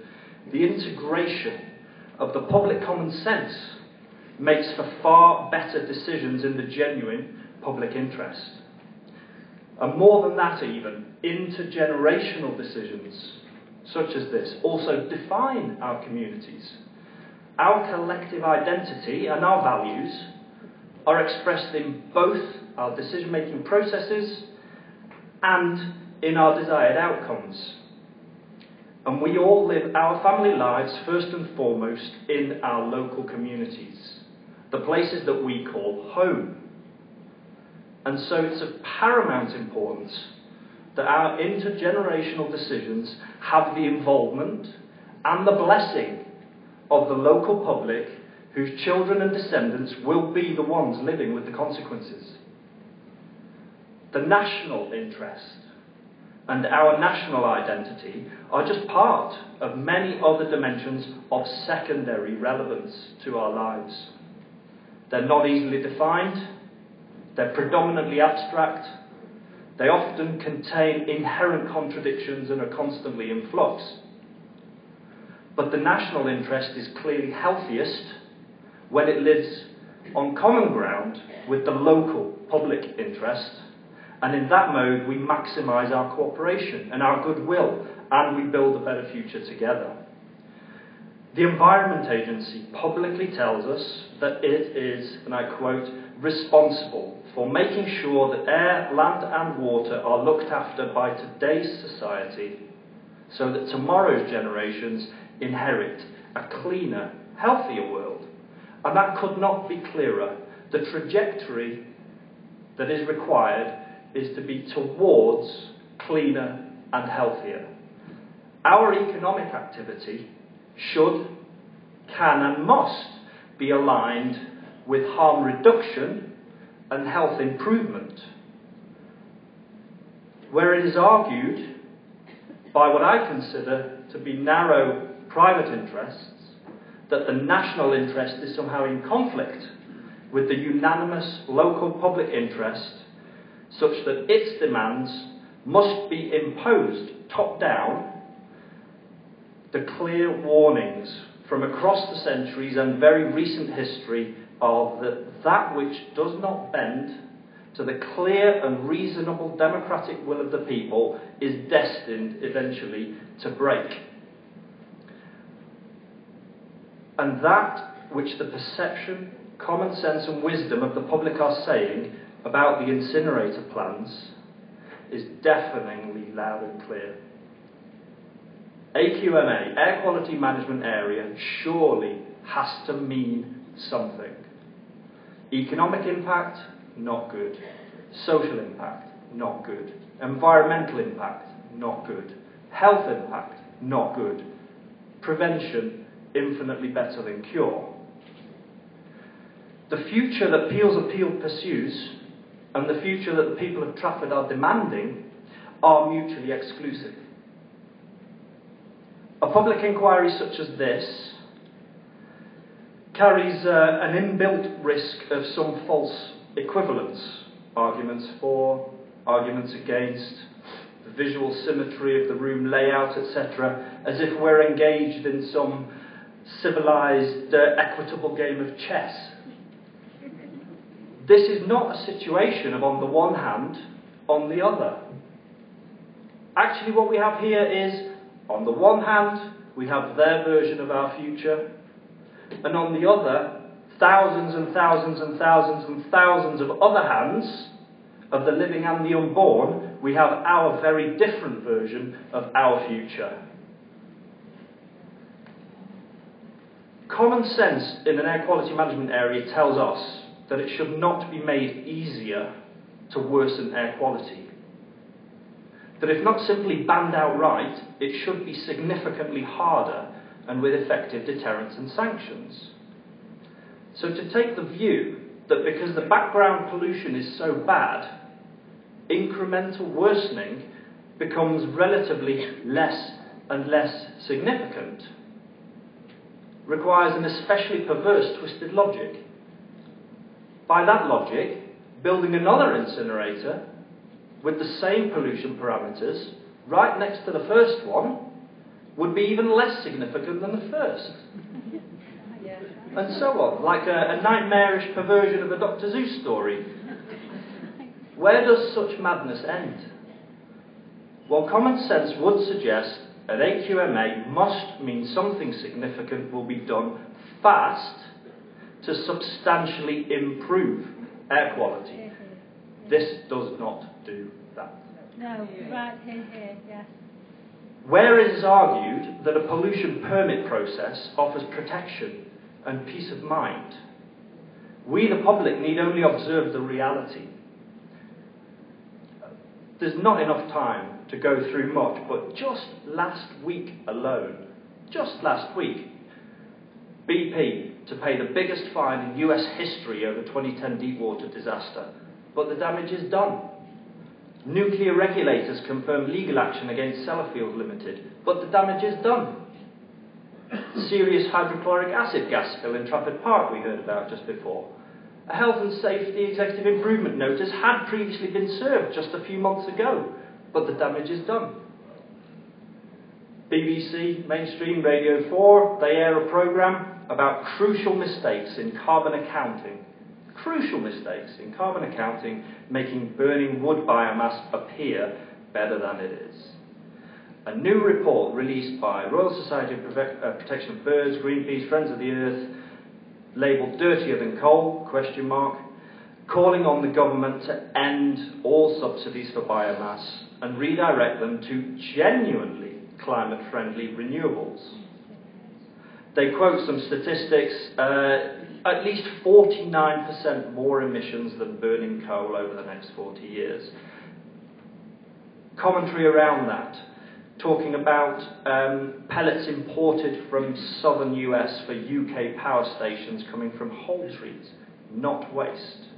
O: the integration of the public common sense makes for far better decisions in the genuine public interest. And more than that even, intergenerational decisions such as this also define our communities. Our collective identity and our values are expressed in both our decision-making processes and in our desired outcomes. And we all live our family lives first and foremost in our local communities, the places that we call home. And so it's of paramount importance that our intergenerational decisions have the involvement and the blessing of the local public whose children and descendants will be the ones living with the consequences. The national interest and our national identity are just part of many other dimensions of secondary relevance to our lives. They're not easily defined, they're predominantly abstract, they often contain inherent contradictions and are constantly in flux. But the national interest is clearly healthiest when it lives on common ground with the local public interest, and in that mode we maximise our cooperation and our goodwill, and we build a better future together. The Environment Agency publicly tells us that it is, and I quote, responsible for making sure that air, land and water are looked after by today's society so that tomorrow's generations inherit a cleaner, healthier world. And that could not be clearer. The trajectory that is required is to be towards cleaner and healthier. Our economic activity should, can and must be aligned with harm reduction and health improvement. Where it is argued by what I consider to be narrow private interests that the national interest is somehow in conflict with the unanimous local public interest, such that its demands must be imposed top-down, the clear warnings from across the centuries and very recent history are that that which does not bend to the clear and reasonable democratic will of the people is destined eventually to break. And that which the perception, common sense and wisdom of the public are saying about the incinerator plans is deafeningly loud and clear. AQMA, Air Quality Management Area, surely has to mean something. Economic impact, not good. Social impact, not good. Environmental impact, not good. Health impact, not good. Prevention, infinitely better than cure. The future that Peel's appeal pursues and the future that the people of Trafford are demanding are mutually exclusive. A public inquiry such as this carries an inbuilt risk of some false equivalence, arguments for, arguments against, the visual symmetry of the room layout, etc., as if we're engaged in some civilized, equitable game of chess. This is not a situation of on the one hand, on the other. Actually, what we have here is, on the one hand, we have their version of our future, and on the other, thousands and thousands and thousands and thousands of other hands of the living and the unborn, we have our very different version of our future. Common sense in an air quality management area tells us that it should not be made easier to worsen air quality. That if not simply banned outright, it should be significantly harder and with effective deterrence and sanctions. So to take the view that because the background pollution is so bad, incremental worsening becomes relatively less and less significant requires an especially perverse, twisted logic. By that logic, building another incinerator with the same pollution parameters right next to the first one would be even less significant than the first. And so on, like a nightmarish perversion of a Dr. Seuss story. Where does such madness end? Well, common sense would suggest that AQMA must mean something significant will be done fast to substantially improve air quality. This does not do that.
P: No, right here, yes.
O: Where it is argued that a pollution permit process offers protection and peace of mind, we, the public, need only observe the reality. There's not enough time to go through much, but just last week alone, BP to pay the biggest fine in US history over 2010 Deepwater disaster. But the damage is done. Nuclear regulators confirm legal action against Sellafield Limited, but the damage is done. Serious hydrochloric acid gas spill in Trafford Park we heard about just before. A health and safety executive improvement notice had previously been served just a few months ago, but the damage is done. BBC, mainstream Radio 4, they air a programme about crucial mistakes in carbon accounting. Crucial mistakes in carbon accounting, making burning wood biomass appear better than it is. A new report released by Royal Society of Protection of Birds, Greenpeace, Friends of the Earth, labelled Dirtier Than Coal, ? calling on the government to end all subsidies for biomass and redirect them to genuinely climate-friendly renewables. They quote some statistics, at least 49% more emissions than burning coal over the next 40 years. Commentary around that, talking about pellets imported from southern US for UK power stations coming from whole trees, not waste.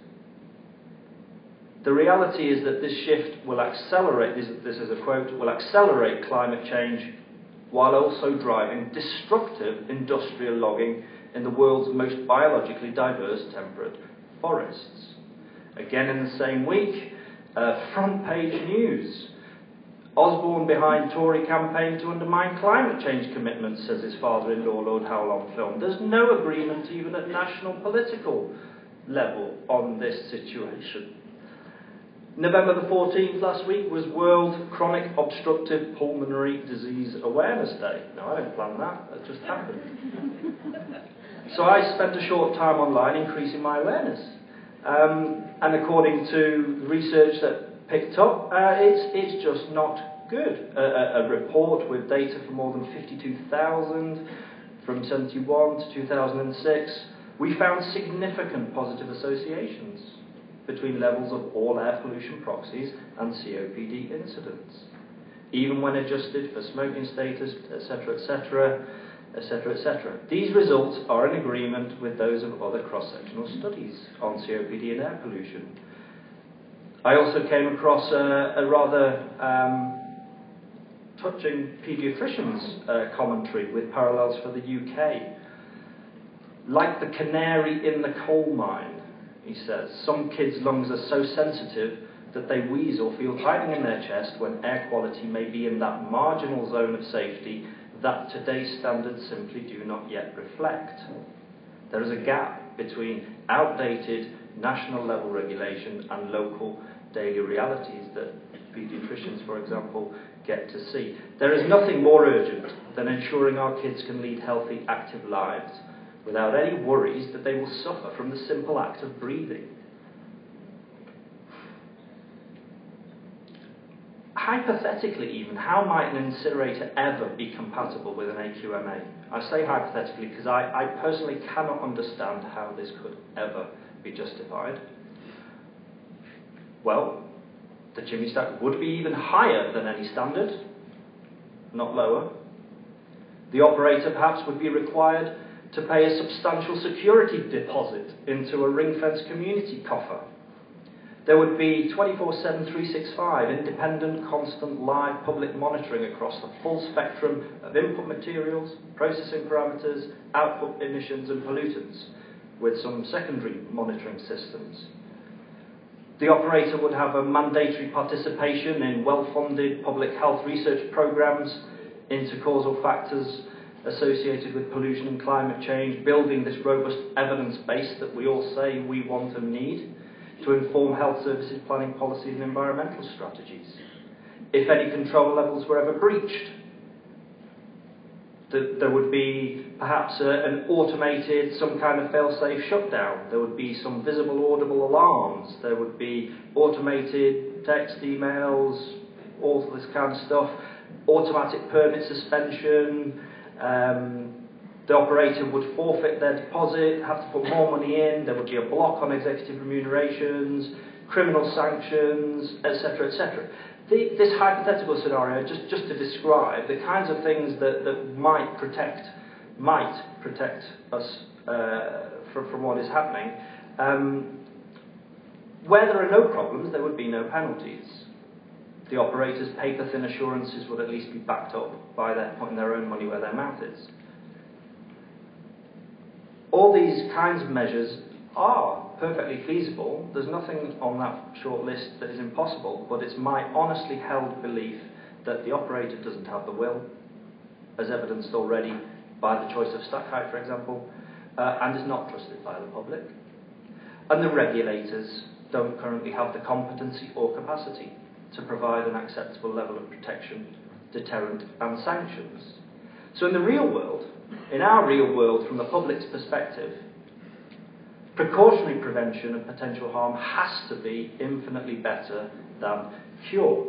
O: The reality is that this shift will accelerate, this is a quote, will accelerate climate change while also driving destructive industrial logging in the world's most biologically diverse temperate forests. Again in the same week, front page news. Osborne behind Tory campaign to undermine climate change commitments, says his father-in-law, Lord Howell, on film. There's no agreement even at national political level on this situation. November the 14th last week was World Chronic Obstructive Pulmonary Disease Awareness Day. No, I didn't plan that. That just happened. So I spent a short time online increasing my awareness. And according to research that picked up, it's just not good. A report with data for more than 52,000 from 71 to 2006, we found significant positive associations between levels of all air pollution proxies and COPD incidents, even when adjusted for smoking status, etc., etc., etc., etc. These results are in agreement with those of other cross-sectional studies on COPD and air pollution. I also came across a rather touching paediatrician's commentary with parallels for the UK. Like the canary in the coal mine, he says, some kids' lungs are so sensitive that they wheeze or feel tightening in their chest when air quality may be in that marginal zone of safety that today's standards simply do not yet reflect. There is a gap between outdated national level regulation and local daily realities that paediatricians, for example, get to see. There is nothing more urgent than ensuring our kids can lead healthy, active lives without any worries that they will suffer from the simple act of breathing. Hypothetically even, how might an incinerator ever be compatible with an AQMA? I say hypothetically because I personally cannot understand how this could ever be justified. Well, the chimney stack would be even higher than any standard, not lower. The operator perhaps would be required to pay a substantial security deposit into a ring-fenced community coffer. There would be 24/7, 365 independent, constant, live public monitoring across the full spectrum of input materials, processing parameters, output emissions and pollutants, with some secondary monitoring systems. The operator would have a mandatory participation in well-funded public health research programs into causal factors associated with pollution and climate change, building this robust evidence base that we all say we want and need to inform health services planning policies and environmental strategies. If any control levels were ever breached, there would be perhaps an automated, some kind of fail-safe shutdown. There would be some visible, audible alarms. There would be automated text, emails, all of this kind of stuff. Automatic permit suspension. The operator would forfeit their deposit, have to put more money in. There would be a block on executive remunerations, criminal sanctions, etc., etc. This hypothetical scenario, just to describe the kinds of things that might protect us from what is happening. Where there are no problems, there would be no penalties. The operator's paper-thin assurances would at least be backed up by their putting their own money where their mouth is. All these kinds of measures are perfectly feasible. There's nothing on that short list that is impossible, but it's my honestly held belief that the operator doesn't have the will, as evidenced already by the choice of stack height, for example, and is not trusted by the public. And the regulators don't currently have the competency or capacity to provide an acceptable level of protection, deterrent and sanctions. So in the real world, in our real world, from the public's perspective, Precautionary prevention of potential harm has to be infinitely better than cure.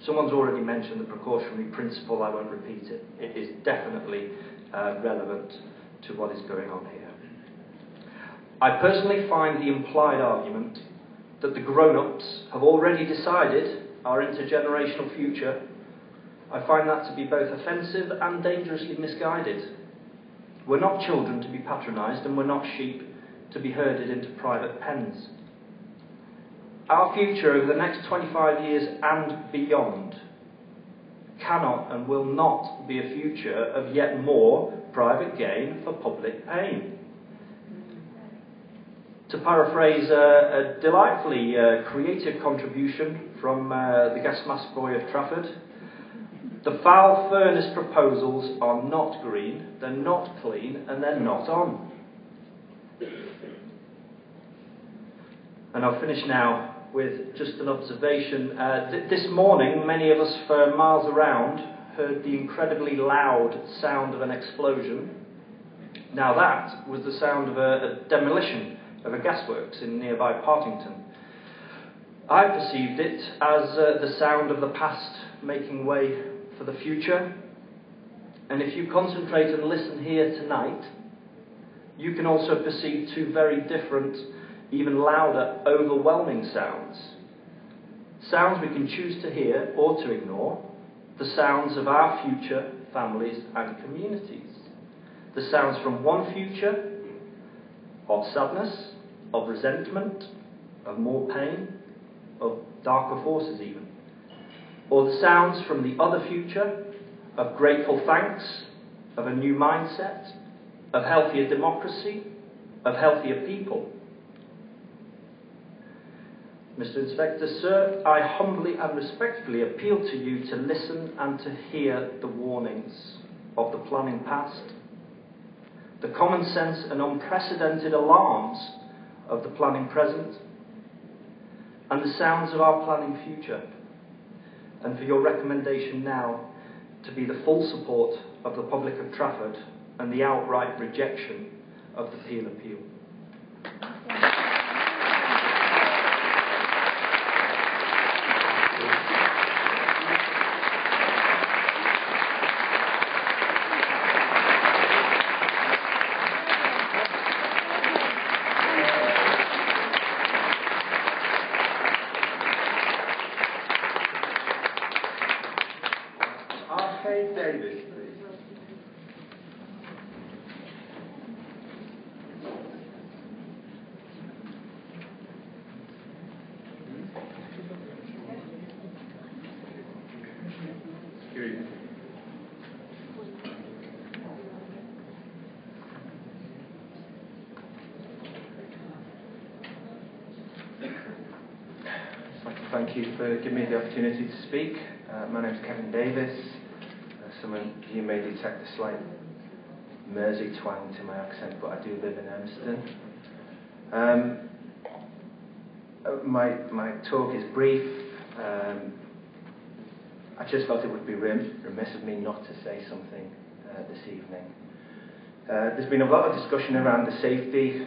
O: Someone's already mentioned the precautionary principle, I won't repeat it. It is definitely relevant to what is going on here. I personally find the implied argument that the grown-ups have already decided our intergenerational future, I find that to be both offensive and dangerously misguided. We're not children to be patronised, and we're not sheep to be herded into private pens. Our future over the next 25 years and beyond cannot and will not be a future of yet more private gain for public pain. To paraphrase a delightfully creative contribution from the gas mask boy of Trafford, the foul furnace proposals are not green, they're not clean, and they're not on. And I'll finish now with just an observation. This morning, many of us for miles around heard the incredibly loud sound of an explosion. Now that was the sound of a demolition of a gasworks in nearby Partington. I perceived it as the sound of the past making way for the future. And if you concentrate and listen here tonight, you can also perceive two very different, even louder, overwhelming sounds. Sounds we can choose to hear or to ignore. The sounds of our future, families and communities. The sounds from one future of sadness, of resentment, of more pain, of darker forces even. Or the sounds from the other future of grateful thanks, of a new mindset, of healthier democracy, of healthier people. Mr. Inspector, sir, I humbly and respectfully appeal to you to listen and to hear the warnings of the planning past, the common sense and unprecedented alarms of the planning present, and the sounds of our planning future, and for your recommendation now to be the full support of the public of Trafford and the outright rejection of the Peel appeal.
A: Davis, please.
Q: I'd like to thank you for giving me the opportunity to speak. My name is Kevin Davis. Some of you may detect a slight Mersey twang to my accent, but I do live in Elmston. My talk is brief. I just thought it would be remiss of me not to say something this evening. There's been a lot of discussion around the safety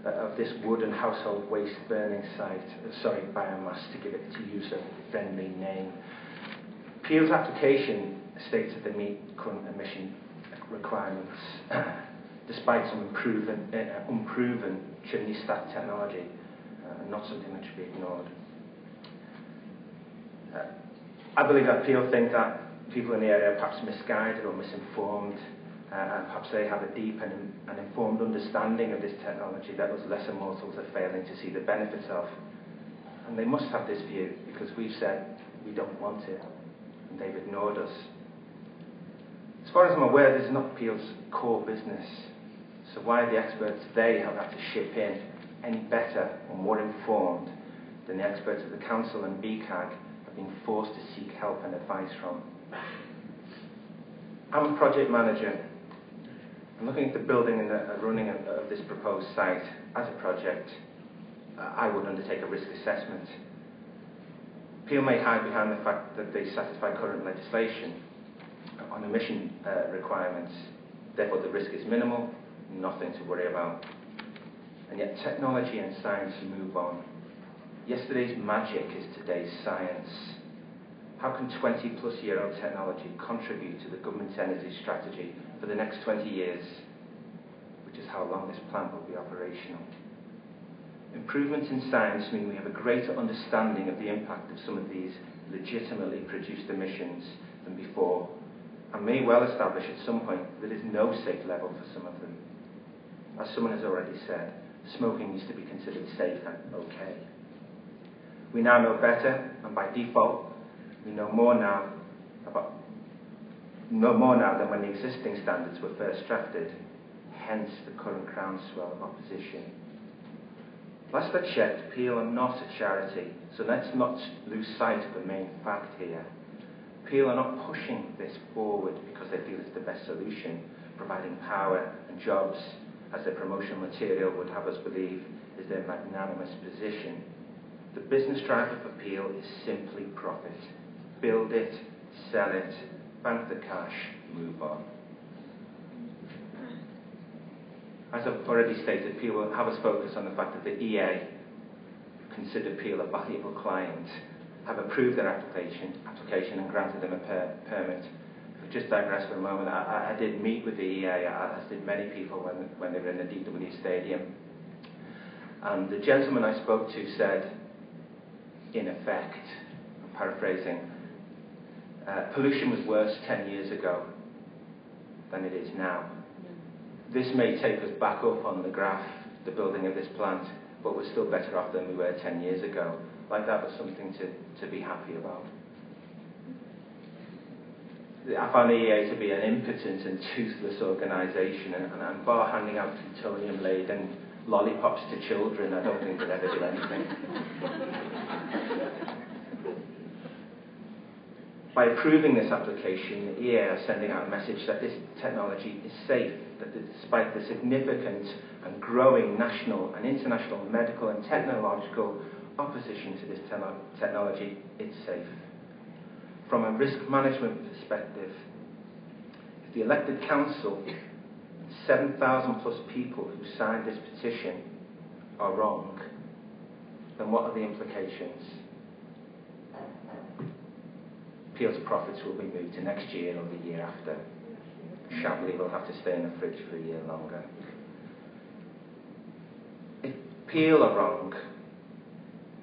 Q: of this wood and household waste burning site, biomass, to give it, to use a friendly name. Peel's application states that they meet current emission requirements, despite some unproven chimney stack technology, not something that should be ignored. I believe that Peel think that people in the area are perhaps misguided or misinformed, and perhaps they have a deep and informed understanding of this technology that us lesser mortals are failing to see the benefits of. And they must have this view, because we've said we don't want it, and they've ignored us. As far as I'm aware, this is not Peel's core business, so why are the experts they have had to ship in any better or more informed than the experts of the Council and BCAG have been forced to seek help and advice from? I'm a project manager. I'm looking at the building and the running of this proposed site as a project. I would undertake a risk assessment. Peel may hide behind the fact that they satisfy current legislation on emission requirements. Therefore, the risk is minimal, nothing to worry about. And yet technology and science move on. Yesterday's magic is today's science. How can 20-plus-year-old technology contribute to the government's energy strategy for the next 20 years, which is how long this plant will be operational? Improvements in science mean we have a greater understanding of the impact of some of these legitimately produced emissions than before, and may well establish at some point that there is no safe level for some of them. As someone has already said, smoking used to be considered safe and okay. We now know better, and by default, we know more now than when the existing standards were first drafted, hence the current groundswell of opposition. Last I checked, Peel are not a charity, so let's not lose sight of the main fact here. Peel are not pushing this forward because they feel it's the best solution, providing power and jobs, as their promotional material would have us believe is their magnanimous position. The business driver for Peel is simply profit. Build it, sell it, bank the cash, move on. As I've already stated, Peel will have us focus on the fact that the EA consider Peel a valuable client, have approved their application and granted them a permit. If I just digress for a moment, I did meet with the EA, as did many people when they were in the DW Stadium. And the gentleman I spoke to said, in effect, I'm paraphrasing, pollution was worse 10 years ago than it is now. This may take us back up on the graph, the building of this plant, but we're still better off than we were 10 years ago. Like that was something to be happy about. I found the EA to be an impotent and toothless organisation, and bar handing out plutonium-laden lollipops to children, I don't think they'd ever do anything. By approving this application, the EA are sending out a message that this technology is safe, that despite the significant and growing national and international medical and technological opposition to this technology, it's safe. From a risk management perspective, if the elected council, 7,000 plus people who signed this petition, are wrong, then what are the implications? Peel's profits will be moved to next year or the year after. Shapley will have to stay in the fridge for a year longer. If Peel are wrong,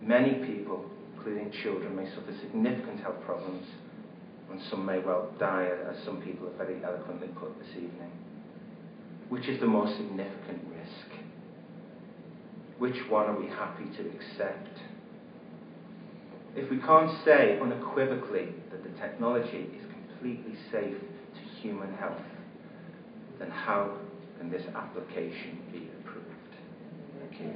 Q: many people, including children, may suffer significant health problems, and some may well die, as some people have very eloquently put this evening. Which is the more significant risk? Which one are we happy to accept? If we can't say unequivocally that the technology is completely safe to human health, then how can this application be approved? Thank you.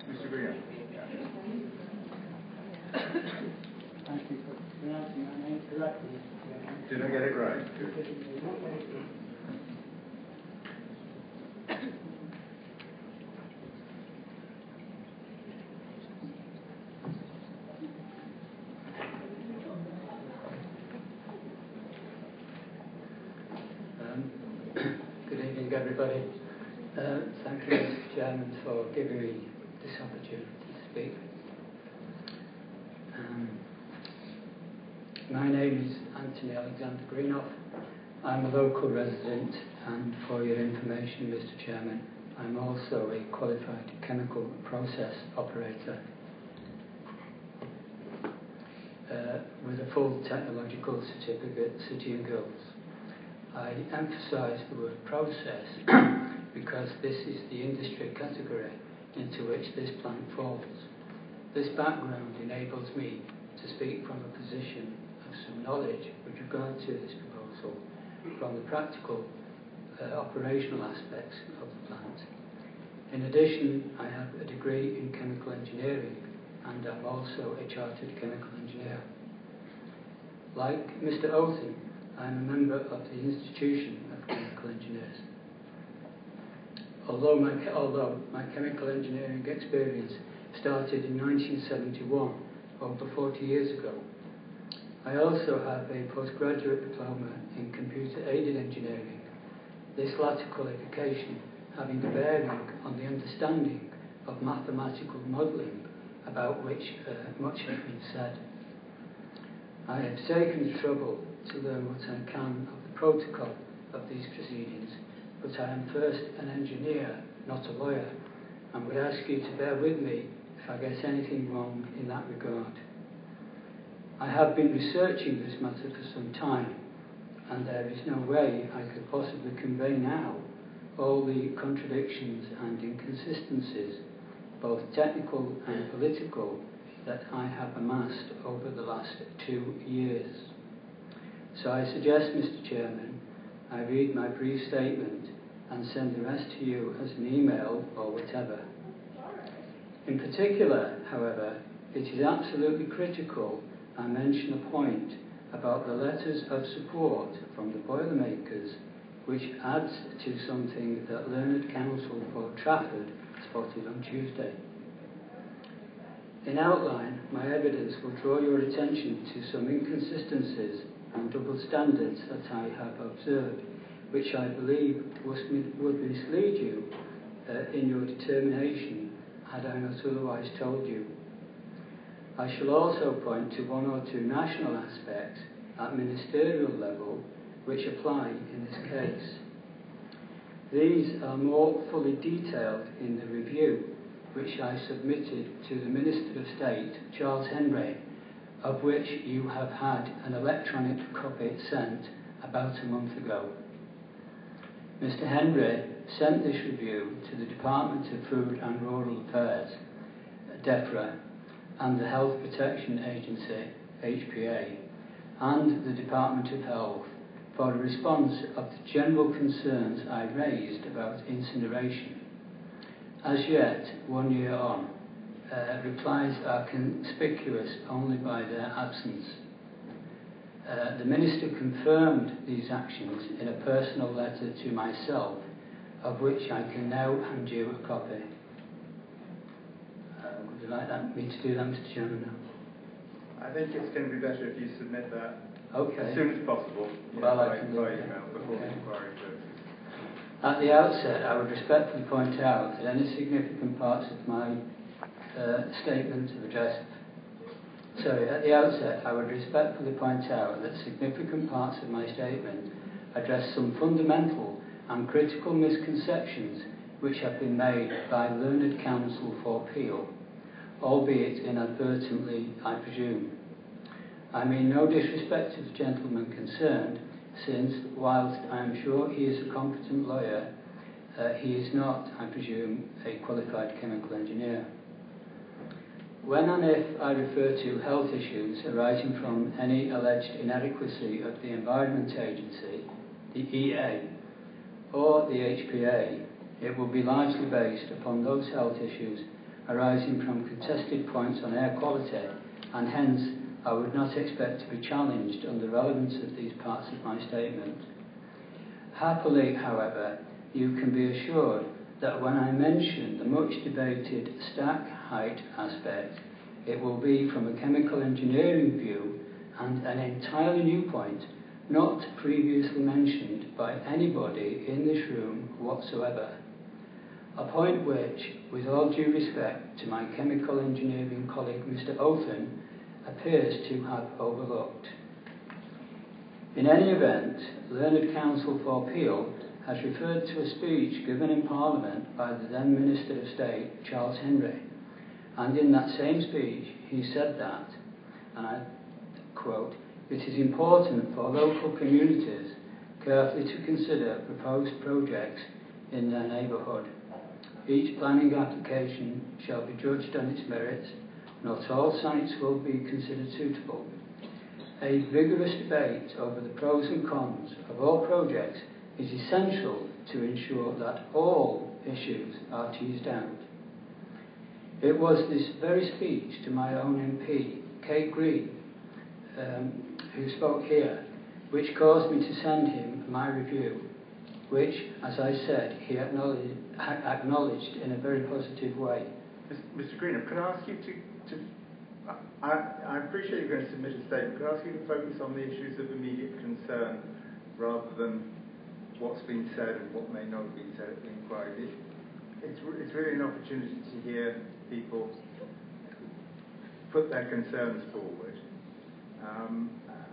B: Mr. Green.
R: Thank you for pronouncing my name correctly.
B: Did I get it right? Good.
R: Good evening, everybody. Thank you, Mr. Chairman, for giving me this opportunity to speak. My name is Anthony Alexander Greenoff. I'm a local resident, and for your information, Mr. Chairman, I'm also a qualified chemical process operator with a full technological certificate, City and Guilds. I emphasise the word process because this is the industry category into which this plant falls. This background enables me to speak from a position of some knowledge with regard to this proposal from the practical operational aspects of the plant. In addition, I have a degree in chemical engineering, and I'm also a chartered chemical engineer. Like Mr. Oaten, I'm a member of the Institution of Chemical Engineers. although my chemical engineering experience started in 1971, over 40 years ago. I also have a postgraduate diploma in computer-aided engineering, this latter qualification having a bearing on the understanding of mathematical modelling, about which much has been said. I have taken the trouble to learn what I can of the protocol of these proceedings, but I am first an engineer, not a lawyer, and would ask you to bear with me if I get anything wrong in that regard. I have been researching this matter for some time, and there is no way I could possibly convey now all the contradictions and inconsistencies, both technical and political, that I have amassed over the last 2 years. So I suggest, Mr. Chairman, I read my brief statement and send the rest to you as an email or whatever. In particular, however, it is absolutely critical I mention a point about the letters of support from the Boilermakers, which adds to something that Learned Counsel for Trafford spotted on Tuesday. In outline, my evidence will draw your attention to some inconsistencies and double standards that I have observed, which I believe would mislead you in your determination had I not otherwise told you. I shall also point to 1 or 2 national aspects at ministerial level which apply in this case. These are more fully detailed in the review which I submitted to the Minister of State, Charles Henry, of which you have had an electronic copy sent about a month ago. Mr. Henry sent this review to the Department of Food and Rural Affairs, DEFRA, and the Health Protection Agency, HPA, and the Department of Health for a response of the general concerns I raised about incineration. As yet, 1 year on, replies are conspicuous only by their absence. The Minister confirmed these actions in a personal letter to myself, of which I can now hand you a copy. Would you like me to do that, Mr. Chairman?
A: I think it's going to be better if you submit that
R: as
A: soon as possible, by email before the inquiry closes.
R: At the outset, I would respectfully point out that any significant parts of my statement of address. At the outset, I would respectfully point out that significant parts of my statement address some fundamental and critical misconceptions which have been made by Learned Counsel for Appeal, albeit inadvertently, I presume. I mean no disrespect to the gentleman concerned, since, whilst I am sure he is a competent lawyer, he is not, I presume, a qualified chemical engineer. When and if I refer to health issues arising from any alleged inadequacy of the Environment Agency, the EA, or the HPA, it will be largely based upon those health issues arising from contested points on air quality, and hence I would not expect to be challenged on the relevance of these parts of my statement. Happily, however, you can be assured that when I mention the much debated stack height aspect, it will be from a chemical engineering view and an entirely new point, not previously mentioned by anybody in this room whatsoever. A point which, with all due respect to my chemical engineering colleague Mr. Othen, appears to have overlooked. In any event, Learned Counsel for Appeal has referred to a speech given in Parliament by the then Minister of State, Charles Henry, and in that same speech he said that, and I quote, "It is important for local communities carefully to consider proposed projects in their neighbourhood. Each planning application shall be judged on its merits. Not all sites will be considered suitable. A vigorous debate over the pros and cons of all projects is essential to ensure that all issues are teased out." It was this very speech to my own MP, Kate Green, who spoke here, which caused me to send him my review. which, as I said, he acknowledged in a very positive way.
A: Mr. Greenup, could I ask you I appreciate you're going to submit a statement. Could I ask you to focus on the issues of immediate concern rather than what's been said and what may not have been said at the inquiry? It's really an opportunity to hear people put their concerns forward.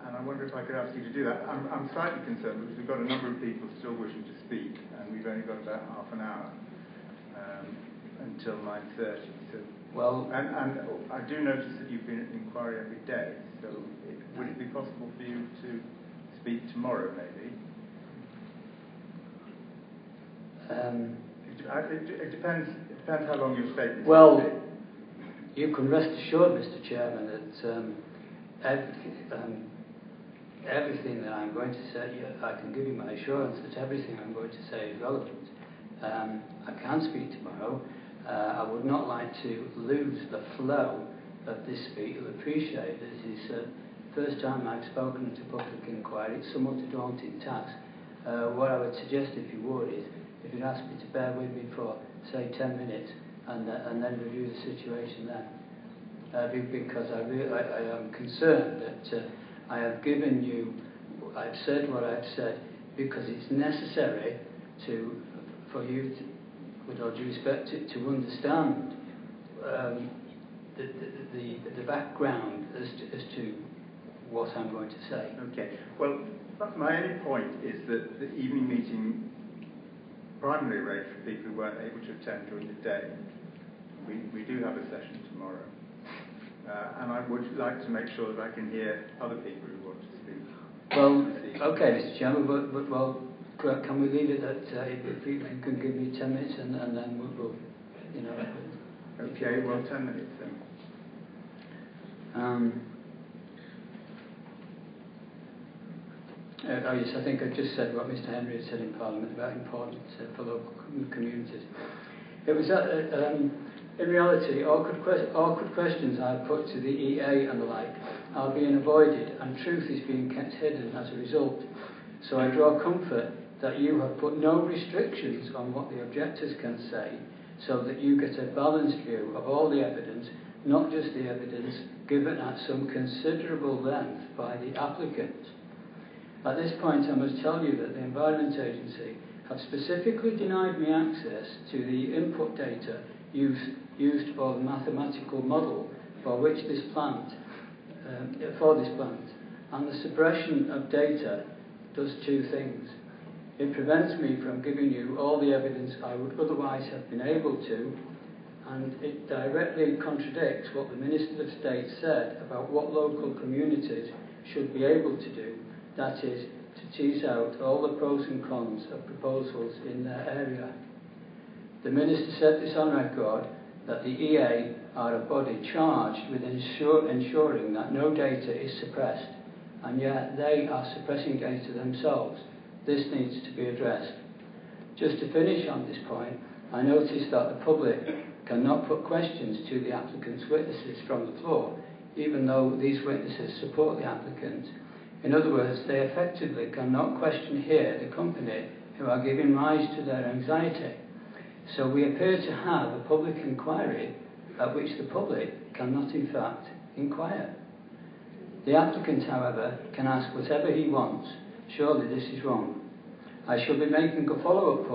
A: And I wonder if I could ask you to do that. I'm slightly concerned because we've got a number of people still wishing to speak, and we've only got about half an hour until 9:30. So,
R: well,
A: and I do notice that you've been at the inquiry every day. So, would it be possible for you to speak tomorrow, maybe? It depends how long your statement.
R: Well, you can rest assured, Mr. Chairman, that everything that I'm going to say, I can give you my assurance that everything I'm going to say is relevant. I can speak tomorrow. I would not like to lose the flow of this speech. You'll appreciate that it is the first time I've spoken at a public inquiry. It's somewhat a daunting task. What I would suggest, if you would, is if you'd ask me to bear with me for, say, 10 minutes and then review the situation then. Because I am concerned that I have given you, I've said what I've said, because it's necessary for you, with all due respect, to understand the background as to what I'm going to say.
A: Okay. Well, my only point is that the evening meeting primarily arranged for people who weren't able to attend during the day. We do have a session tomorrow. And I would like to make sure that I can hear other people who want to speak.
R: Well, okay, Mr. Chairman, but well, can we leave it at if you can give me 10 minutes and then we'll you know.
A: Okay, well, 10 minutes then.
R: Oh yes, I think I just said what Mr. Henry had said in Parliament about importance for local communities. It was in reality, awkward questions I put to the EA and the like are being avoided, and truth is being kept hidden as a result. So I draw comfort that you have put no restrictions on what the objectors can say, so that you get a balanced view of all the evidence, not just the evidence given at some considerable length by the applicant. At this point, I must tell you that the Environment Agency have specifically denied me access to the input data used for the mathematical model for this plant, and the suppression of data does two things. It prevents me from giving you all the evidence I would otherwise have been able to, and it directly contradicts what the Minister of State said about what local communities should be able to do, that is, to tease out all the pros and cons of proposals in their area. The Minister said this on record, that the EA are a body charged with ensuring that no data is suppressed, and yet they are suppressing data themselves. This needs to be addressed. Just to finish on this point, I noticed that the public cannot put questions to the applicant's witnesses from the floor, even though these witnesses support the applicant. In other words, they effectively cannot question here the company who are giving rise to their anxiety. So we appear to have a public inquiry at which the public cannot in fact inquire. The applicant, however, can ask whatever he wants. Surely this is wrong. I shall be making a follow-up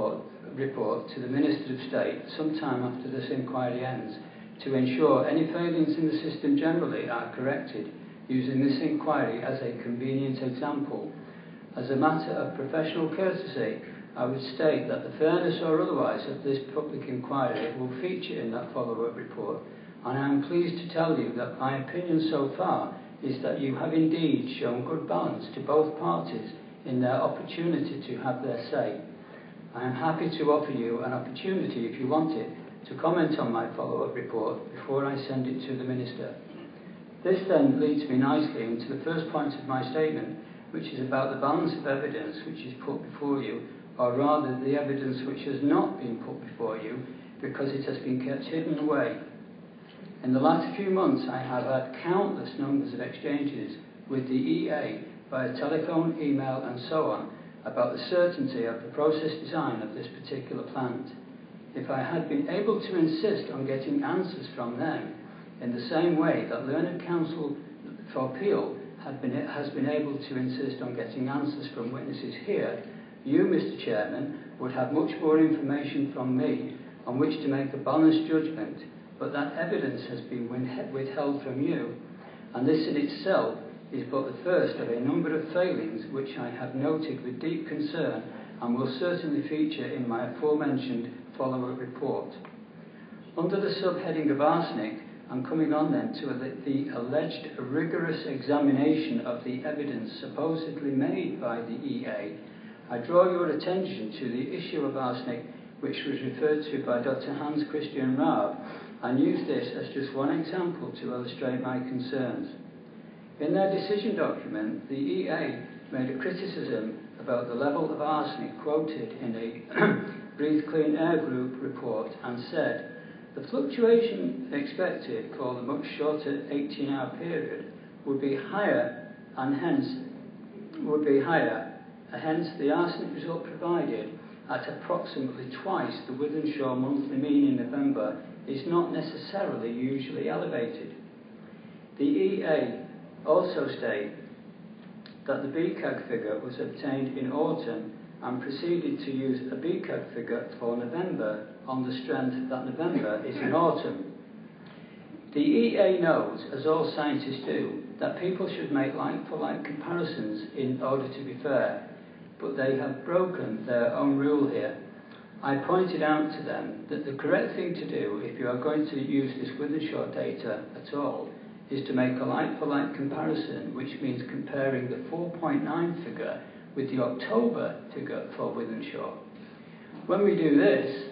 R: report to the Minister of State sometime after this inquiry ends to ensure any failings in the system generally are corrected, using this inquiry as a convenient example. As a matter of professional courtesy, I would state that the fairness or otherwise of this public inquiry will feature in that follow-up report, and I am pleased to tell you that my opinion so far is that you have indeed shown good balance to both parties in their opportunity to have their say. I am happy to offer you an opportunity, if you want it, to comment on my follow-up report before I send it to the Minister. This then leads me nicely into the first point of my statement, which is about the balance of evidence which is put before you, or rather the evidence which has not been put before you because it has been kept hidden away. In the last few months I have had countless numbers of exchanges with the EA via telephone, email and so on, about the certainty of the process design of this particular plant. If I had been able to insist on getting answers from them in the same way that Learned Counsel for Appeal has been able to insist on getting answers from witnesses here, you, Mr. Chairman, would have much more information from me on which to make a balanced judgment, but that evidence has been withheld from you, and this in itself is but the first of a number of failings which I have noted with deep concern and will certainly feature in my aforementioned follow-up report. Under the subheading of arsenic, I'm coming on then to the alleged rigorous examination of the evidence supposedly made by the EA. I draw your attention to the issue of arsenic which was referred to by Dr. Hans Christian Raab, and use this as just one example to illustrate my concerns. In their decision document, the EA made a criticism about the level of arsenic quoted in a Breathe Clean Air Group report and said, the fluctuation expected for the much shorter 18-hour period would be higher and hence the arsenic result provided at approximately twice the Wythenshawe monthly mean in November is not necessarily usually elevated. The EA also state that the BCAG figure was obtained in autumn and proceeded to use a BCAG figure for November on the strength that November is in autumn. The EA knows, as all scientists do, that people should make like-for-like comparisons in order to be fair, but they have broken their own rule here. I pointed out to them that the correct thing to do if you are going to use this Wythenshawe data at all is to make a like-for-like comparison, which means comparing the 4.9 figure with the October figure for Wythenshawe. When we do this,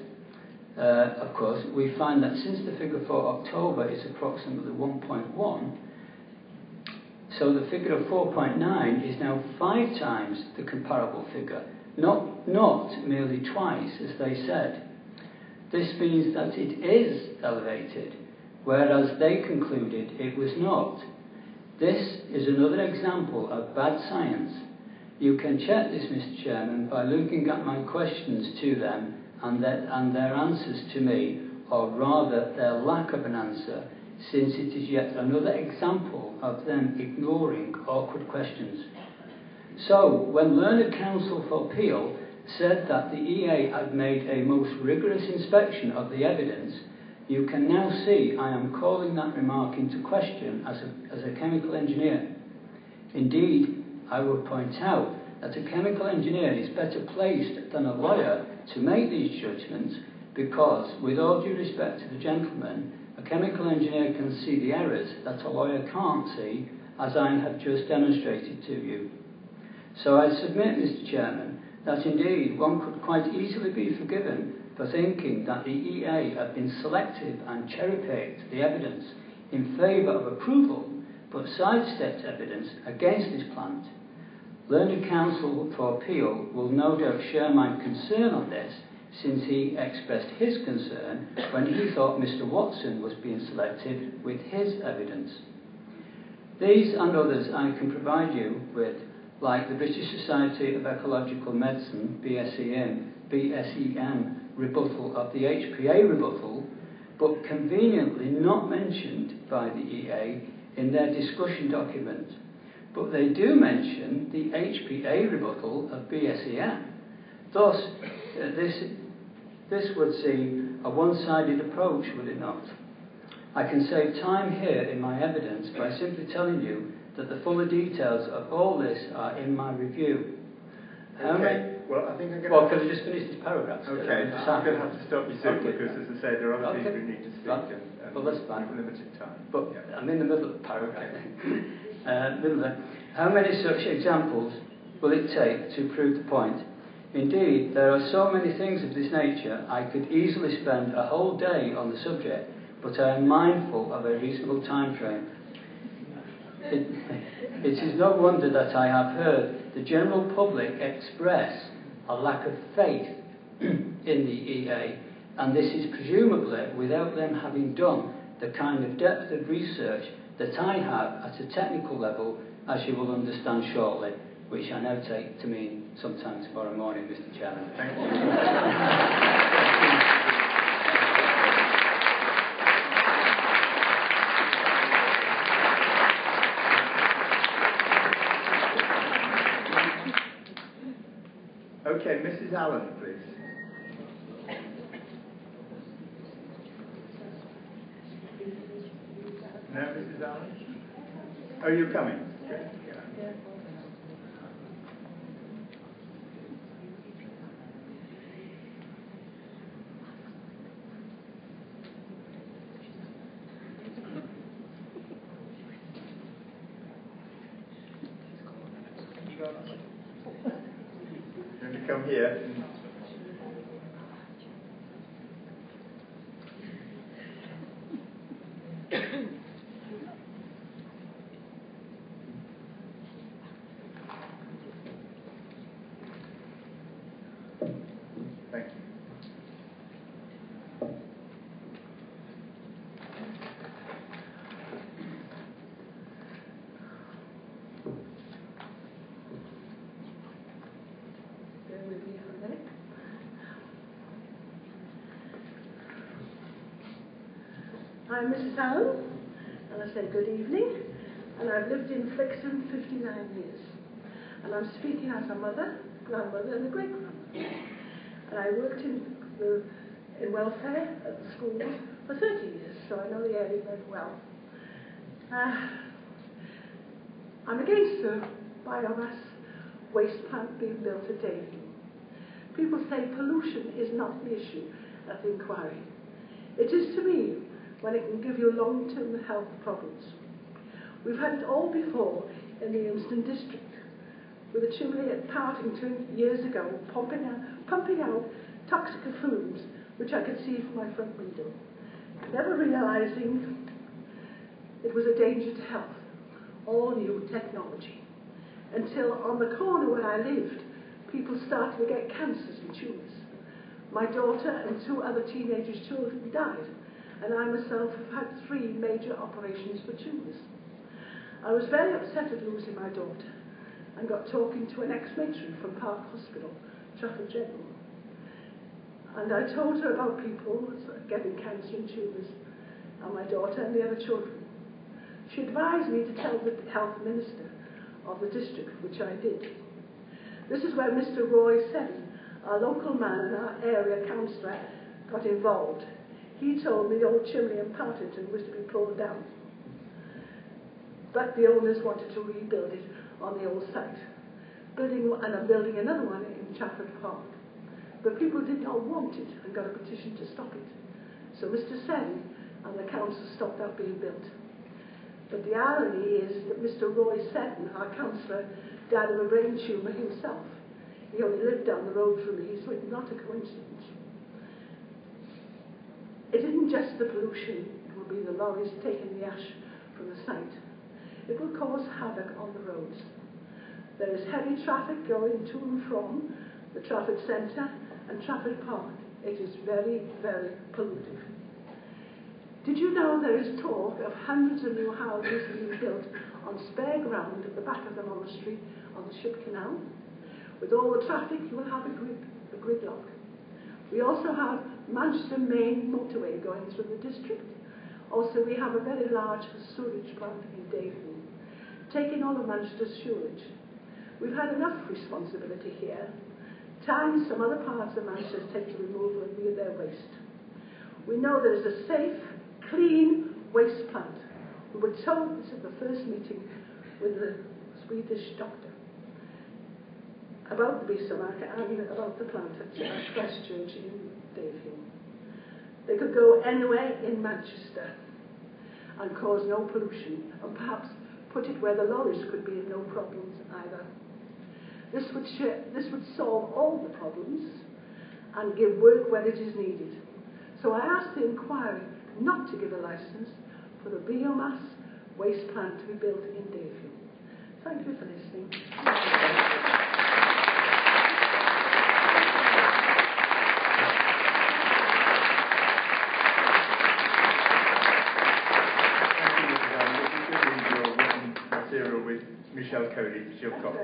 R: of course, we find that since the figure for October is approximately 1.1, so the figure of 4.9 is now 5 times the comparable figure, not merely twice, as they said. This means that it is elevated, whereas they concluded it was not. This is another example of bad science. You can check this, Mr. Chairman, by looking at my questions to them and their answers to me, or rather their lack of an answer, since it is yet another example of them ignoring awkward questions. So, when Learned Counsel for Appeal said that the EA had made a most rigorous inspection of the evidence, you can now see I am calling that remark into question as a chemical engineer. Indeed, I would point out that a chemical engineer is better placed than a lawyer to make these judgments because, with all due respect to the gentleman, a chemical engineer can see the errors that a lawyer can't see, as I have just demonstrated to you. So I submit, Mr. Chairman, that indeed one could quite easily be forgiven for thinking that the EA have been selective and cherry-picked the evidence in favour of approval, but sidestepped evidence against this plant. Learned Counsel for Appeal will no doubt share my concern on this, since he expressed his concern when he thought Mr. Watson was being selected with his evidence. These and others I can provide you with, like the British Society of Ecological Medicine, BSEM rebuttal of the HPA rebuttal, but conveniently not mentioned by the EA in their discussion document. But they do mention the HPA rebuttal of BSEM. Thus, this would seem a one-sided approach, would it not? I can save time here in my evidence by simply telling you that the fuller details of all this are in my review.
A: Well, I think I'm going
R: Well, can I just finish this paragraph?
A: Okay, I'm going to have to stop you soon because, as I said, there are other people who need to speak and
R: well, that's fine.
A: we have limited time.
R: But I'm in the middle of the paragraph. How many such examples will it take to prove the point? Indeed, there are so many things of this nature, I could easily spend a whole day on the subject, but I am mindful of a reasonable time frame. It is no wonder that I have heard the general public express a lack of faith in the EA, and this is presumably without them having done the kind of depth of research that I have at a technical level, as you will understand shortly. which I now take to mean sometime tomorrow morning, Mr. Chairman.
A: Thank you. Okay, Mrs. Allen, please. No, Mrs. Allen? Oh, you're coming? Good. Yeah. Going to come here. Thank you.
S: Bear with me for a minute. I'm Mrs. Allen, and I say good evening, and I've lived in Flixton 59 years. And I'm speaking as a mother, grandmother, and a great-grandmother. And I worked in welfare at the school for 30 years, so I know the area very well. I'm against the biomass waste plant being built at Davyhulme. People say pollution is not the issue at the inquiry. It is to me when it can give you long-term health problems. We've had it all before in the Incinerator district, with a chimney at Partington years ago pumping out toxic fumes, which I could see from my front window, never realising it was a danger to health. All new technology. Until on the corner where I lived, people started to get cancers and tumours. My daughter and 2 other teenagers' children died, and I myself have had 3 major operations for tumours. I was very upset at losing my daughter and got talking to an ex-matron from Park Hospital, Trafford General. And I told her about people getting cancer and tumours, and my daughter and the other children. She advised me to tell the health minister of the district, which I did. This is where Mr. Roy Seddon, our local man and our area councillor, got involved. He told me the old chimney in Partington was to be pulled down. But the owners wanted to rebuild it on the old site. And I'm building another one in Trafford Park. But people did not want it and got a petition to stop it. So Mr. Seddon and the council stopped that being built. But the irony is that Mr. Roy Seddon, our councillor, died of a brain tumour himself. He only lived down the road from me, so it's not a coincidence. It isn't just the pollution, it will be the lorries taking the ash from the site. It will cause havoc on the roads. There is heavy traffic going to and from the Trafford Centre and Trafford Park. It is very, very pollutive. Did you know there is talk of hundreds of new houses being built on spare ground at the back of the monastery on the Ship Canal? With all the traffic, you will have a gridlock. We also have Manchester main motorway going through the district. Also, we have a very large sewage plant in Davyhulme, taking all of Manchester's sewage. We've had enough responsibility here. Time some other parts of Manchester take the removal of their waste. We know there is a safe, clean waste plant. We were told this at the first meeting with the Swedish doctor about the Bismarck and about the plant at Christchurch in Davyhulme. They could go anywhere in Manchester and cause no pollution, and perhaps put it where the lorries could be no problems either. This would solve all the problems and give work where it is needed. So I asked the inquiry not to give a licence for the biomass waste plant to be built in Davyhulme. Thank you for listening.
A: Michelle Cody, she'll copy.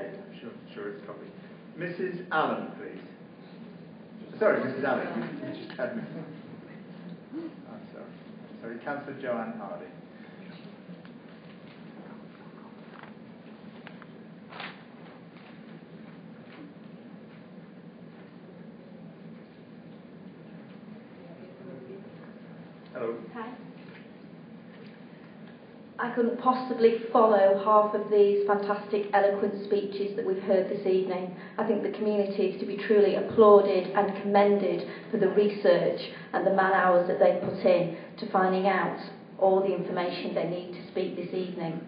A: Sure it's copied. Mrs. Allen, please. Sorry, Mrs. Allen. You just had me. I'm sorry. Sorry, Councillor Joanne Hardy. Hello.
M: Hi. I couldn't possibly follow half of these fantastic, eloquent speeches that we've heard this evening. I think the community is to be truly applauded and commended for the research and the man-hours that they've put in to finding out all the information they need to speak this evening.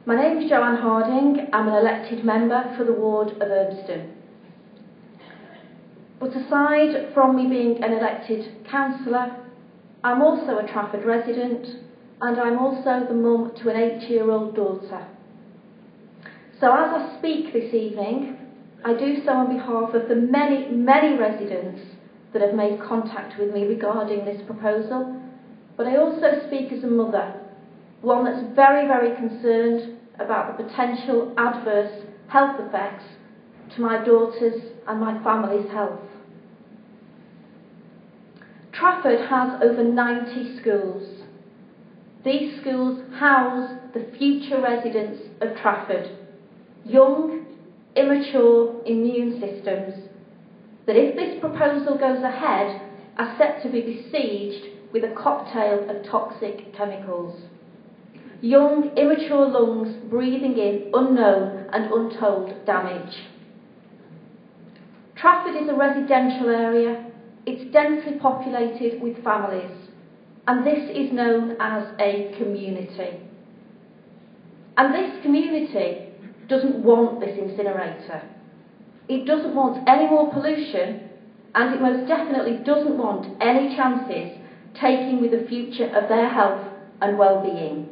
M: My name is Joanne Harding. I'm an elected member for the ward of Urmston. But aside from me being an elected councillor, I'm also a Trafford resident, and I'm also the mum to an 8-year-old daughter. So as I speak this evening, I do so on behalf of the many, many residents that have made contact with me regarding this proposal, but I also speak as a mother, one that's very, very concerned about the potential adverse health effects to my daughter's and my family's health. Trafford has over 90 schools. These schools house the future residents of Trafford, young, immature immune systems that, if this proposal goes ahead, are set to be besieged with a cocktail of toxic chemicals. Young, immature lungs breathing in unknown and untold damage. Trafford is a residential area. It's densely populated with families, and this is known as a community. And this community doesn't want this incinerator. It doesn't want any more pollution, and it most definitely doesn't want any chances taking with the future of their health and well-being.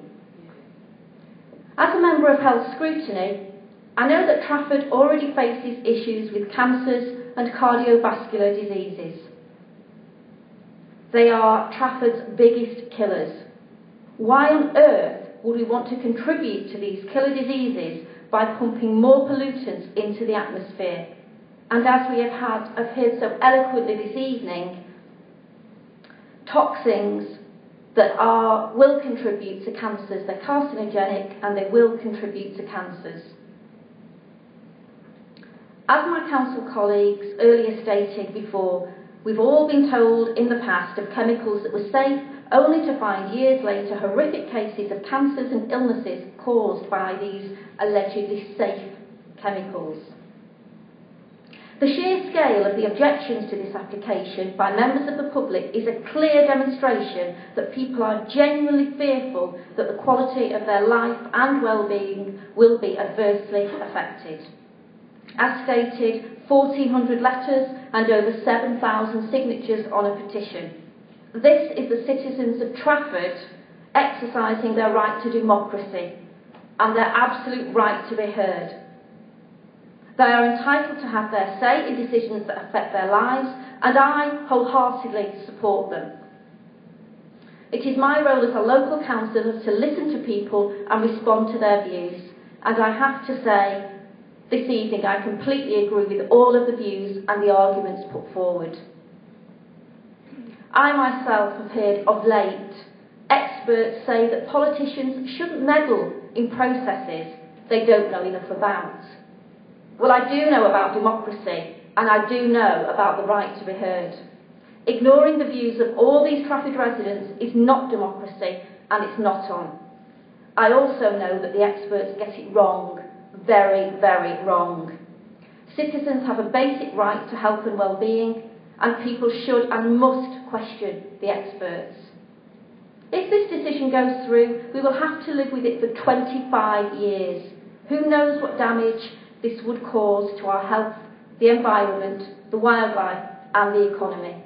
M: As a member of Health Scrutiny, I know that Trafford already faces issues with cancers and cardiovascular diseases. They are Trafford's biggest killers. Why on earth would we want to contribute to these killer diseases by pumping more pollutants into the atmosphere? And as we have heard so eloquently this evening, toxins that will contribute to cancers. They're carcinogenic and they will contribute to cancers. As my council colleagues earlier stated before, we've all been told in the past of chemicals that were safe, only to find years later horrific cases of cancers and illnesses caused by these allegedly safe chemicals. The sheer scale of the objections to this application by members of the public is a clear demonstration that people are genuinely fearful that the quality of their life and well-being will be adversely affected. As stated, 1,400 letters and over 7,000 signatures on a petition. This is the citizens of Trafford exercising their right to democracy and their absolute right to be heard. They are entitled to have their say in decisions that affect their lives, and I wholeheartedly support them. It is my role as a local councillor to listen to people and respond to their views, and I have to say, this evening I completely agree with all of the views and the arguments put forward. I myself have heard of late experts say that politicians shouldn't meddle in processes they don't know enough about. Well, I do know about democracy, and I do know about the right to be heard. Ignoring the views of all these Trafford residents is not democracy, and it's not on. I also know that the experts get it wrong, very, very wrong. Citizens have a basic right to health and well-being, and people should and must question the experts. If this decision goes through, we will have to live with it for 25 years. Who knows what damage this would cause to our health, the environment, the wildlife and the economy.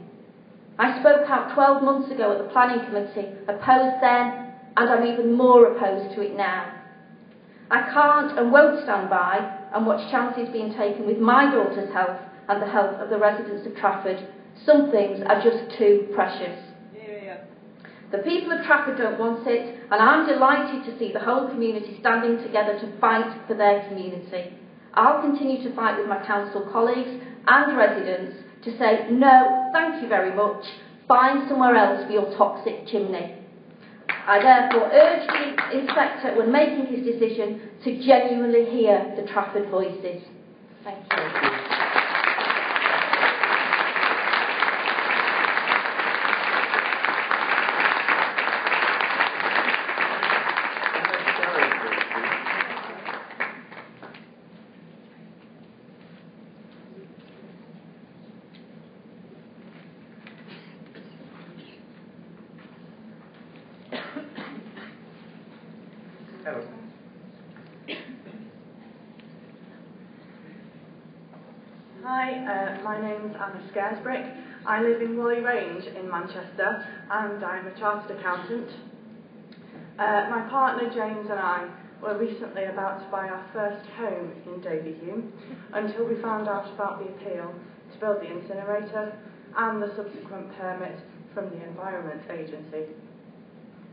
M: I spoke out 12 months ago at the planning committee, opposed then, and I'm even more opposed to it now. I can't and won't stand by and watch chances being taken with my daughter's health and the health of the residents of Trafford. Some things are just too precious.
T: The people of Trafford don't want it, and I'm delighted to see the whole community standing together to fight for their community. I'll continue to fight with my council colleagues and residents to say, no, thank you very much, find somewhere else for your toxic chimney. I therefore urge the inspector, when making his decision, to genuinely hear the Trafford voices. Thank you.
U: Hi, my name's Anna Scaresbrick. I live in Whalley Range in Manchester and I'm a chartered accountant. My partner James and I were recently about to buy our first home in Davyhulme until we found out about the appeal to build the incinerator and the subsequent permit from the Environment Agency.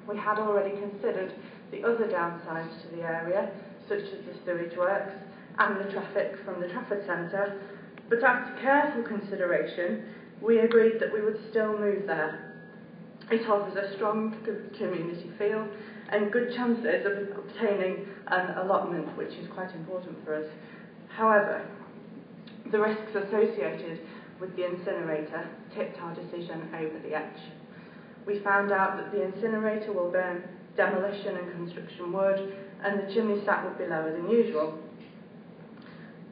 U: We had already considered the other downsides to the area, such as the sewage works and the traffic from the Trafford Centre, but after careful consideration, we agreed that we would still move there. It offers a strong community feel and good chances of obtaining an allotment, which is quite important for us. However, the risks associated with the incinerator tipped our decision over the edge. We found out that the incinerator will burn demolition and construction wood, and the chimney stack would be lower than usual,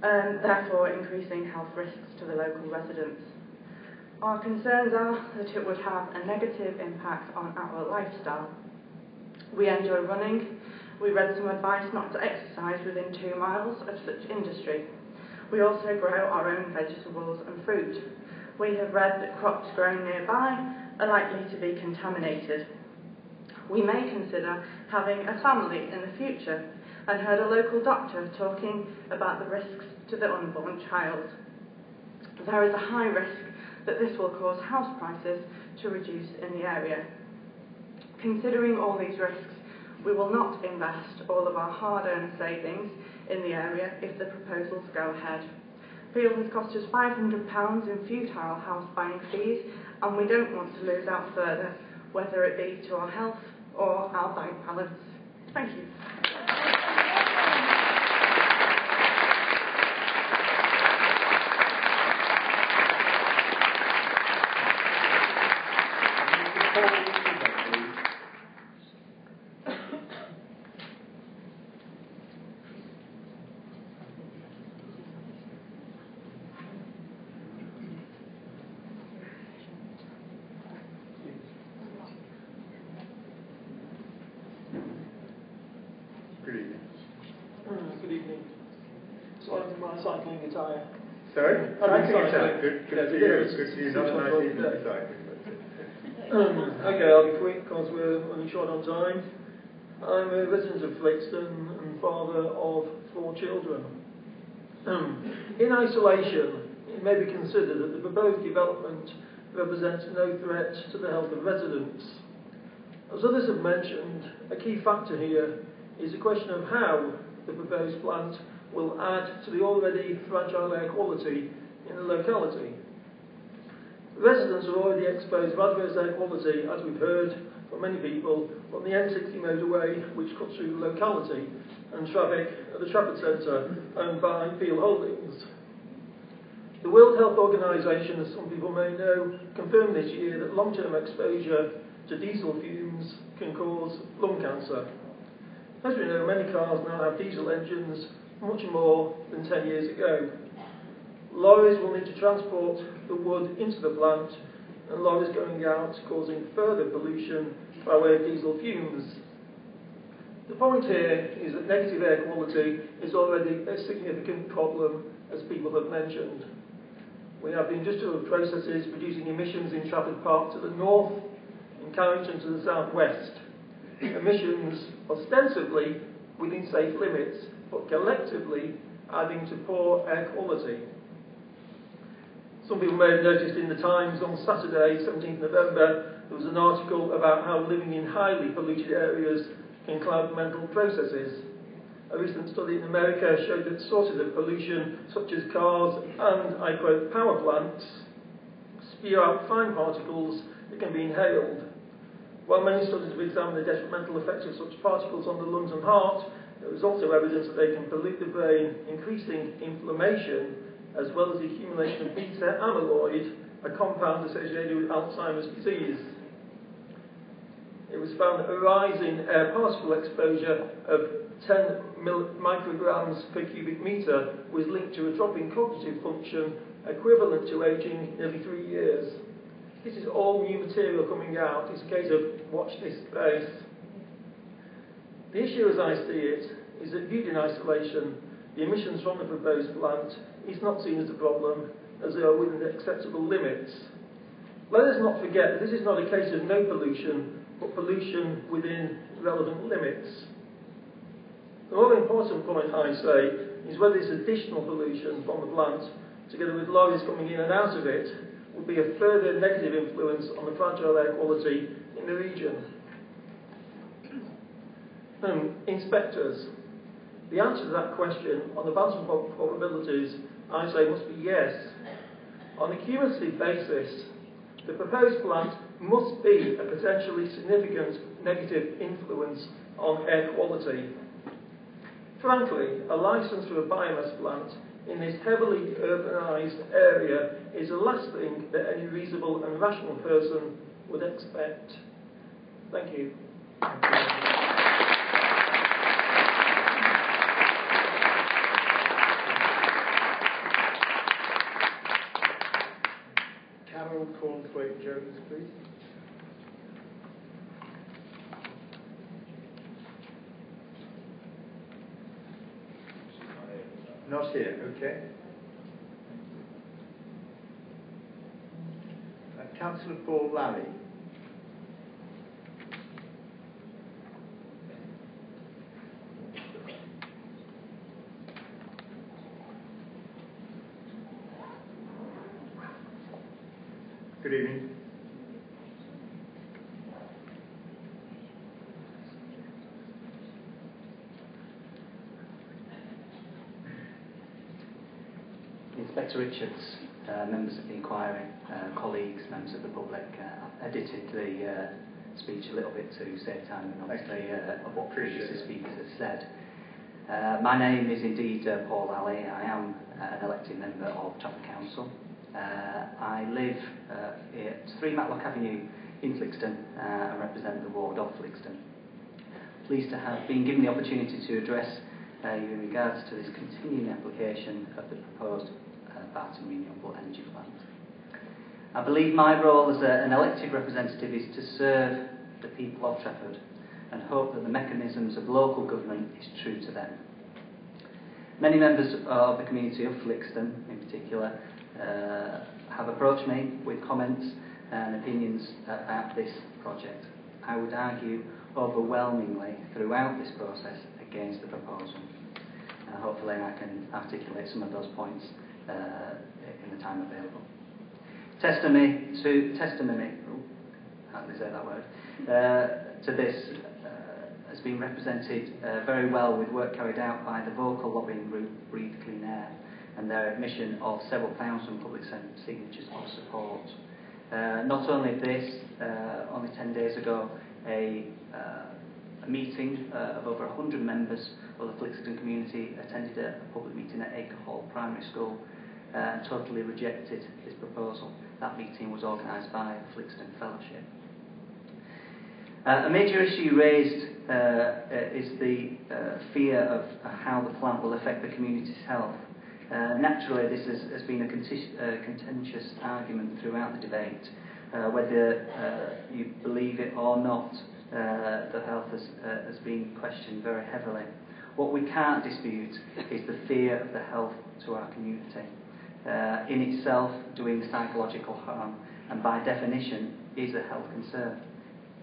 U: therefore increasing health risks to the local residents. Our concerns are that it would have a negative impact on our lifestyle. We enjoy running. We read some advice not to exercise within 2 miles of such industry. We also grow our own vegetables and fruit. We have read that crops grown nearby are likely to be contaminated. We may consider having a family in the future and heard a local doctor talking about the risks to the unborn child. There is a high risk that this will cause house prices to reduce in the area. Considering all these risks, we will not invest all of our hard-earned savings in the area if the proposals go ahead. Peel has cost us £500 in futile house buying fees, and we don't want to lose out further, whether it be to our health or our bank balance. Thank you.
V: Good evening. So I'm my cycling attire.
A: Sorry? Cycling attire. Good to you. Good to you. Not a nice evening for cycling.
V: Okay, I'll be quick because we're running short on time. I'm a resident of Flixton and father of 4 children. In isolation, it may be considered that the proposed development represents no threat to the health of residents. As others have mentioned, a key factor here is the question of how the proposed plant will add to the already fragile air quality in the locality. Residents are already exposed to adverse air quality, as we've heard from many people, on the M60 motorway, which cuts through the locality, and traffic at the Trafford Centre, owned by Peel Holdings. The World Health Organization, as some people may know, confirmed this year that long-term exposure to diesel fumes can cause lung cancer. As we know, many cars now have diesel engines, much more than 10 years ago. Lorries will need to transport the wood into the plant, and lorries going out causing further pollution by way of diesel fumes. The point here is that negative air quality is already a significant problem, as people have mentioned. We have the industrial processes producing emissions in Trafford Park to the north, in Carrington to the southwest. Emissions ostensibly within safe limits, but collectively adding to poor air quality. Some people may have noticed in the Times on Saturday, 17th November, there was an article about how living in highly polluted areas can cloud mental processes. A recent study in America showed that sources of pollution, such as cars and, I quote, power plants, spew out fine particles that can be inhaled. While many studies have examined the detrimental effects of such particles on the lungs and heart, there is also evidence that they can pollute the brain, increasing inflammation, as well as the accumulation of beta amyloid, a compound associated with Alzheimer's disease. It was found that a rise in air particle exposure of 10 micrograms per cubic metre was linked to a drop in cognitive function equivalent to aging nearly 3 years. This is all new material coming out. It's a case of watch this space. The issue as I see it is that viewed in isolation, the emissions from the proposed plant is not seen as a problem as they are within the acceptable limits. Let us not forget that this is not a case of no pollution, but pollution within relevant limits. The more important point, I say, is whether this additional pollution from the plant, together with lorries coming in and out of it, will be a further negative influence on the fragile air quality in the region. Inspectors. The answer to that question on the balance of probabilities, I say, must be yes. On a cumulative basis, the proposed plant must be a potentially significant negative influence on air quality. Frankly, a licence for a biomass plant in this heavily urbanised area is the last thing that any reasonable and rational person would expect. Thank you.
A: Carol Cornthwaite-Jones, please. Not here, okay. Councillor Paul Lally. Good evening.
K: Inspector Richards, members of the inquiry, colleagues, members of the public, edited the speech a little bit to save time and obviously of what previous speakers have said. My name is indeed Paul Alley. I am an elected member of Trafford Council. I live at 3 Matlock Avenue in Flixton and represent the ward of Flixton. Pleased to have been given the opportunity to address you in regards to this continuing application of the proposed Barton Renewable Energy Plant. I believe my role as an elected representative is to serve the people of Trafford and hope that the mechanisms of local government is true to them. Many members of the community of Flixton, in particular, have approached me with comments and opinions about this project. I would argue overwhelmingly throughout this process against the proposal. Hopefully I can articulate some of those points in the time available. Testimony to this has been represented very well with work carried out by the vocal lobbying group Breathe Clean Air and their admission of several thousand public signatures of support. Not only this, only 10 days ago, a meeting of over 100 members of the Flixton community attended a public meeting at Acre Hall Primary School and totally rejected this proposal. That meeting was organised by the Flixton Fellowship. A major issue raised is the fear of how the plant will affect the community's health. Naturally, this has been a contentious argument throughout the debate. Whether you believe it or not, the health has been questioned very heavily. What we can't dispute is the fear of the health to our community. In itself, doing psychological harm, and by definition, is a health concern.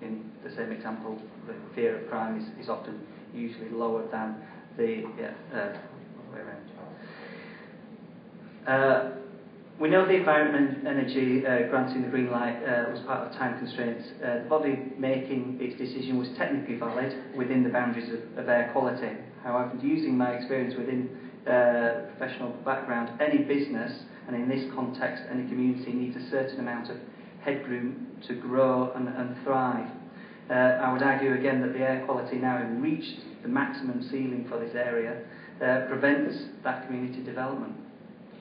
K: In the same example, the fear of crime is often usually lower than the way around. We know the Environment Energy granting the green light was part of time constraints. The body making its decision was technically valid within the boundaries of air quality. However, using my experience within professional background, any business, and in this context, any community, needs a certain amount of headroom to grow and thrive. I would argue again that the air quality now having reached the maximum ceiling for this area prevents that community development.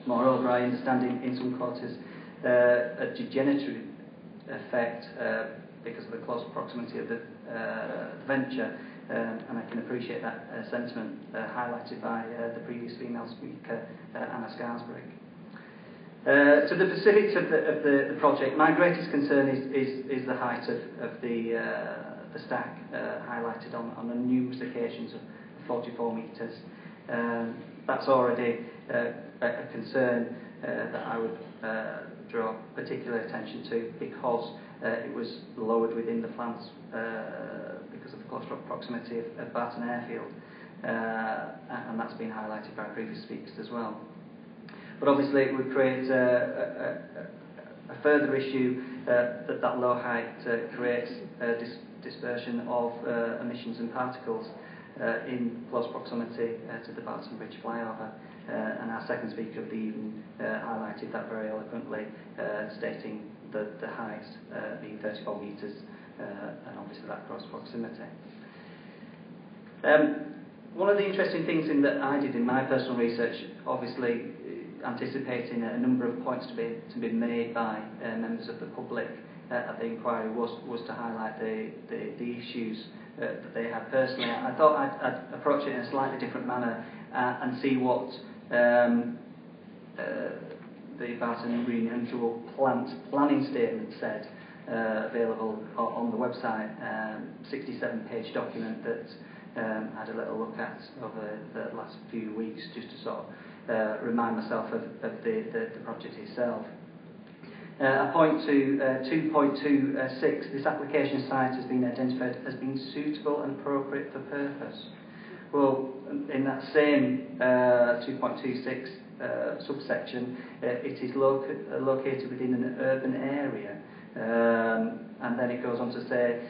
K: Moreover, I understand in some quarters a degenerative effect because of the close proximity of the venture, and I can appreciate that sentiment highlighted by the previous female speaker, Anna Scarsbury. To the specifics of the project, my greatest concern is the height of the stack highlighted on numerous occasions of 44 metres. That's already a concern that I would draw particular attention to, because it was lowered within the plans because of the close proximity of Barton Airfield, and that's been highlighted by previous speakers as well. But obviously it would create a further issue that low height creates dispersion of emissions and particles in close proximity to the Barton Bridge flyover, and our second speaker of the evening highlighted that very eloquently, stating that the height being 34 metres, and obviously that close proximity. One of the interesting things that I did in my personal research, obviously anticipating a number of points to be made by members of the public at the inquiry, was to highlight the issues that they had personally. I thought I'd approach it in a slightly different manner and see what the Barton Renewable Planning Statement said, available on the website, 67-page document that I had a little look at over the last few weeks, just to sort of remind myself of the project itself. I point to 2.26. This application site has been identified as being suitable and appropriate for purpose. Well, in that same 2.26 subsection, it is located within an urban area, and then it goes on to say,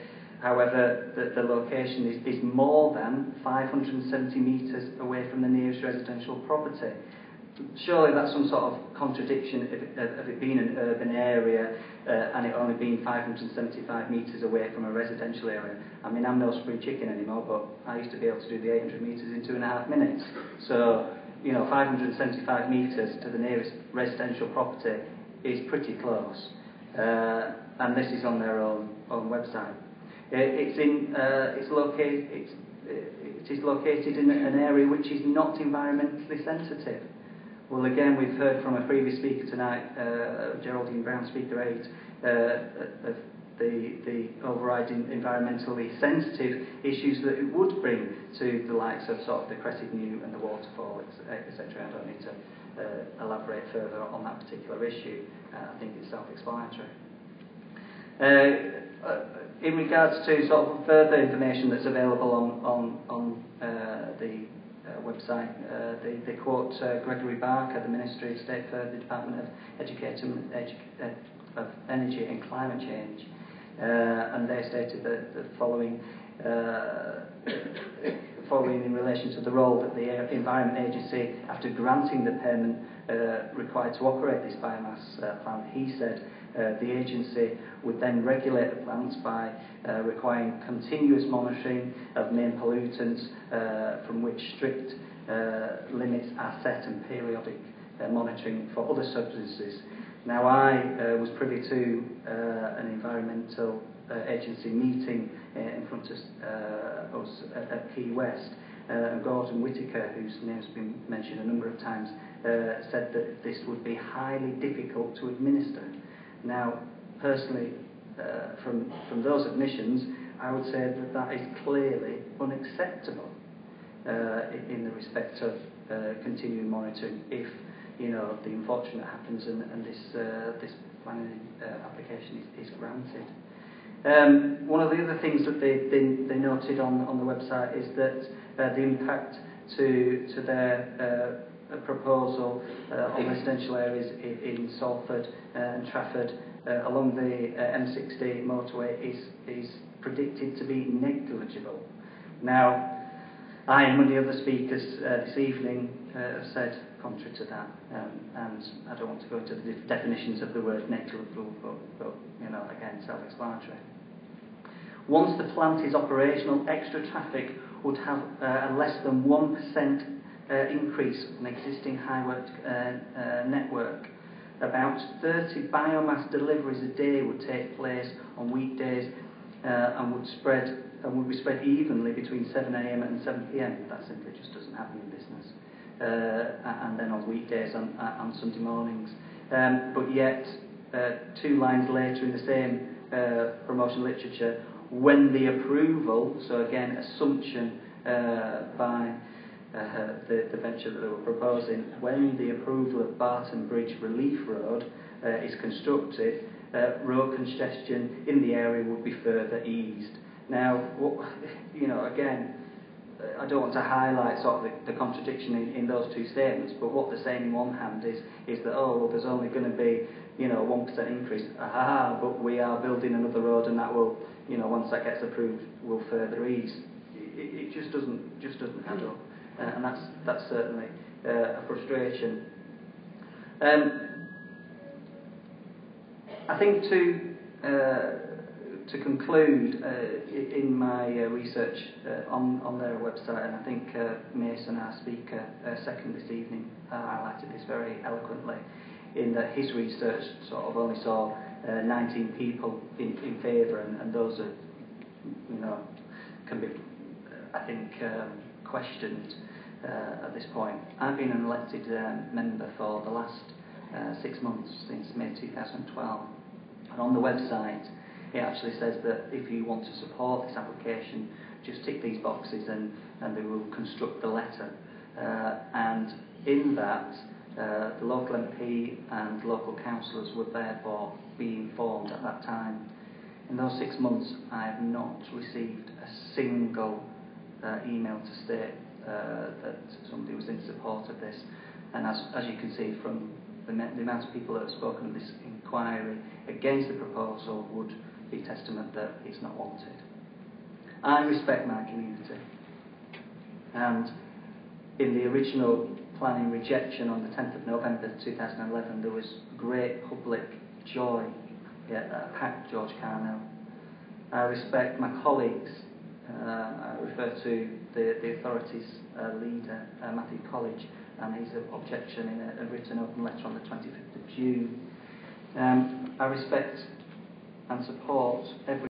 K: however, that the location is more than 570 metres away from the nearest residential property. Surely that's some sort of contradiction of it being an urban area and it only being 575 metres away from a residential area. I mean, I'm no spring chicken anymore, but I used to be able to do the 800 metres in 2.5 minutes. So, you know, 575 metres to the nearest residential property is pretty close. And this is on their own website. It is located in an area which is not environmentally sensitive. Well, again, we've heard from a previous speaker tonight, Geraldine Brown, Speaker 8, of the overriding environmentally sensitive issues that it would bring to the likes of sort of the Cressid New and the waterfall, etc. I don't need to elaborate further on that particular issue. I think it's self-explanatory. In regards to sort of further information that's available on the website, they quote Gregory Barker, the Ministry of State for the Department of Education, of Energy and Climate Change, and they stated the following in relation to the role that the Environment Agency, after granting the permit required to operate this biomass plant, he said the agency would then regulate the plants by requiring continuous monitoring of main pollutants, from which strict limits are set, and periodic monitoring for other substances. Now, I was privy to an environmental agency meeting in front of us at Key West, and Gordon Whittaker, whose name's been mentioned a number of times, said that this would be highly difficult to administer. Now, personally, from those admissions, I would say that is clearly unacceptable in the respect of continuing monitoring if, you know, the unfortunate happens and this planning application is granted. One of the other things that they noted on the website is that the impact to their proposal on residential areas in Salford and Trafford along the M60 motorway is predicted to be negligible. Now, I and many other speakers this evening have said contrary to that, and I don't want to go into the definitions of the word negligible, but you know, again, self-explanatory. Once the plant is operational, extra traffic would have a less than 1% increase on existing highway network. About 30 biomass deliveries a day would take place on weekdays and would be spread evenly between 7 a.m. and 7 p.m. That simply just doesn't happen in business. And then on weekdays and Sunday mornings. But yet, 2 lines later in the same promotion literature, when the approval, so again, assumption by the venture that they were proposing, when the approval of Barton Bridge Relief Road is constructed, road congestion in the area would be further eased. Now, you know, again, I don't want to highlight sort of the contradiction in those two statements, but what they're saying in one hand is that, oh, well, there's only going to be, you know, 1% increase. But we are building another road, and that will, you know, once that gets approved, will further ease. It just doesn't add up, and that's certainly a frustration. I think to conclude, in my research on their website, and I think Mason, our speaker, second this evening, highlighted this very eloquently, in that his research sort of only saw 19 people in favour, and those are, you know, can be, I think, questioned at this point. I've been an elected member for the last 6 months, since May 2012, and on the website it actually says that if you want to support this application, just tick these boxes and they will construct the letter. And in that, the local MP and local councillors would therefore be informed at that time. In those 6 months, I have not received a single email to state that somebody was in support of this. And as you can see from the amount of people that have spoken of this inquiry against the proposal would be testament that it's not wanted. I respect my community, and in the original planning rejection on the 10th of November 2011 there was great public joy at packed George Carnell. I respect my colleagues. I refer to the authorities leader, Matthew College, and his objection in a written open letter on the 25th of June. I respect and support every